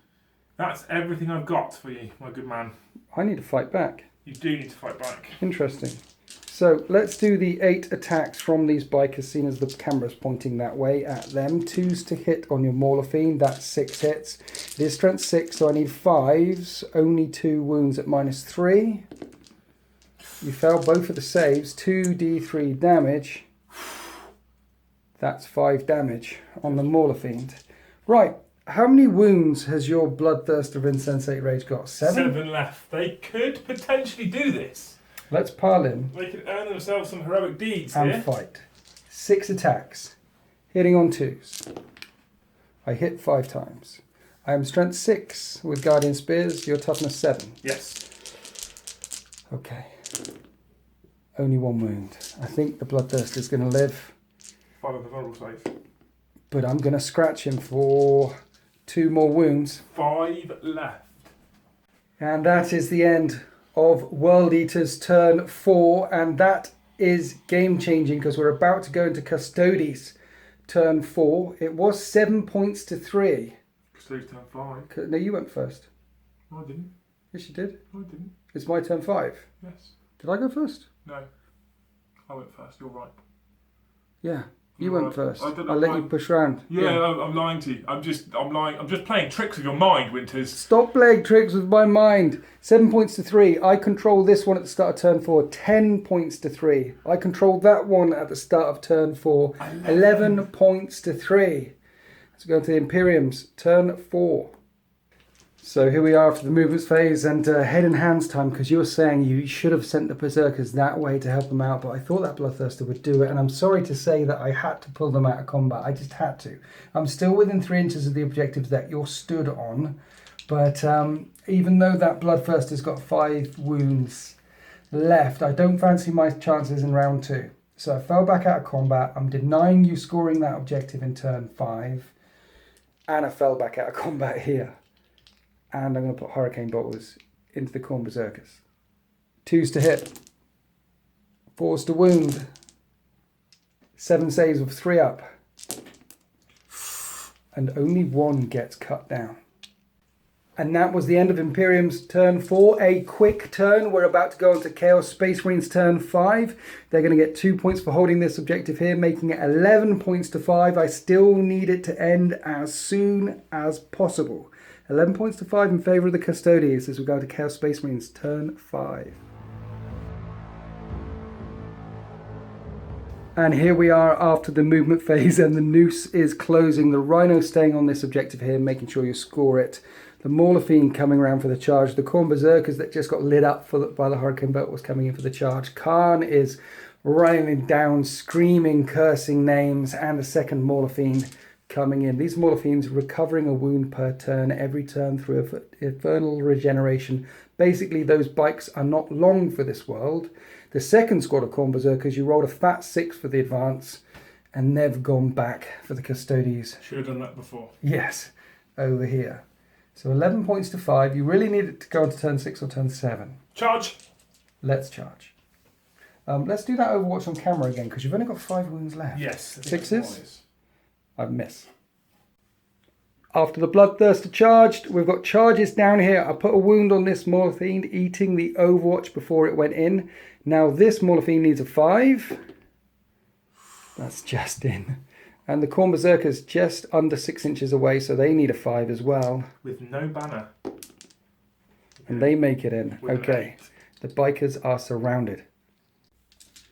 [SPEAKER 2] That's everything I've got for you, my good man.
[SPEAKER 1] I need to fight back.
[SPEAKER 2] You do need to fight back.
[SPEAKER 1] Interesting. So let's do the 8 attacks from these bikers, seen as the camera's pointing that way at them. 2s to hit on your Moarhammer, that's 6 hits. It is strength 6, so I need 5s. Only 2 wounds at minus 3. You fail both of the saves. 2d3 damage. That's 5 damage on the Moarhammer. Right. How many wounds has your Bloodthirster of Insensate Rage got? 7?
[SPEAKER 2] 7 left. They could potentially do this.
[SPEAKER 1] Let's pile in.
[SPEAKER 2] They could earn themselves some heroic deeds
[SPEAKER 1] and
[SPEAKER 2] here.
[SPEAKER 1] Fight. 6 attacks. Hitting on 2s. I hit 5 times. I am strength 6 with Guardian Spears. Your toughness 7.
[SPEAKER 2] Yes.
[SPEAKER 1] Okay. Only 1 wound. I think the Bloodthirster is going to live.
[SPEAKER 2] 5 of the vulnerable save.
[SPEAKER 1] But I'm going to scratch him for 2 more wounds.
[SPEAKER 2] 5 left.
[SPEAKER 1] And that is the end of World Eater's turn 4. And that is game changing because we're about to go into Custodes turn 4. It was 7 points to 3.
[SPEAKER 2] Custodes turn 5.
[SPEAKER 1] No, you went first.
[SPEAKER 2] No, I didn't.
[SPEAKER 1] Yes, you did.
[SPEAKER 2] No, I didn't.
[SPEAKER 1] It's my turn 5.
[SPEAKER 2] Yes.
[SPEAKER 1] Did I go first?
[SPEAKER 2] No. I went first. You're right.
[SPEAKER 1] Yeah. You
[SPEAKER 2] You're
[SPEAKER 1] went
[SPEAKER 2] right.
[SPEAKER 1] first.
[SPEAKER 2] I
[SPEAKER 1] I'll let you push round.
[SPEAKER 2] Yeah, I'm lying to you. I'm lying. I'm just playing tricks with your mind, Winters.
[SPEAKER 1] Stop playing tricks with my mind. 7 points to 3. I control this one at the start of turn 4. 10 points to 3. I controlled that one at the start of turn 4. 11 points to 3. Let's go to the Imperiums. Turn 4. So here we are after the movements phase and head and hands time, because you were saying you should have sent the Berserkers that way to help them out, but I thought that Bloodthirster would do it, and I'm sorry to say that I had to pull them out of combat. I just had to. I'm still within 3 inches of the objectives that you're stood on, but even though that Bloodthirster's got 5 wounds left, I don't fancy my chances in round 2. So I fell back out of combat. I'm denying you scoring that objective in turn 5, and I fell back out of combat here. And I'm going to put Hurricane Bolters into the Khorne Berserkers. 2s to hit. 4s to wound. 7 saves with 3 up. And only 1 gets cut down. And that was the end of Imperium's turn 4. A quick turn. We're about to go on to Chaos Space Marine's turn 5. They're going to get 2 points for holding this objective here, making it 11 points to 5. I still need it to end as soon as possible. 11 points to 5 in favour of the Custodes as we go to Chaos Space Marine's turn 5. And here we are after the movement phase, and the noose is closing. The Rhino staying on this objective here, making sure you score it. The Mauler Fiend coming around for the charge. The Khorne Berserkers that just got lit up by the Hurricane Bolt was coming in for the charge. Khan is running down, screaming, cursing names, and the second Mauler Fiend coming in. These Mauler Fiends recovering a wound per turn, every turn through infernal regeneration. Basically, those bikes are not long for this world. The second squad of Khorne Berserkers, you rolled a fat 6 for the advance, and they've gone back for the Custodes.
[SPEAKER 2] Should have done that before.
[SPEAKER 1] Yes, over here. So 11 points to 5. You really need it to go on to turn 6 or turn 7.
[SPEAKER 2] Charge!
[SPEAKER 1] Let's charge. Let's do that Overwatch on camera again, because you've only got 5 wounds left.
[SPEAKER 2] Yes.
[SPEAKER 1] 6s? I miss. After the Bloodthirster charged, we've got charges down here. I put a wound on this Mauler Fiend, eating the Overwatch before it went in. Now this Mauler Fiend needs a 5. That's just in. And the Khorne Berserker's just under 6 inches away, so they need a 5 as well.
[SPEAKER 2] With no banner.
[SPEAKER 1] And they make it in. Okay. The bikers are surrounded.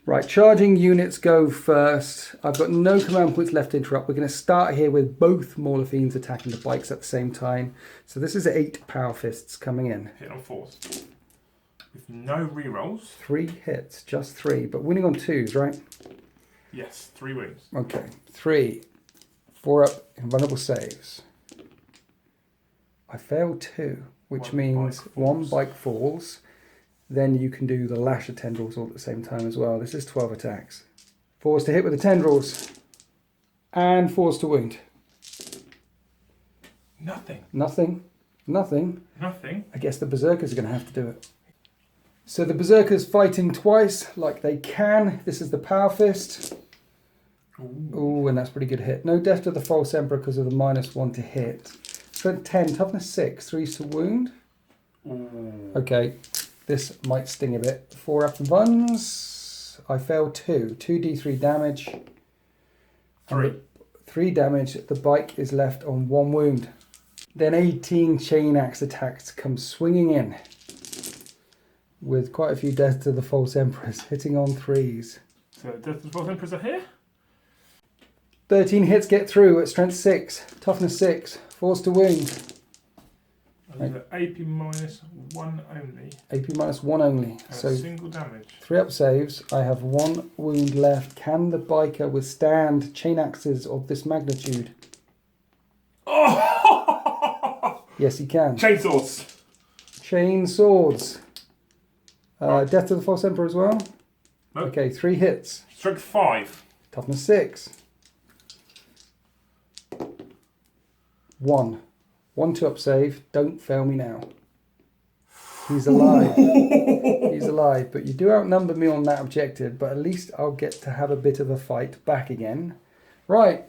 [SPEAKER 1] Right, charging units go first. I've got no command points left to interrupt. We're going to start here with both Mauler Fiends attacking the bikes at the same time. So this is 8 Power Fists coming in.
[SPEAKER 2] Hit on 4s. With no rerolls.
[SPEAKER 1] 3 hits, just 3, but winning on 2s, right?
[SPEAKER 2] Yes, 3 wounds.
[SPEAKER 1] Okay, 3. 4 up, invulnerable saves. I failed 2, which means 1 bike falls. Then you can do the lash of tendrils all at the same time as well. This is 12 attacks. 4s to hit with the tendrils. And 4s to wound.
[SPEAKER 2] Nothing.
[SPEAKER 1] Nothing. Nothing.
[SPEAKER 2] Nothing.
[SPEAKER 1] I guess the Berserkers are going to have to do it. So the Berserkers fighting twice like they can. This is the Power Fist. Ooh, and that's a pretty good hit. No death to the False Emperor because of the -1 to hit. Strength 10, toughness 6, 3s to wound.
[SPEAKER 2] Ooh.
[SPEAKER 1] Okay. This might sting a bit. 4 up and runs. I failed 2. 2d3 damage.
[SPEAKER 2] 3.
[SPEAKER 1] 3 damage. The bike is left on 1 wound. Then 18 chain axe attacks come swinging in. With quite a few deaths to the False Emperors. Hitting on 3s.
[SPEAKER 2] So death to the False Emperors are here?
[SPEAKER 1] 13 hits get through at strength 6. Toughness 6. 4s to wound.
[SPEAKER 2] AP -1 only.
[SPEAKER 1] AP -1 only.
[SPEAKER 2] And
[SPEAKER 1] So
[SPEAKER 2] single damage.
[SPEAKER 1] 3 up saves. I have 1 wound left. Can the biker withstand chain axes of this magnitude?
[SPEAKER 2] Oh!
[SPEAKER 1] Yes, he can.
[SPEAKER 2] Chainsaws.
[SPEAKER 1] Chain swords. Death to the False Emperor as well.
[SPEAKER 2] Nope.
[SPEAKER 1] Okay, 3 hits.
[SPEAKER 2] Strength 5.
[SPEAKER 1] Toughness 6. 1. 1 2-up save. Don't fail me now. He's alive. He's alive. But you do outnumber me on that objective. But at least I'll get to have a bit of a fight back again. Right.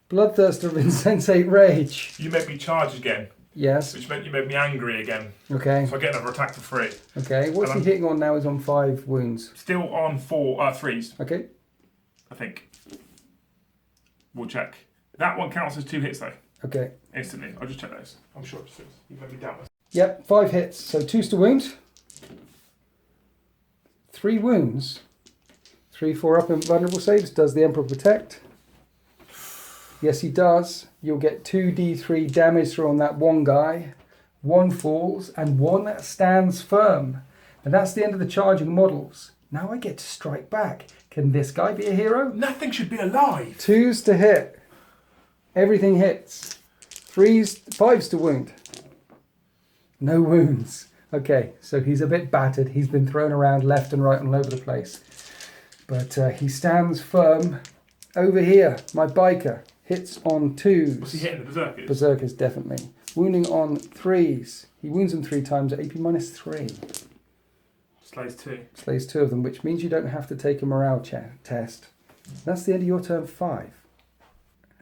[SPEAKER 1] Bloodthirster of Insensate Rage.
[SPEAKER 2] You made me charge again.
[SPEAKER 1] Yes.
[SPEAKER 2] Which meant you made me angry again.
[SPEAKER 1] Okay.
[SPEAKER 2] So I get another attack for 3.
[SPEAKER 1] Okay. What's he hitting on now? He's on 5 wounds.
[SPEAKER 2] Still on 3s.
[SPEAKER 1] Okay.
[SPEAKER 2] I think. We'll check. That one counts as 2 hits though.
[SPEAKER 1] Okay.
[SPEAKER 2] Instantly. I'll just check those. I'm sure it's 6. You made me doubt this.
[SPEAKER 1] Yep, 5 hits. So 2s to wound. 3 wounds. 3 4 up and vulnerable saves. Does the Emperor protect? Yes, he does. You'll get 2d3 damage through on that one guy. 1 falls, and 1 stands firm. And that's the end of the charging models. Now I get to strike back. Can this guy be a hero?
[SPEAKER 2] Nothing should be alive.
[SPEAKER 1] 2s to hit. Everything hits. 3s, 5s to wound. No wounds. Okay, so he's a bit battered. He's been thrown around left and right all over the place. But he stands firm. Over here, my biker hits on 2s.
[SPEAKER 2] Was he hitting the berserkers?
[SPEAKER 1] Berserkers, definitely. Wounding on 3s. He wounds them 3 times at AP -3.
[SPEAKER 2] Slays 2.
[SPEAKER 1] Slays 2 of them, which means you don't have to take a morale test. That's the end of your turn 5.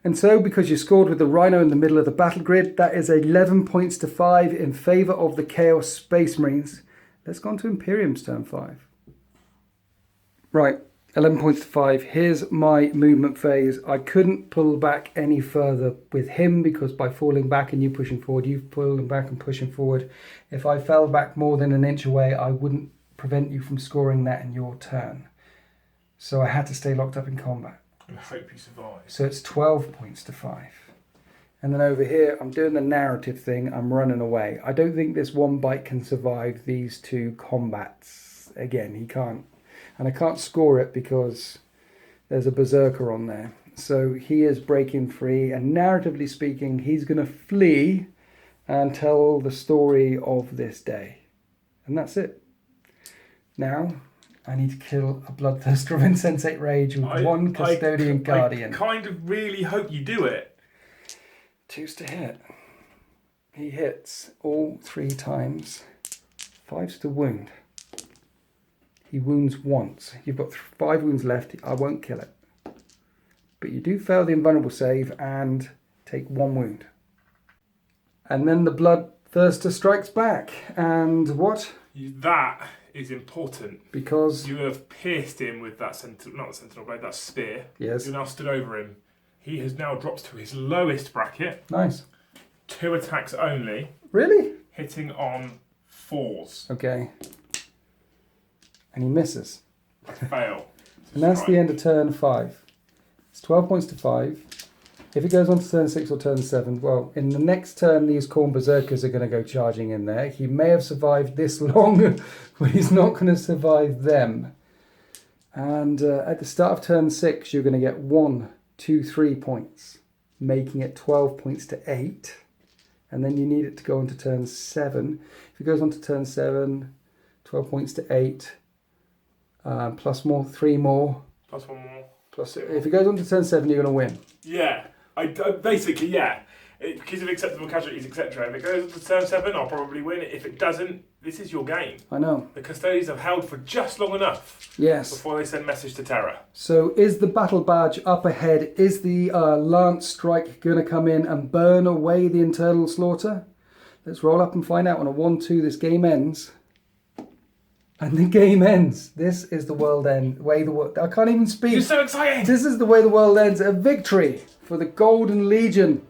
[SPEAKER 1] And so, because you scored with the Rhino in the middle of the battle grid, that is 11 points to 5 in favour of the Chaos Space Marines. Let's go on to Imperium's turn 5. Right, 11 points to 5. Here's my movement phase. I couldn't pull back any further with him because by falling back and you pushing forward, you've pulled back and pushing forward. If I fell back more than an inch away, I wouldn't prevent you from scoring that in your turn. So I had to stay locked up in combat.
[SPEAKER 2] And hope he survives.
[SPEAKER 1] So it's 12 points to 5. And then over here, I'm doing the narrative thing. I'm running away. I don't think this one bike can survive these 2 combats. Again, he can't. And I can't score it because there's a berserker on there. So he is breaking free. And narratively speaking, he's going to flee and tell the story of this day. And that's it. Now, I need to kill a Bloodthirster of Insensate Rage with 1 Custodian Guardian.
[SPEAKER 2] I kind of really hope you do it.
[SPEAKER 1] 2s to hit. He hits all 3 times. 5s to wound. He wounds once. You've got 5 wounds left. I won't kill it. But you do fail the invulnerable save and take 1 wound. And then the Bloodthirster strikes back. And what?
[SPEAKER 2] That is important.
[SPEAKER 1] Because
[SPEAKER 2] you have pierced him with that not the sentinel blade, that spear.
[SPEAKER 1] Yes.
[SPEAKER 2] You now stood over him. He has now dropped to his lowest bracket.
[SPEAKER 1] Nice.
[SPEAKER 2] 2 attacks only.
[SPEAKER 1] Really?
[SPEAKER 2] Hitting on 4s.
[SPEAKER 1] Okay. And he misses.
[SPEAKER 2] Fail.
[SPEAKER 1] And that's the end of turn 5. It's 12 points to 5. If it goes on to turn 6 or turn 7, well, in the next turn, these Khorne Berserkers are going to go charging in there. He may have survived this long, but he's not going to survive them. And at the start of turn 6, you're going to get 1, 2, 3 points, making it 12 points to 8. And then you need it to go on to turn 7. If it goes on to turn 7, 12 points to 8, plus more, 3 more.
[SPEAKER 2] Plus 1 more.
[SPEAKER 1] Plus, if it goes on to turn 7, you're going to win.
[SPEAKER 2] Yeah. Basically, yeah. Because of acceptable casualties, etc. If it goes to turn 7, I'll probably win. If it doesn't, this is your game.
[SPEAKER 1] I know.
[SPEAKER 2] The Custodes have held for just long enough.
[SPEAKER 1] Yes.
[SPEAKER 2] Before they send message to Terra.
[SPEAKER 1] So is the battle badge up ahead? Is the Lance Strike going to come in and burn away the internal slaughter? Let's roll up and find out. On a 1-2, this game ends. And the game ends. This is the world end. I can't even speak.
[SPEAKER 2] You're so excited.
[SPEAKER 1] This is the way the world ends. A victory for the Golden Legion.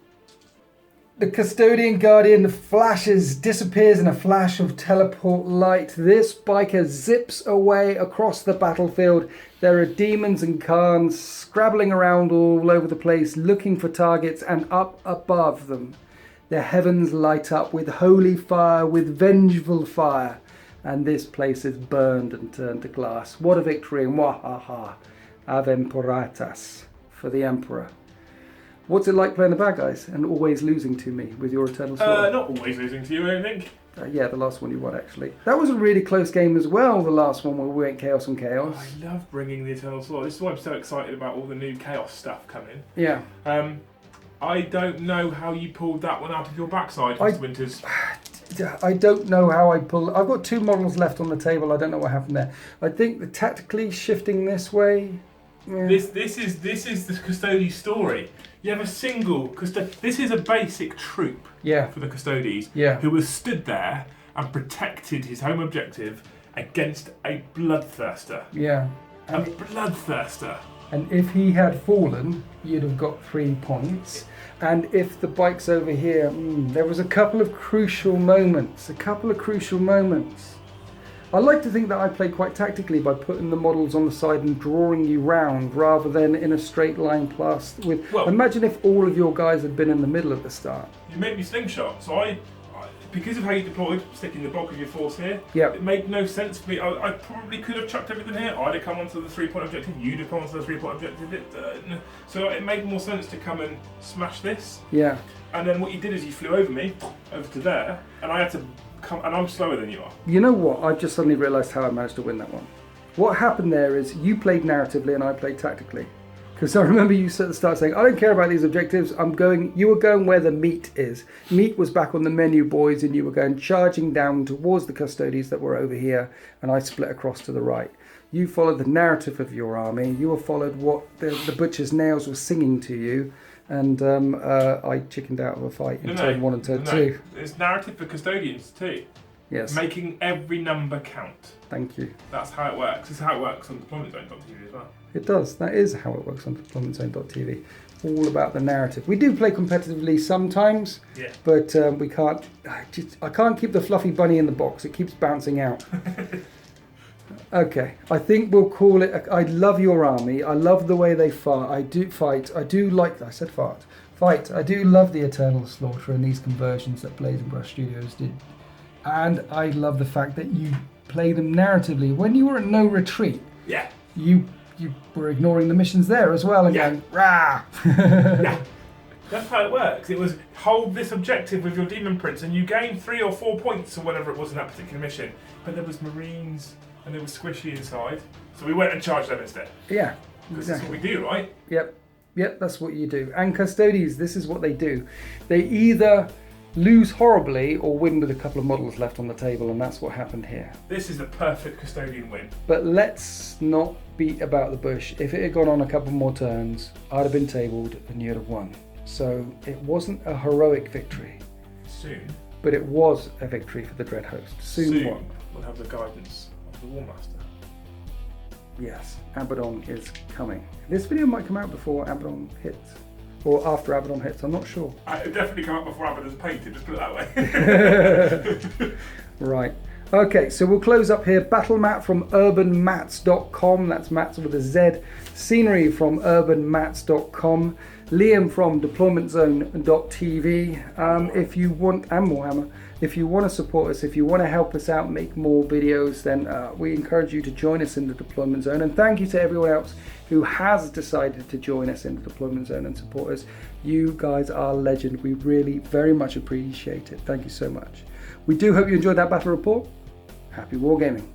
[SPEAKER 1] The Custodian Guardian disappears in a flash of teleport light. This biker zips away across the battlefield. There are demons and Kharns scrabbling around all over the place, looking for targets, and up above them, the heavens light up with holy fire, with vengeful fire. And this place is burned and turned to glass. What a victory. Mwahaha. Avemperatas for the Emperor. What's it like playing the bad guys and always losing to me with your Eternal Sword?
[SPEAKER 2] Not always losing to you, I think.
[SPEAKER 1] Yeah, the last one you won, actually. That was a really close game as well, the last one where we went Chaos on Chaos.
[SPEAKER 2] I love bringing the Eternal Sword. This is why I'm so excited about all the new Chaos stuff coming.
[SPEAKER 1] Yeah.
[SPEAKER 2] I don't know how you pulled that one out of your backside, Mr. Winters.
[SPEAKER 1] I don't know how I pulled. I've got 2 models left on the table. I don't know what happened there. I think the tactically shifting this way. Yeah.
[SPEAKER 2] This is the Custodes story. You have a single This is a basic troop.
[SPEAKER 1] Yeah.
[SPEAKER 2] For the Custodes.
[SPEAKER 1] Yeah.
[SPEAKER 2] Who has stood there and protected his home objective against a bloodthirster.
[SPEAKER 1] Yeah.
[SPEAKER 2] A bloodthirster.
[SPEAKER 1] And if he had fallen, you'd have got 3 points. And if the bike's over here, there was a couple of crucial moments. I like to think that I play quite tactically by putting the models on the side and drawing you round rather than in a straight line plus. Imagine if all of your guys had been in the middle at the start.
[SPEAKER 2] You made me slingshot, so because of how you deployed, sticking the bulk of your force here,
[SPEAKER 1] Yep.
[SPEAKER 2] it made no sense for me. I probably could have chucked everything here. I'd have come onto the 3-point objective, you'd have come onto the 3-point objective. So it made more sense to come and smash this.
[SPEAKER 1] Yeah.
[SPEAKER 2] And then what you did is you flew over me, over to there, and I had to come, and I'm slower than you are.
[SPEAKER 1] You know what? I've just suddenly realised how I managed to win that one. What happened there is you played narratively and I played tactically. Because I remember you at the start saying, I don't care about these objectives, you were going where the meat is. Meat was back on the menu, boys, and you were going charging down towards the Custodes that were over here, and I split across to the right. You followed the narrative of your army, you were followed what the butcher's nails were singing to you, and I chickened out of a fight in turn 1 and turn 2.
[SPEAKER 2] It's narrative for custodians too.
[SPEAKER 1] Yes.
[SPEAKER 2] Making every number count.
[SPEAKER 1] Thank you.
[SPEAKER 2] That's how it works. This is how it works on deploymentzone.tv as well.
[SPEAKER 1] It does. That is how it works on deploymentzone.tv. All about the narrative. We do play competitively sometimes, but we can't. I can't keep the fluffy bunny in the box. It keeps bouncing out. Okay, I think we'll call it. I love your army. I love the way they fight. I do fight. I do like. I said fart. Fight. I do love the Eternal Slaughter and these conversions that Blade and Brush Studios did. And I love the fact that you play them narratively. When you were at no retreat, you were ignoring the missions there as well and going, rah!
[SPEAKER 2] That's how it works. It was hold this objective with your Demon Prince and you gain 3 or 4 points or whatever it was in that particular mission. But there was Marines and there was squishy inside. So we went and charged them instead.
[SPEAKER 1] Yeah.
[SPEAKER 2] Because that's what we do, right?
[SPEAKER 1] Yep, that's what you do. And Custodes, this is what they do. They either lose horribly or win with a couple of models left on the table, and that's what happened here.
[SPEAKER 2] This is the perfect Custodian win.
[SPEAKER 1] But let's not beat about the bush. If it had gone on a couple more turns, I'd have been tabled and you'd have won. So it wasn't a heroic victory.
[SPEAKER 2] Soon.
[SPEAKER 1] But it was a victory for the Dread Host. Soon what?
[SPEAKER 2] We'll have the guidance of the War Master.
[SPEAKER 1] Yes, Abaddon is coming. This video might come out before Abaddon hits. Or after Abaddon hits, I'm not sure.
[SPEAKER 2] It'll definitely come up before Abaddon's painted, just put it that way.
[SPEAKER 1] Right. Okay, so we'll close up here. Battle mat from urbanmats.com. That's mats with a Z. Scenery from urbanmats.com. Liam from deploymentzone.tv. If you want, and Moarhammer, if you want to support us, if you want to help us out, make more videos, then we encourage you to join us in the Deployment Zone. And thank you to everyone else who has decided to join us in the Deployment Zone and support us. You guys are legend. We really very much appreciate it. Thank you so much. We do hope you enjoyed that battle report. Happy wargaming.